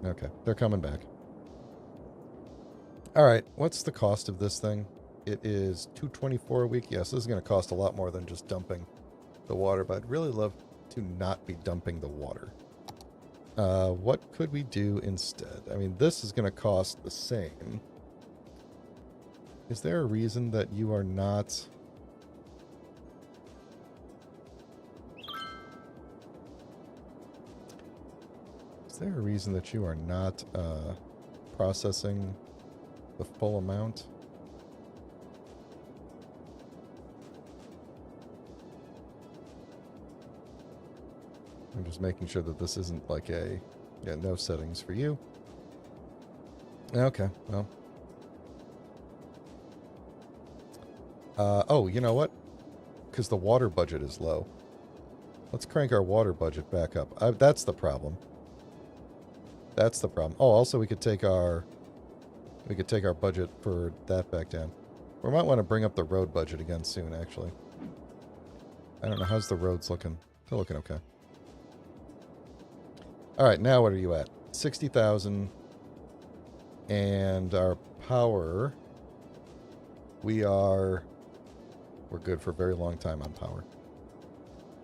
Okay, they're coming back. Alright, what's the cost of this thing? It is $224 a week. Yes, this is going to cost a lot more than just dumping the water, but I'd really love to not be dumping the water. What could we do instead? I mean, this is going to cost the same. Is there a reason that you are not... Is there a reason that you are not processing the full amount? I'm just making sure that this isn't like a... Yeah, no settings for you. Okay, well. Oh, you know what? Because the water budget is low. Let's crank our water budget back up. That's the problem. That's the problem. Oh, also we could take our budget for that back down. We might want to bring up the road budget again soon, actually. I don't know. How's the roads looking? They're looking okay. Alright, now what are you at? 60,000. And our power... We're good for a very long time on power.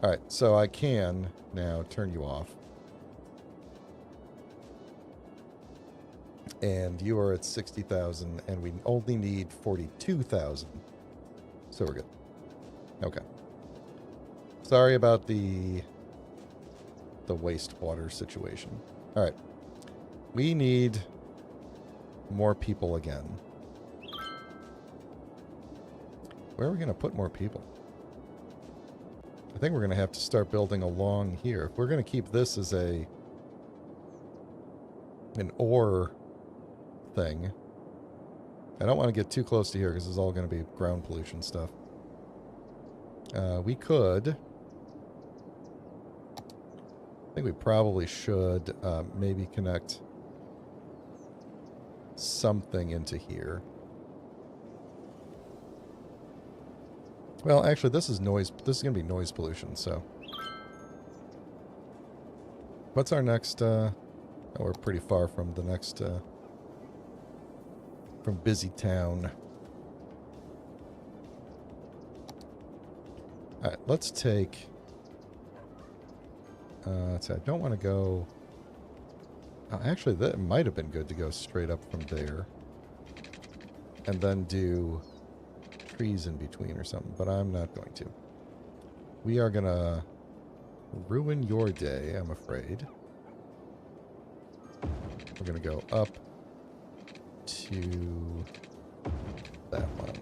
Alright, so I can now turn you off. And you are at 60,000, and we only need 42,000. So we're good. Okay. Sorry about the wastewater situation. Alright. We need more people again. Where are we going to put more people? I think we're going to have to start building along here. If we're going to keep this as an ore thing. I don't want to get too close to here because it's all going to be ground pollution stuff. We could... I think we probably should maybe connect something into here. Well, actually, this is noise. This is going to be noise pollution, so... What's our next... Oh, we're pretty far from the next... from Busy Town. Alright, let's take... so I don't want to go... actually, that might have been good to go straight up from there. And then do trees in between or something, but I'm not going to. We are going to ruin your day, I'm afraid. We're going to go up to that one.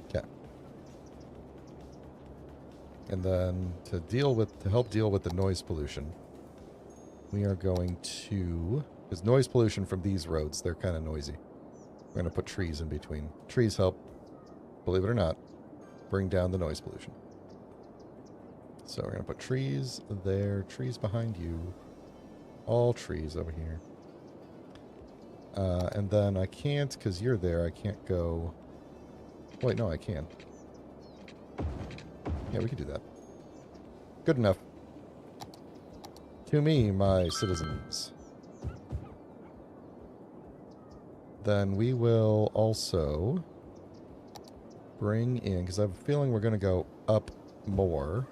Okay. And then to help deal with the noise pollution, we are going to, because noise pollution from these roads, they're kind of noisy. We're going to put trees in between. Trees help, believe it or not, bring down the noise pollution. So we're going to put trees there, trees behind you, all trees over here. And then I can't, because you're there, I can't go... Wait, no, I can. Yeah, we can do that. Good enough. To me, my citizens. Then we will also bring in, because I have a feeling we're going to go up more.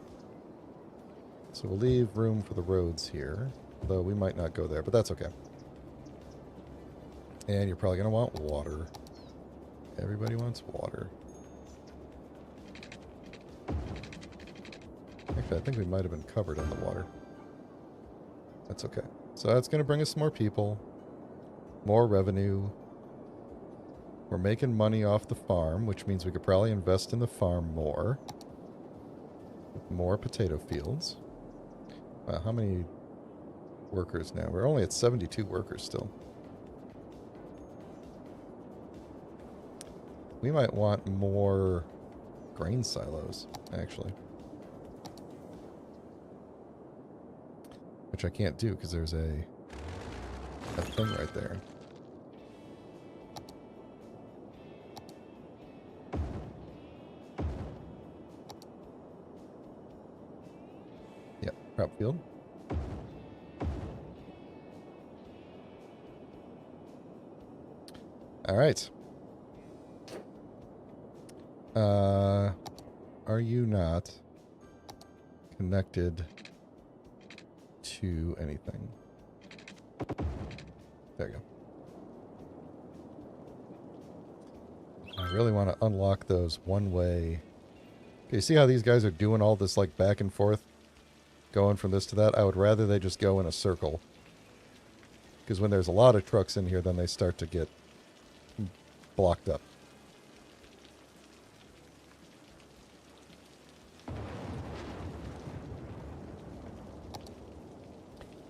So we'll leave room for the roads here. Though we might not go there, but that's okay. And you're probably going to want water. Everybody wants water. Actually, I think we might have been covered on the water. That's okay. So that's going to bring us more people. More revenue. We're making money off the farm, which means we could probably invest in the farm more. More potato fields. How many workers now? We're only at 72 workers still. We might want more grain silos, actually. Which I can't do because there's a thing right there. Yep, crop field. All right. Are you not connected to anything? There you go. I really want to unlock those one-way. Okay, you see how these guys are doing all this like back and forth? Going from this to that? I would rather they just go in a circle. Because when there's a lot of trucks in here, then they start to get blocked up.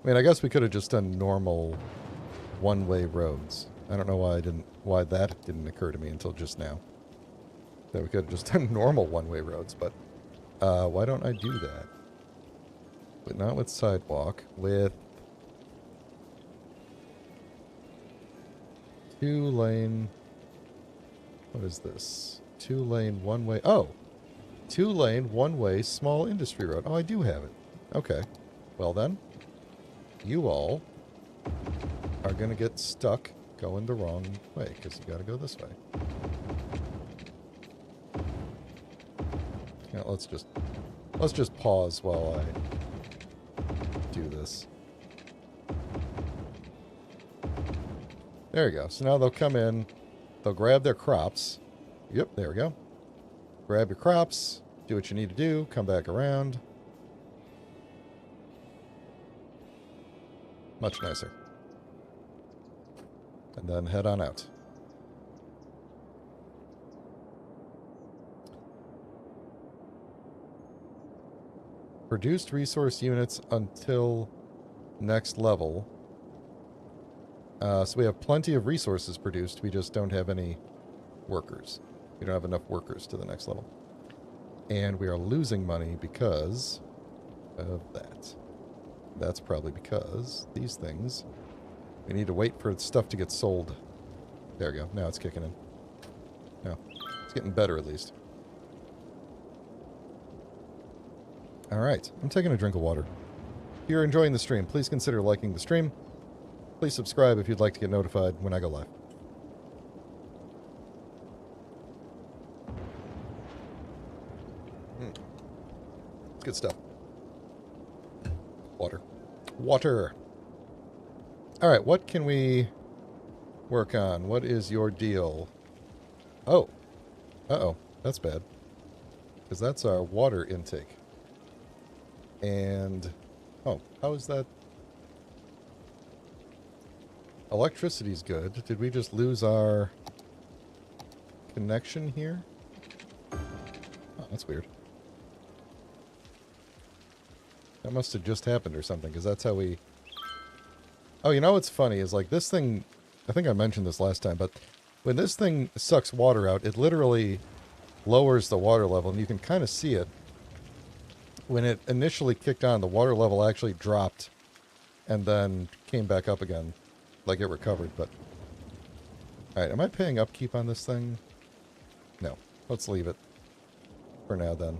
I mean, I guess we could have just done normal one-way roads. I don't know why that didn't occur to me until just now. That we could have just done normal one-way roads, but why don't I do that? But not with sidewalk, with 2-lane. What is this? 2-lane one-way. Oh, 2-lane one-way small industry road. Oh, I do have it. Okay. Well then. You all are going to get stuck going the wrong way, because you got to go this way. Yeah, let's just pause while I do this. There you go. So now they'll come in, they'll grab their crops. Yep, there we go. Grab your crops, do what you need to do, come back around. Much nicer. And then head on out. Produced resource units until next level. So we have plenty of resources produced. We just don't have any workers. We don't have enough workers to the next level. And we are losing money because of that. That's probably because these things, we need to wait for stuff to get sold. There we go. Now it's kicking in. No, it's getting better at least. All right. I'm taking a drink of water. If you're enjoying the stream, please consider liking the stream. Please subscribe if you'd like to get notified when I go live. Good stuff. Water. Water. Alright, what can we work on? What is your deal? Oh. Uh-oh. That's bad. Because that's our water intake. And... oh, how is that? Electricity's good. Did we just lose our connection here? Oh, that's weird. That must have just happened or something, because that's how we... oh, you know what's funny is, like, this thing... I think I mentioned this last time, but when this thing sucks water out, it literally lowers the water level, and you can kind of see it. When it initially kicked on, the water level actually dropped and then came back up again, like it recovered, but... alright, am I paying upkeep on this thing? No. Let's leave it for now, then.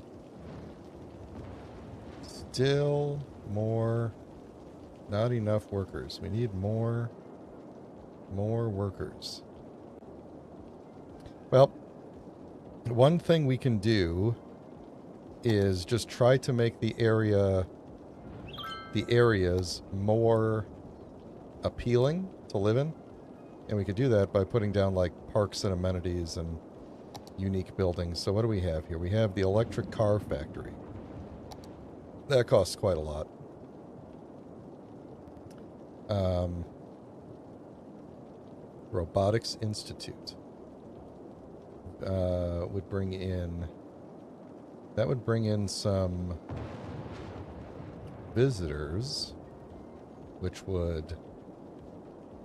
Still more... not enough workers. We need more workers. Well, one thing we can do is just try to make the areas more appealing to live in. And we could do that by putting down like parks and amenities and unique buildings. So what do we have here? We have the electric car factory. That costs quite a lot. Robotics Institute would bring in... That would bring in some visitors, which would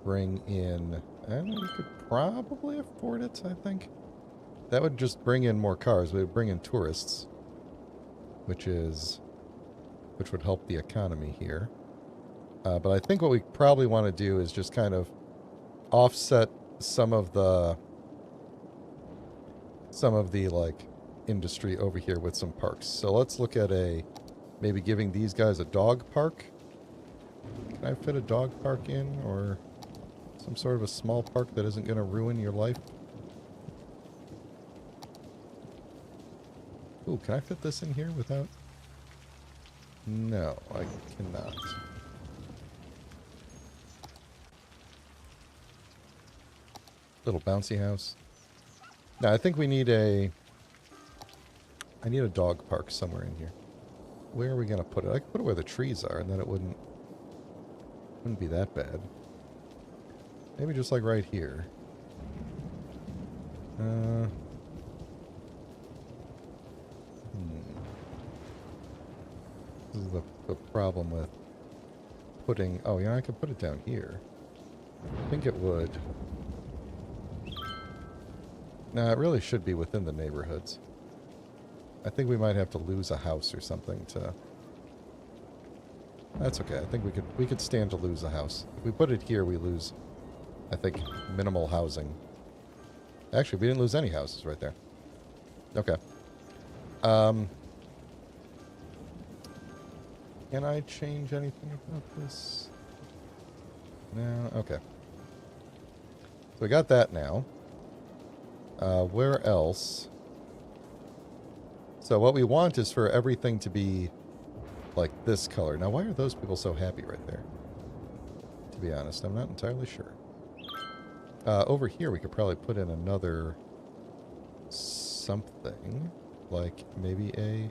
bring in... I don't know, we could probably afford it, I think. That would just bring in more cars. We would bring in tourists, which would help the economy here. But I think what we probably want to do is just kind of offset some of the like industry over here with some parks. So let's look at maybe giving these guys a dog park. Can I fit a dog park in, or some sort of a small park that isn't going to ruin your life? Ooh, can I fit this in here without... No, I cannot. Little bouncy house. Now, I think we need I need a dog park somewhere in here. Where are we going to put it? I could put it where the trees are, and then it wouldn't be that bad. Maybe just like right here. This is the problem with putting... Oh, yeah, I could put it down here. I think it would. Nah, it really should be within the neighborhoods. I think we might have to lose a house or something to... That's okay. I think we could stand to lose a house. If we put it here, we lose, I think, minimal housing. Actually, we didn't lose any houses right there. Okay. Can I change anything about this? No? Okay. So we got that now. Where else? So what we want is for everything to be like this color. Now, why are those people so happy right there? To be honest, I'm not entirely sure. Over here, we could probably put in another something, like maybe a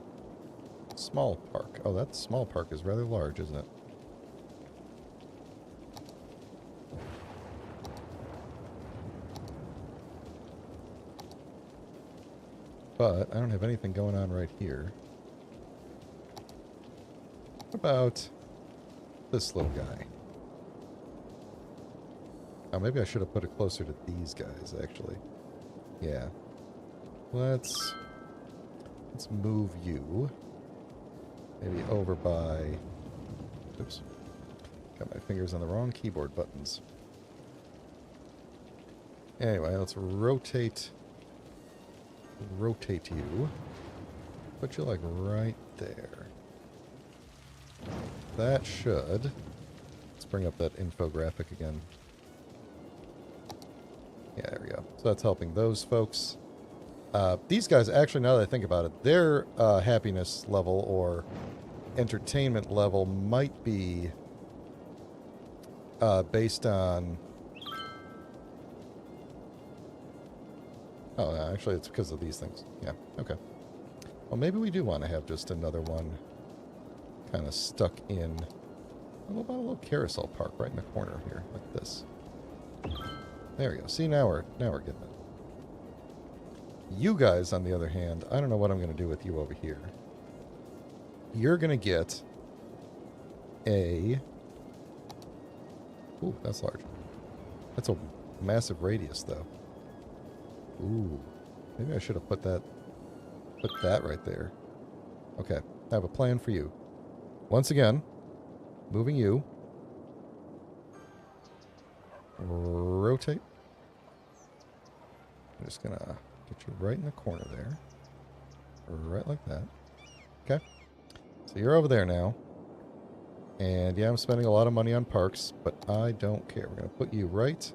small park. Oh, that small park is rather large, isn't it? But I don't have anything going on right here. What about this little guy? Oh, maybe I should have put it closer to these guys, actually. Yeah. Let's move you. Maybe over by... Oops. Got my fingers on the wrong keyboard buttons. Anyway, let's rotate you. Put you like right there. That should... Let's bring up that infographic again. Yeah, there we go. So that's helping those folks. These guys, actually, now that I think about it, their happiness level or entertainment level might be based on... Oh, no, actually, it's because of these things. Yeah, okay. Well, maybe we do want to have just another one kind of stuck in... What about a little carousel park right in the corner here, like this? There we go. See, now we're getting it. You guys, on the other hand, I don't know what I'm going to do with you over here. You're going to get a... Ooh, that's large. That's a massive radius, though. Ooh. Maybe I should have put that right there. Okay. I have a plan for you. Once again, moving you. Rotate. I'm just going to get you right in the corner there. Right like that. Okay. So you're over there now. And yeah, I'm spending a lot of money on parks, but I don't care. We're going to put you right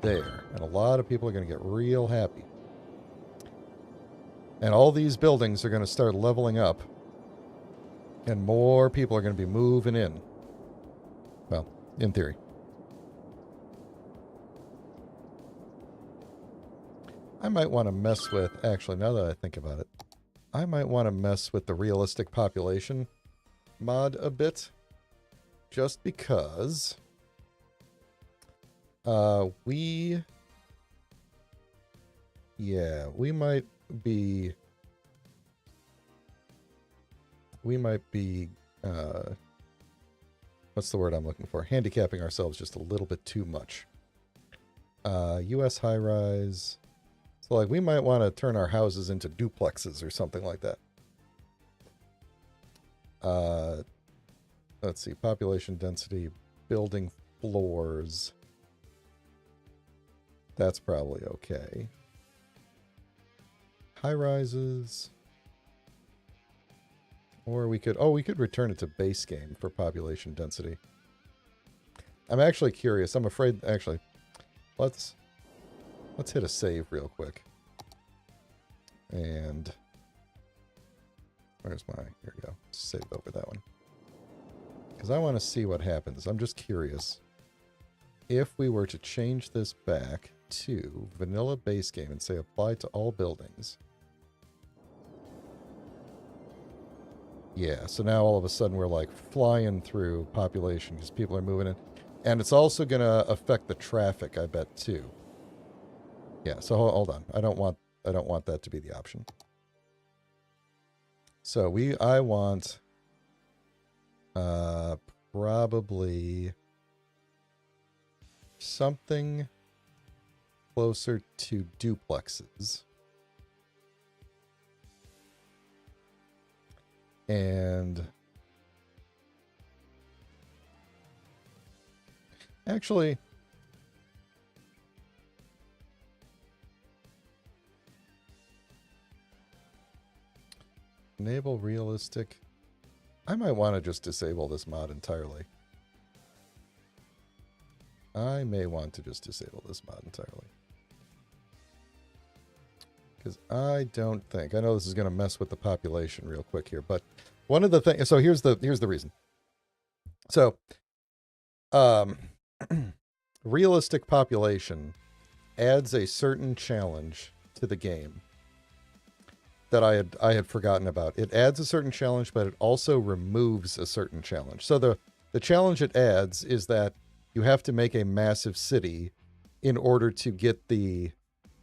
there. And a lot of people are going to get real happy. And all these buildings are going to start leveling up. And more people are going to be moving in. Well, in theory. I might want to mess with... Actually, now that I think about it, I might want to mess with the realistic population mod a bit. Just because... we might be... what's the word I'm looking for? Handicapping ourselves just a little bit too much. U.S. high-rise. So, like, we might want to turn our houses into duplexes or something like that. Let's see. Population density, building floors. That's probably okay. High-rises. Or we could... Oh, we could return it to base game for population density. I'm actually curious. I'm afraid... Actually, let's hit a save real quick. And... Where's my... Here we go. Save over that one. Because I want to see what happens. I'm just curious. If we were to change this back to vanilla base game and say apply to all buildings... Yeah, so now all of a sudden we're like flying through population because people are moving in. And it's also going to affect the traffic, I bet, too. Yeah, so hold on. I don't want that to be the option. So I want probably something closer to duplexes. And actually, enable realistic. I might want to just disable this mod entirely. I may want to just disable this mod entirely. Because I don't think... I know this is going to mess with the population real quick here, but one of the things... So here's the reason. So, realistic population adds a certain challenge to the game that I had forgotten about. It adds a certain challenge, but it also removes a certain challenge. So the challenge it adds is that you have to make a massive city in order to get the...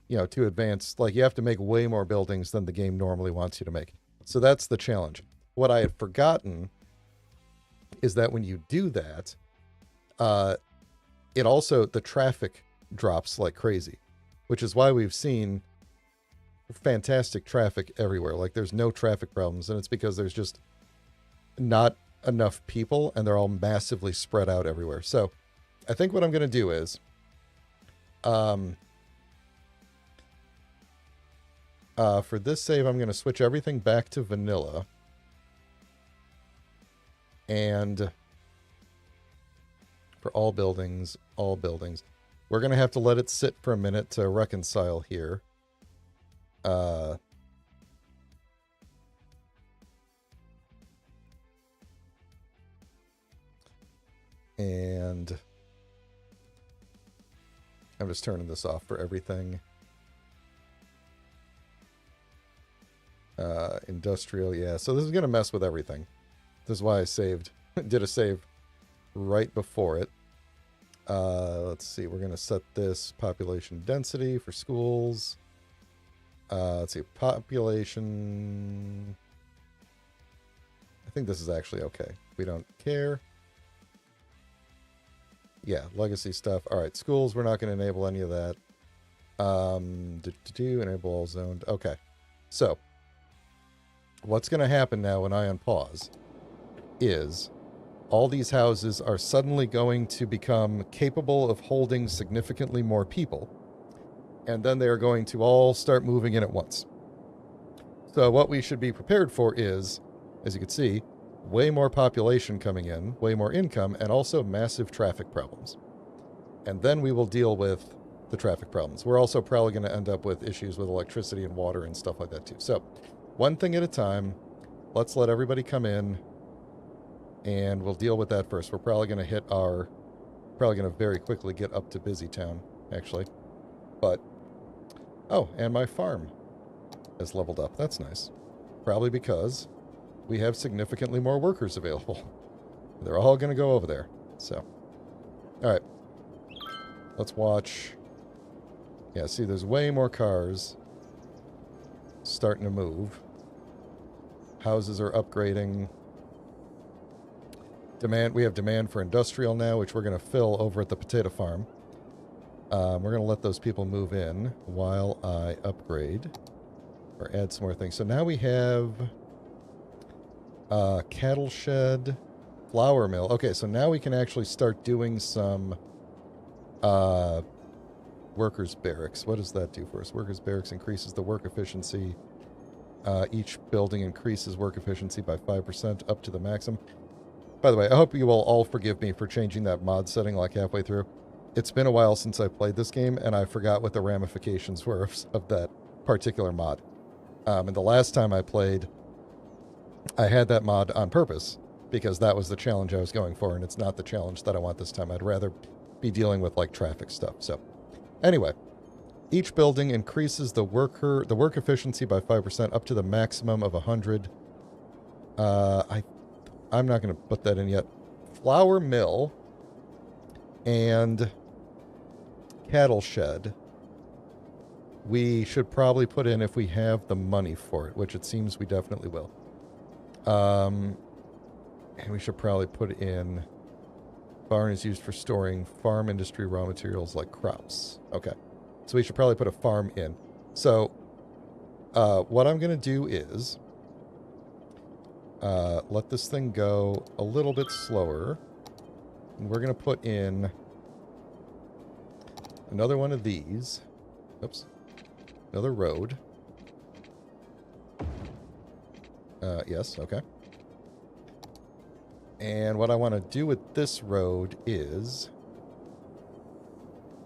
to advance, like you have to make way more buildings than the game normally wants you to make. So that's the challenge. What I had forgotten is that when you do that, it also, the traffic drops like crazy, which is why we've seen fantastic traffic everywhere. Like there's no traffic problems, and it's because there's just not enough people and they're all massively spread out everywhere. So I think what I'm going to do is, for this save, I'm going to switch everything back to vanilla. And for all buildings, we're going to have to let it sit for a minute to reconcile here. And I'm just turning this off for everything. Industrial, yeah. So this is going to mess with everything. This is why I did a save right before it. Let's see. We're going to set this population density for schools. Let's see. Population. I think this is actually okay. We don't care. Yeah, legacy stuff. All right, schools, we're not going to enable any of that. Enable all zoned. Okay. So, what's going to happen now when I unpause is all these houses are suddenly going to become capable of holding significantly more people. And then they are going to all start moving in at once. So what we should be prepared for is, as you can see, way more population coming in, way more income, and also massive traffic problems. And then we will deal with the traffic problems. We're also probably going to end up with issues with electricity and water and stuff like that too. So, one thing at a time. Let's let everybody come in, and we'll deal with that first. We're probably going to hit our... Probably going to very quickly get up to Busy Town, actually. But... Oh, and my farm has leveled up. That's nice. Probably because we have significantly more workers available. They're all going to go over there. So, alright. Let's watch. Yeah, see, there's way more cars starting to move. Houses are upgrading. We have demand for industrial now, which we're going to fill over at the potato farm. We're going to let those people move in while I upgrade or add some more things. So now we have cattle shed, flour mill. Okay, so now we can actually start doing some workers' barracks. What does that do for us? Workers' barracks increases the work efficiency. Each building increases work efficiency by 5% up to the maximum. By the way, I hope you will all forgive me for changing that mod setting like halfway through. It's been a while since I played this game, and I forgot what the ramifications were of that particular mod. And the last time I played, I had that mod on purpose, because that was the challenge I was going for, and it's not the challenge that I want this time. I'd rather be dealing with, like, traffic stuff. So, anyway, each building increases the work efficiency by 5% up to the maximum of 100. I'm not going to put that in yet. Flour mill and cattle shed. We should probably put in if we have the money for it, which it seems we definitely will. And we should probably put in barn is used for storing farm industry raw materials like crops. Okay. So we should probably put a farm in. So what I'm going to do is let this thing go a little bit slower. And we're going to put in another one of these. Oops. Another road. Yes, okay. And what I want to do with this road is...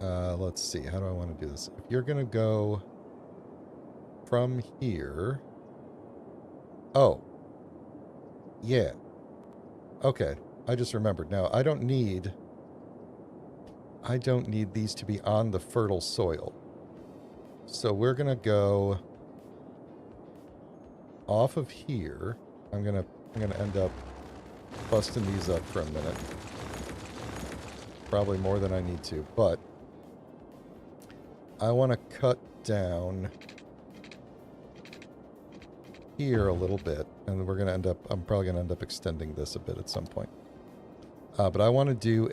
let's see, how do I want to do this? If you're going to go from here... Oh. Yeah. Okay, I just remembered. Now, I don't need these to be on the fertile soil. So we're going to go off of here. I'm going to end up busting these up for a minute. Probably more than I need to, but I want to cut down here a little bit, and we're going to end up, I'm probably going to end up extending this a bit at some point. But I want to do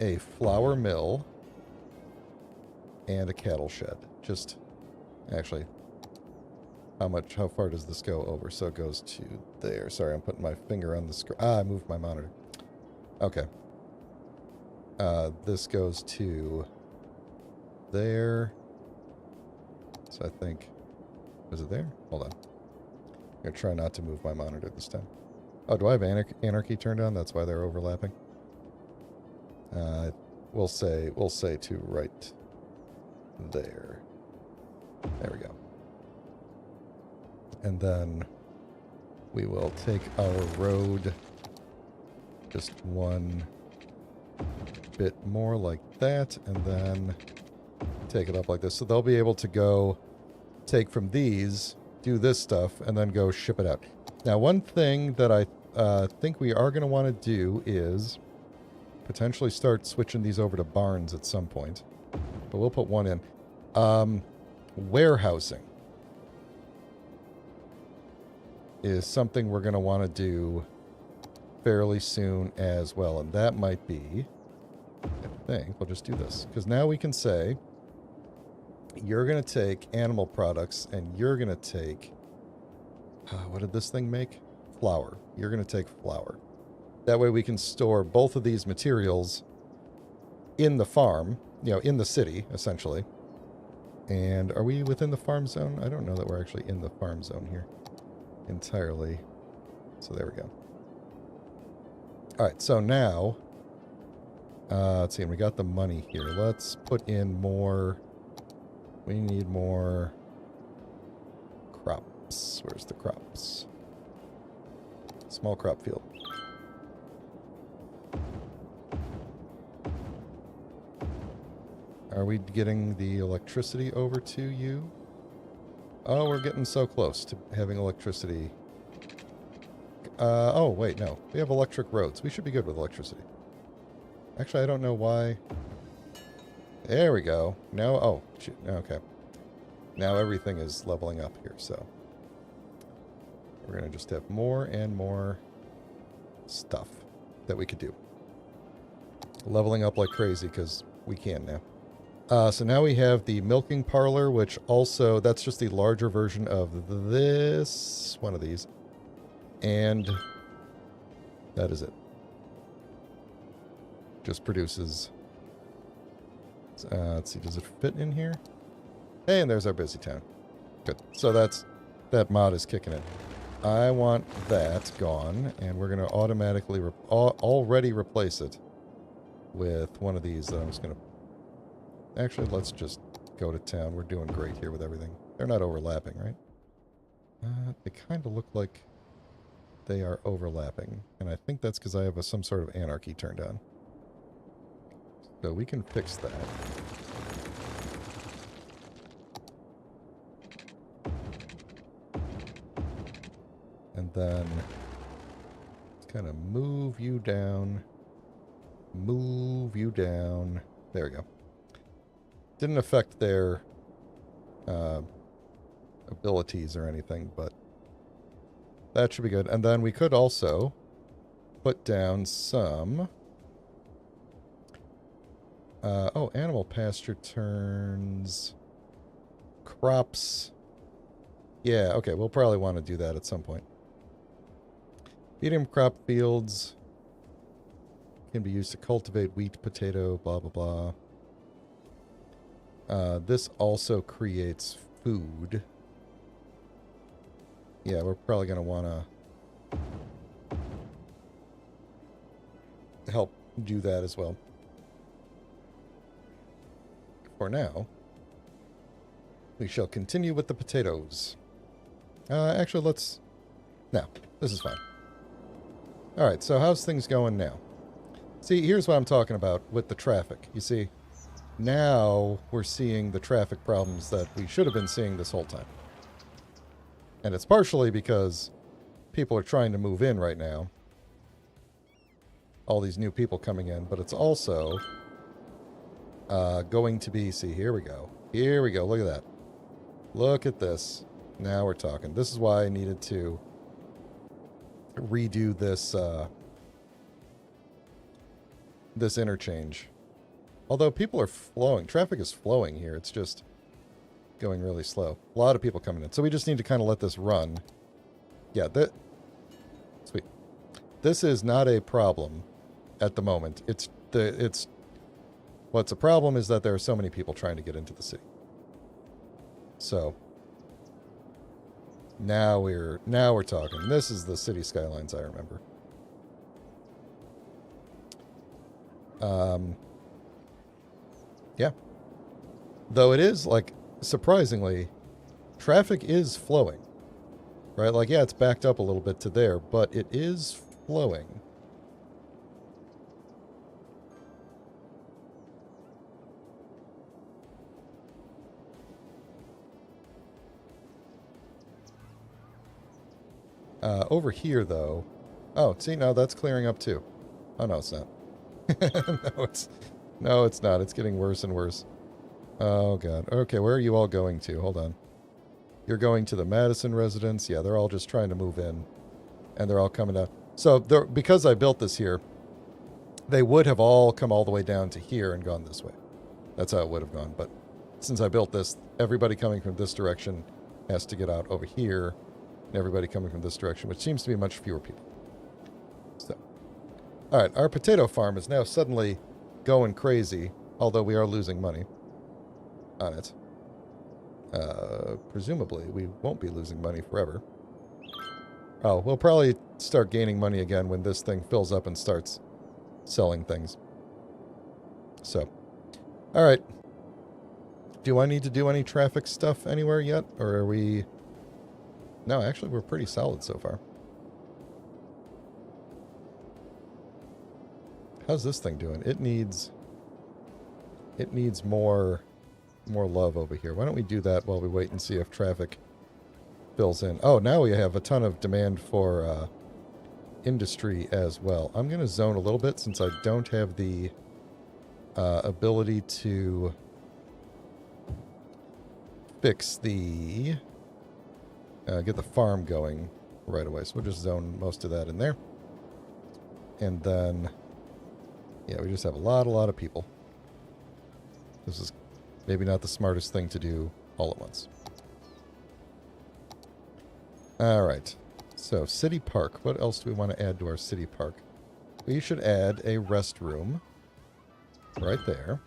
a flour mill and a cattle shed. Just, actually, how far does this go over? So it goes to there. Sorry, I'm putting my finger on the screen. I moved my monitor. Okay. This goes to there. So I think, is it there? Hold on. I'm going to try not to move my monitor this time. Oh, do I have anarchy turned on? That's why they're overlapping. We'll say to right there. There we go. And then we will take our road just one bit more like that, and then take it up like this. So they'll be able to go take from these, do this stuff, and then go ship it out. Now, one thing that I think we are going to want to do is potentially start switching these over to barns at some point. But we'll put one in. Warehousing is something we're going to want to do fairly soon as well. And that might be, I think, we'll just do this. Because now we can say, you're going to take animal products and you're going to take, what did this thing make? Flour. You're going to take flour. That way we can store both of these materials in the farm, you know, in the city, essentially. And are we within the farm zone? I don't know that we're actually in the farm zone here entirely. So there we go. All right, so now Let's see, and we got the money here. Let's put in more. We need more crops. Where's the crops? Small crop field. Are we getting the electricity over to you? Oh, we're getting so close to having electricity. Oh, wait, no. We have electric roads. We should be good with electricity. Actually, I don't know why. There we go. Now, oh, shoot, okay. Now everything is leveling up here, so. We're going to just have more and more stuff that we could do. Leveling up like crazy, because we can now. So now we have the milking parlor, which also, that's just the larger version of this, one of these. And that is it. Just produces, let's see, does it fit in here? Hey, and there's our busy town. Good. So that mod is kicking it. I want that gone, and we're going to automatically, already replace it with one of these that I'm just going to. Actually, let's just go to town. We're doing great here with everything. They're not overlapping, right? They kind of look like they are overlapping. And I think that's because I have some sort of anarchy turned on. So we can fix that. And then kind of move you down. Move you down. There we go. Didn't affect their abilities or anything, but that should be good. And then we could also put down some... oh, animal pasture turns... crops... Yeah, okay, we'll probably want to do that at some point. Medium crop fields can be used to cultivate wheat, potato, blah, blah, blah. This also creates food. Yeah, we're probably going to want to help do that as well. For now, we shall continue with the potatoes. Actually, let's... No, this is fine. Alright, so how's things going now? See, here's what I'm talking about with the traffic. You see, now we're seeing the traffic problems that we should have been seeing this whole time. And it's partially because people are trying to move in right now. All these new people coming in, but it's also going to be... See, here we go. Here we go. Look at that. Look at this. Now we're talking. This is why I needed to redo this this interchange. Although people are flowing. Traffic is flowing here. It's just going really slow. A lot of people coming in. So we just need to kind of let this run. Yeah, that... Sweet. This is not a problem at the moment. What's a problem is that there are so many people trying to get into the city. So... Now we're talking. This is the city skylines I remember. Yeah. Though it is, like, surprisingly, traffic is flowing. Right? Like, yeah, it's backed up a little bit to there, but it is flowing. Over here, though... Oh, see, now that's clearing up, too. Oh, no, it's not. No, it's not. It's getting worse and worse. Oh, God. Okay, where are you all going to? Hold on. You're going to the Madison residence. Yeah, they're all just trying to move in. And they're all coming down. So, because I built this here, they would have all come all the way down to here and gone this way. That's how it would have gone. But since I built this, everybody coming from this direction has to get out over here. And everybody coming from this direction, which seems to be much fewer people. So, all right, our potato farm is now suddenly going crazy, although we are losing money on it. Presumably, we won't be losing money forever. Oh, we'll probably start gaining money again when this thing fills up and starts selling things. So, all right. Do I need to do any traffic stuff anywhere yet? Or are we... No, actually, we're pretty solid so far. How's this thing doing? It needs more love over here. Why don't we do that while we wait and see if traffic fills in? Oh, now we have a ton of demand for industry as well. I'm going to zone a little bit since I don't have the ability to fix the... get the farm going right away. So we'll just zone most of that in there. And then... Yeah, we just have a lot of people. This is maybe not the smartest thing to do all at once. Alright. So, city park. What else do we want to add to our city park? We should add a restroom. Right there.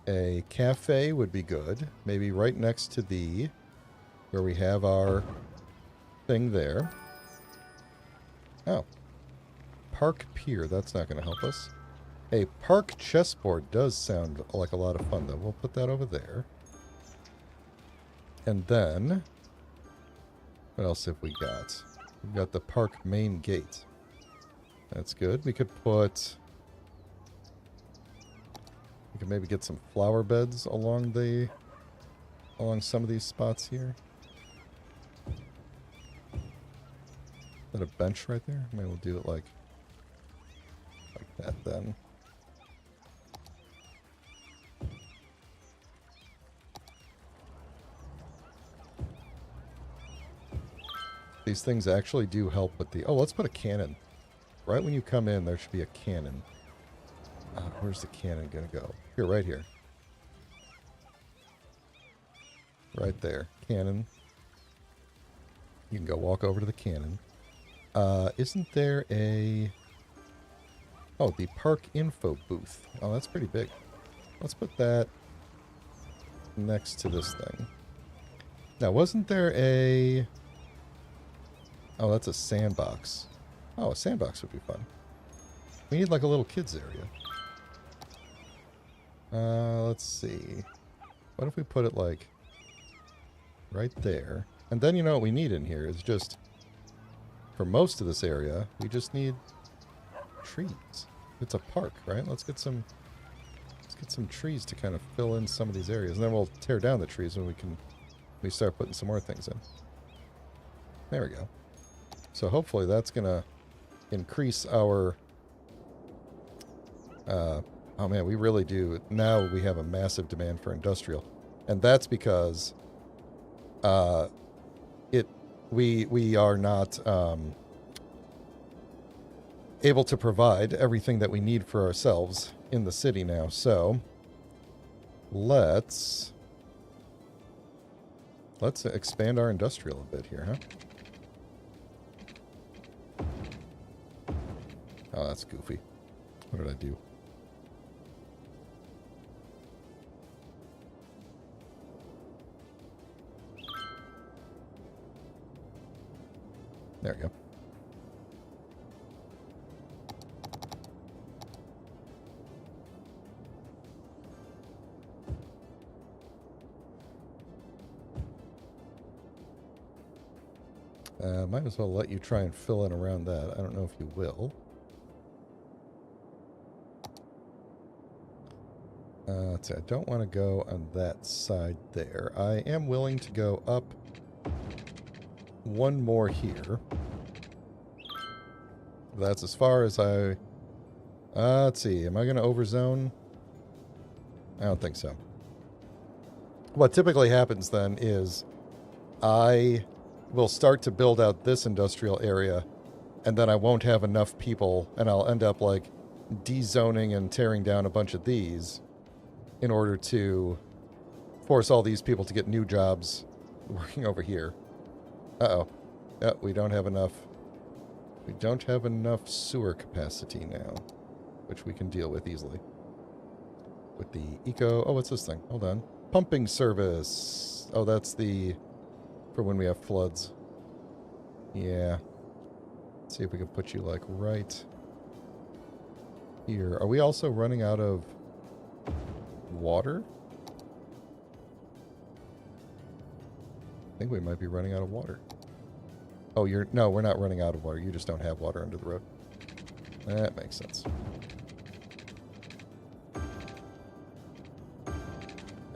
A cafe would be good. Maybe right next to the... where we have our thing there. Oh. Park pier. That's not going to help us. A park chessboard does sound like a lot of fun, though. We'll put that over there. And then... what else have we got? We've got the park main gate. That's good. We could put... we could maybe get some flower beds along the... along some of these spots here. Is that a bench right there? Maybe we'll do it like that then. These things actually do help with the... oh, let's put a cannon. Right when you come in, there should be a cannon. Where's the cannon going to go? Here, right here. Right there. Cannon. You can go walk over to the cannon. Isn't there a... oh, the park info booth. Oh, that's pretty big. Let's put that next to this thing. Now, wasn't there a... oh, that's a sandbox. Oh, a sandbox would be fun. We need like a little kids area. Let's see. What if we put it like right there? And then you know what we need in here is just... for most of this area, we just need trees. It's a park, right? Let's get some trees to kind of fill in some of these areas. And then we'll tear down the trees when we start putting some more things in. There we go. So hopefully that's going to increase our... oh man, we really do. Now we have a massive demand for industrial. And that's because we are not able to provide everything that we need for ourselves in the city now. So let's expand our industrial a bit here, huh? Oh, that's goofy. What did I do? There we go. Might as well let you try and fill in around that. I don't know if you will. Let's see, I don't want to go on that side there. I am willing to go up one more here. That's as far as I... let's see, am I going to overzone? I don't think so. What typically happens then is I will start to build out this industrial area, and then I won't have enough people, and I'll end up like dezoning and tearing down a bunch of these in order to force all these people to get new jobs working over here. Uh-oh. Oh, we don't have enough. We don't have enough sewer capacity now, which we can deal with easily. With the eco... oh, what's this thing? Hold on. Pumping service. Oh, that's the... for when we have floods. Yeah. Let's see if we can put you, like, right here. Are we also running out of water? I think we might be running out of water. Oh, no, we're not running out of water. You just don't have water under the road. That makes sense.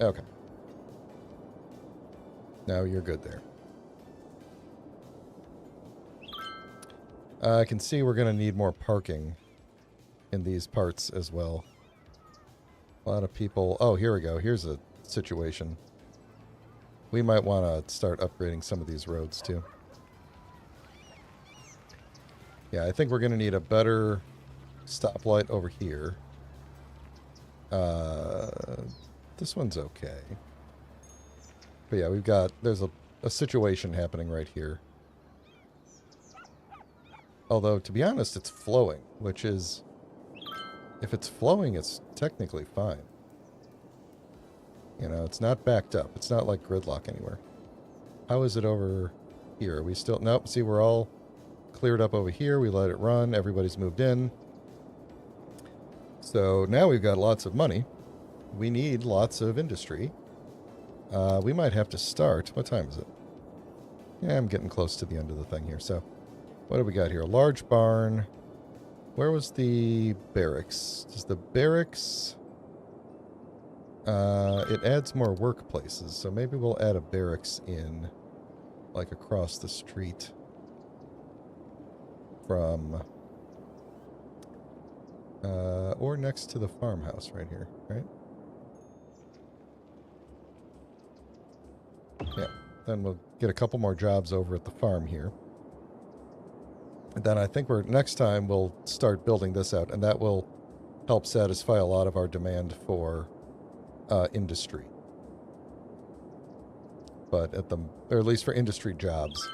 Okay. Now you're good there. I can see we're going to need more parking in these parts as well. A lot of people... Oh, here we go. Here's a situation. We might want to start upgrading some of these roads, too. Yeah, I think we're going to need a better stoplight over here. This one's okay. But yeah, there's a situation happening right here. Although, to be honest, it's flowing, which is... If it's flowing, it's technically fine. You know, it's not backed up. It's not like gridlock anywhere. How is it over here? Are we still... Nope, see, we're all cleared up over here. We let it run. Everybody's moved in. So now we've got lots of money. We need lots of industry. We might have to start... What time is it? Yeah, I'm getting close to the end of the thing here. So, what do we got here? A large barn. Where was the barracks? Does the barracks... it adds more workplaces, so maybe we'll add a barracks in, like, across the street from... or next to the farmhouse right here, right? Yeah, then we'll get a couple more jobs over at the farm here. And then I think next time we'll start building this out, and that will help satisfy a lot of our demand for industry. But or at least for industry jobs.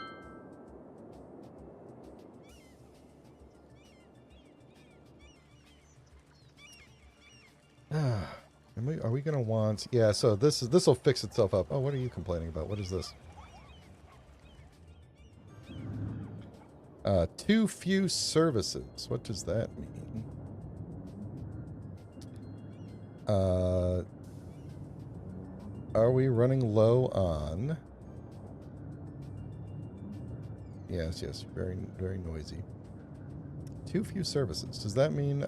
Are we going to want... Yeah, so this will fix itself up. Oh, what are you complaining about? What is this? Too few services. What does that mean? Are we running low on... Yes, very, very noisy. Too few services. Does that mean...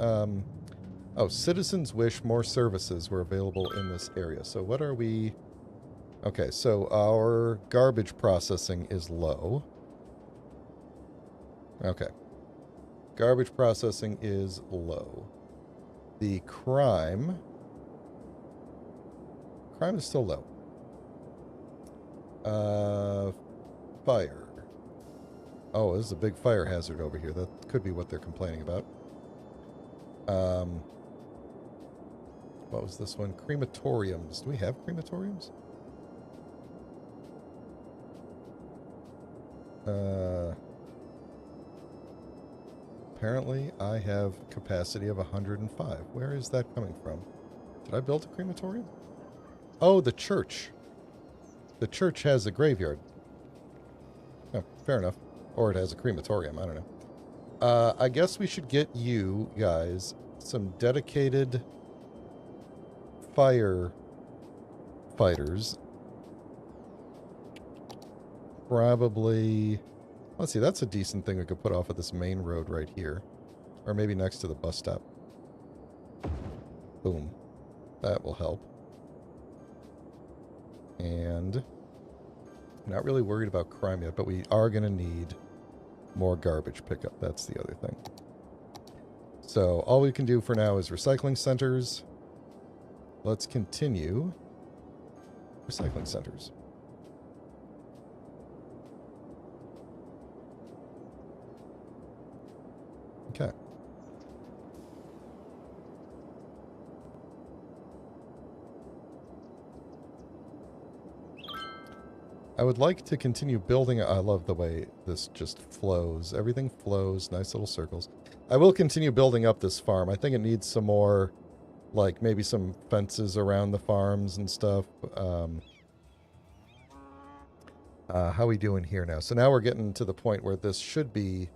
Oh, citizens wish more services were available in this area. So what are we... Okay, so our garbage processing is low. Okay. Garbage processing is low. The crime... Crime is still low. Fire. Oh, this is a big fire hazard over here. That could be what they're complaining about. What was this one? Crematoriums. Do we have crematoriums? Apparently, I have capacity of 105. Where is that coming from? Did I build a crematorium? Oh, the church. The church has a graveyard. Oh, fair enough. Or it has a crematorium. I don't know. I guess we should get you guys some dedicated firefighters. Probably... Let's see, that's a decent thing we could put off of this main road right here. Or maybe next to the bus stop. Boom. That will help. And... I'm not really worried about crime yet, but we are going to need more garbage pickup. That's the other thing. So, all we can do for now is recycling centers. Let's continue. Recycling centers. Okay. I would like to continue building. I love the way this just flows. Everything flows. Nice little circles. I will continue building up this farm. I think it needs some more, like, maybe some fences around the farms and stuff. How we doing here now? So now we're getting to the point where this should be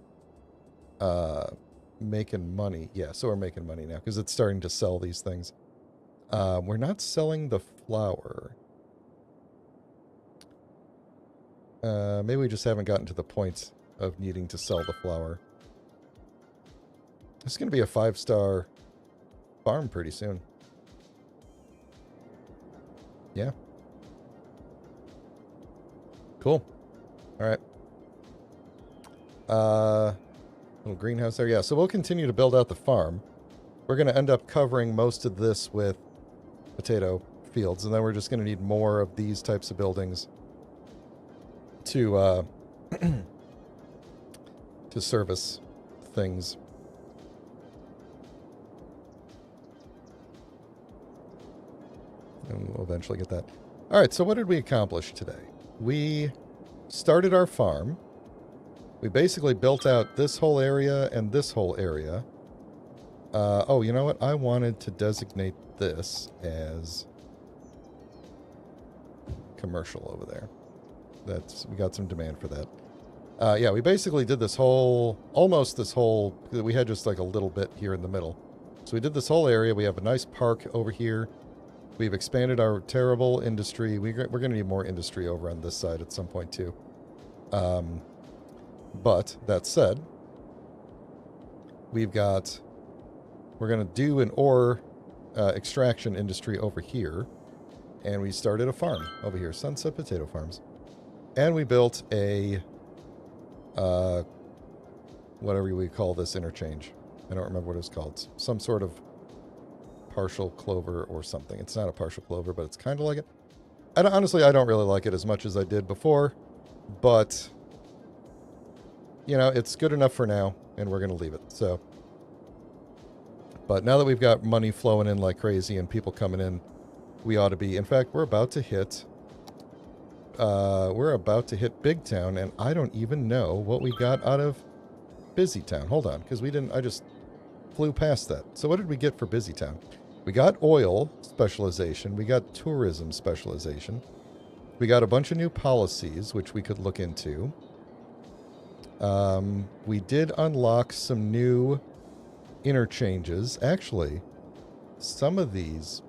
making money. Yeah, so we're making money now because it's starting to sell these things. We're not selling the flour. Maybe we just haven't gotten to the point of needing to sell the flour. It's going to be a 5-star farm pretty soon. Yeah. Cool. All right. Little greenhouse there. Yeah, so we'll continue to build out the farm. We're going to end up covering most of this with potato fields, and then we're just going to need more of these types of buildings to to service things. And we'll eventually get that. All right, so what did we accomplish today? We started our farm. We basically built out this whole area and this whole area. Oh, you know what? I wanted to designate this as commercial over there. We got some demand for that. Yeah, we basically did this whole, almost this whole, we had just like a little bit here in the middle. So we did this whole area. We have a nice park over here. We've expanded our terrible industry. We're going to need more industry over on this side at some point too. But that said, we're going to do an ore extraction industry over here. And we started a farm over here, Sunset Potato Farms. And we built a, whatever we call this interchange. I don't remember what it was called. Some sort of partial clover or something. It's not a partial clover, but it's kind of like it. Honestly, I don't really like it as much as I did before. But, you know, it's good enough for now, and we're going to leave it. So, but now that we've got money flowing in like crazy and people coming in, we ought to be. In fact, we're about to hit Big Town, and I don't even know what we got out of Busy Town. Hold on, because I just flew past that. So what did we get for Busy Town? We got oil specialization. We got tourism specialization. We got a bunch of new policies, which we could look into. We did unlock some new interchanges. Actually, some of these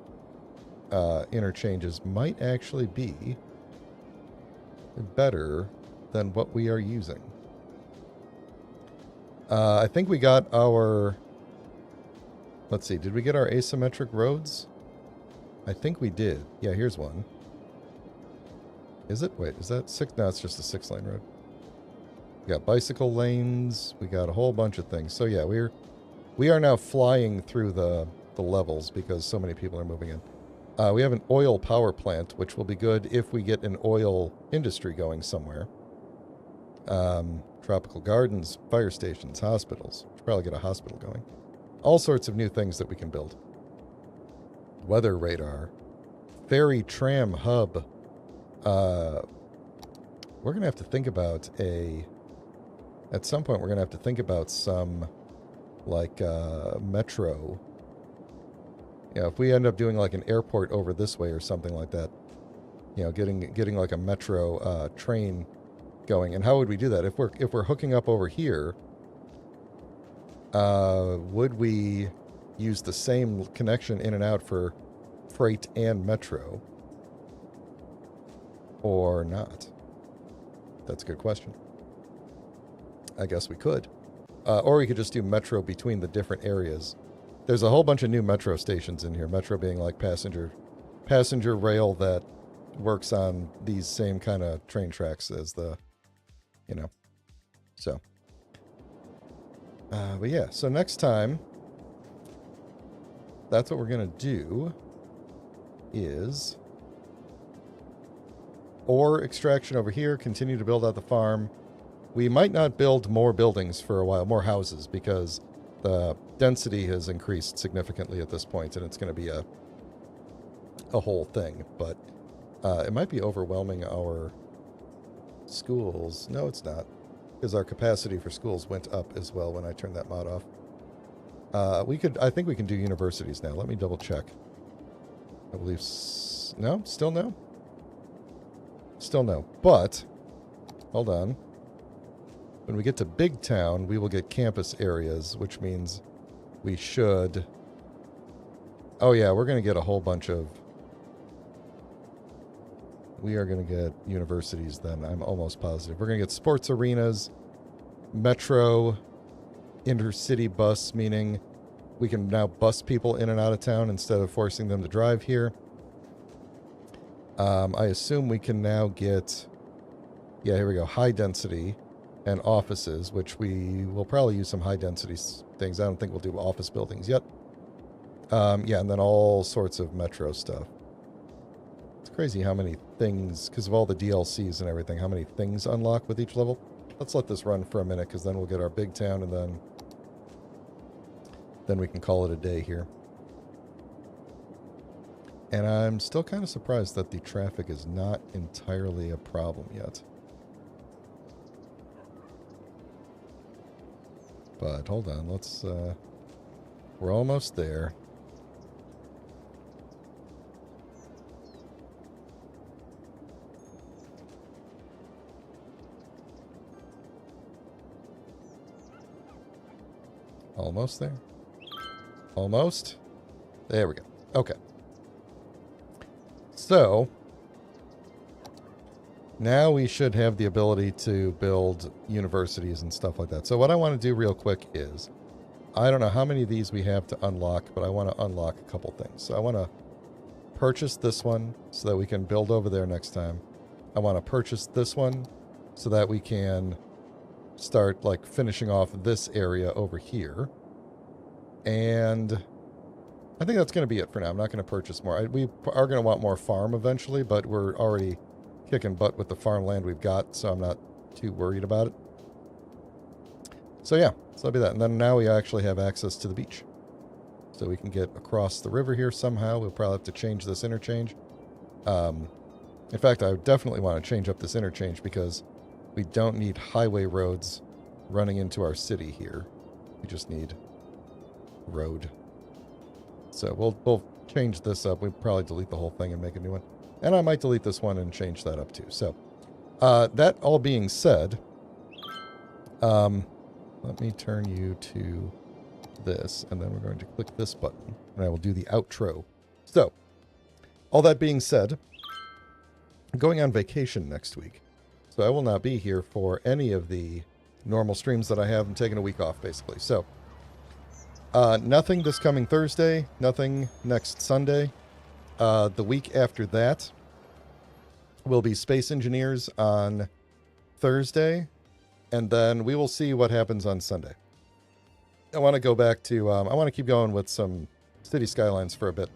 interchanges might actually be better than what we are using. I think we got our... Let's see, did we get our asymmetric roads? I think we did. Yeah, here's one. Is it? Wait, is that 6? No, it's just a 6-lane road. We got bicycle lanes. We got a whole bunch of things. So yeah, we are now flying through the levels because so many people are moving in. We have an oil power plant, which will be good if we get an oil industry going somewhere. Tropical gardens, fire stations, hospitals. Should probably get a hospital going. All sorts of new things that we can build. Weather radar. Ferry tram hub. We're going to have to think about at some point we're going to have to think about some, like, metro. Yeah, if we end up doing like an airport over this way or something like that, you know, getting like a metro train going. And how would we do that? If we're hooking up over here, would we use the same connection in and out for freight and metro? Or not? That's a good question. I guess we could. Or we could just do metro between the different areas. There's a whole bunch of new metro stations in here. Metro being like passenger rail that works on these same kind of train tracks as the, you know. So. But yeah, so next time, that's what we're going to do is ore extraction over here, continue to build out the farm. We might not build more buildings for a while, more houses, because the density has increased significantly at this point, and it's going to be a whole thing. But it might be overwhelming our schools. No, it's not, because our capacity for schools went up as well when I turned that mod off. I think we can do universities now. Let me double check. I believe... No? Still no? Still no. But, hold on. When we get to Big Town, we will get campus areas, which means we should... Oh yeah, we're going to get a whole bunch of... We are going to get universities then, I'm almost positive. We're going to get sports arenas, metro, intercity bus, meaning we can now bus people in and out of town instead of forcing them to drive here. I assume we can now get... Yeah, here we go. High density and offices, which we will probably use some high density things. I don't think we'll do office buildings yet. Yeah, and then all sorts of metro stuff. It's crazy how many things, because of all the DLCs and everything, how many things unlock with each level. Let's let this run for a minute, because then we'll get our big town, and then we can call it a day here. And I'm still kind of surprised that the traffic is not entirely a problem yet. But hold on, let's, we're almost there. Almost there. Almost. There we go. Okay. So, now we should have the ability to build universities and stuff like that. So what I want to do real quick is, I don't know how many of these we have to unlock, but I want to unlock a couple things. So I want to purchase this one so that we can build over there next time. I want to purchase this one so that we can start like finishing off this area over here. And I think that's going to be it for now. I'm not going to purchase more. We are going to want more farm eventually, but we're already kicking butt with the farmland we've got, so I'm not too worried about it. So yeah, so that'll be that. And then now we actually have access to the beach. So we can get across the river here somehow. We'll probably have to change this interchange. In fact, I definitely want to change up this interchange because we don't need highway roads running into our city here. We just need road. So we'll change this up. We'll probably delete the whole thing and make a new one. And I might delete this one and change that up too. So that all being said, let me turn you to this, and then we're going to click this button, and I will do the outro. So, all that being said, I'm going on vacation next week. So I will not be here for any of the normal streams that I have. I'm taking a week off, basically. So, nothing this coming Thursday, nothing next Sunday. The week after that will be Space Engineers on Thursday, and then we will see what happens on Sunday. I want to go back to, I want to keep going with some City Skylines for a bit.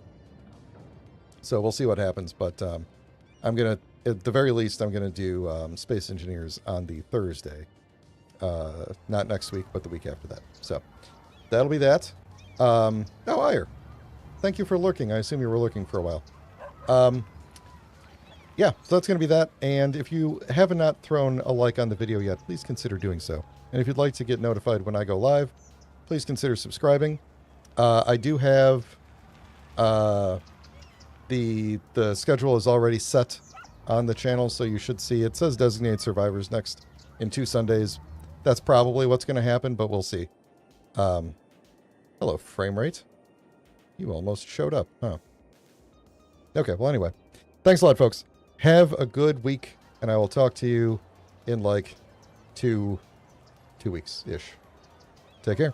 So we'll see what happens, but I'm going to, at the very least, I'm going to do Space Engineers on the Thursday. Not next week, but the week after that. So that'll be that. Oh, Ire. Thank you for lurking. I assume you were lurking for a while. Yeah, so that's going to be that. And if you have not thrown a like on the video yet, please consider doing so. And if you'd like to get notified when I go live, please consider subscribing. I do have the schedule is already set on the channel, so you should see it says Designated Survivors next in 2 Sundays. That's probably what's going to happen, but we'll see. Hello, frame rate. You almost showed up, huh? Okay, well, anyway. Thanks a lot, folks. Have a good week, and I will talk to you in, like, two weeks-ish. Take care.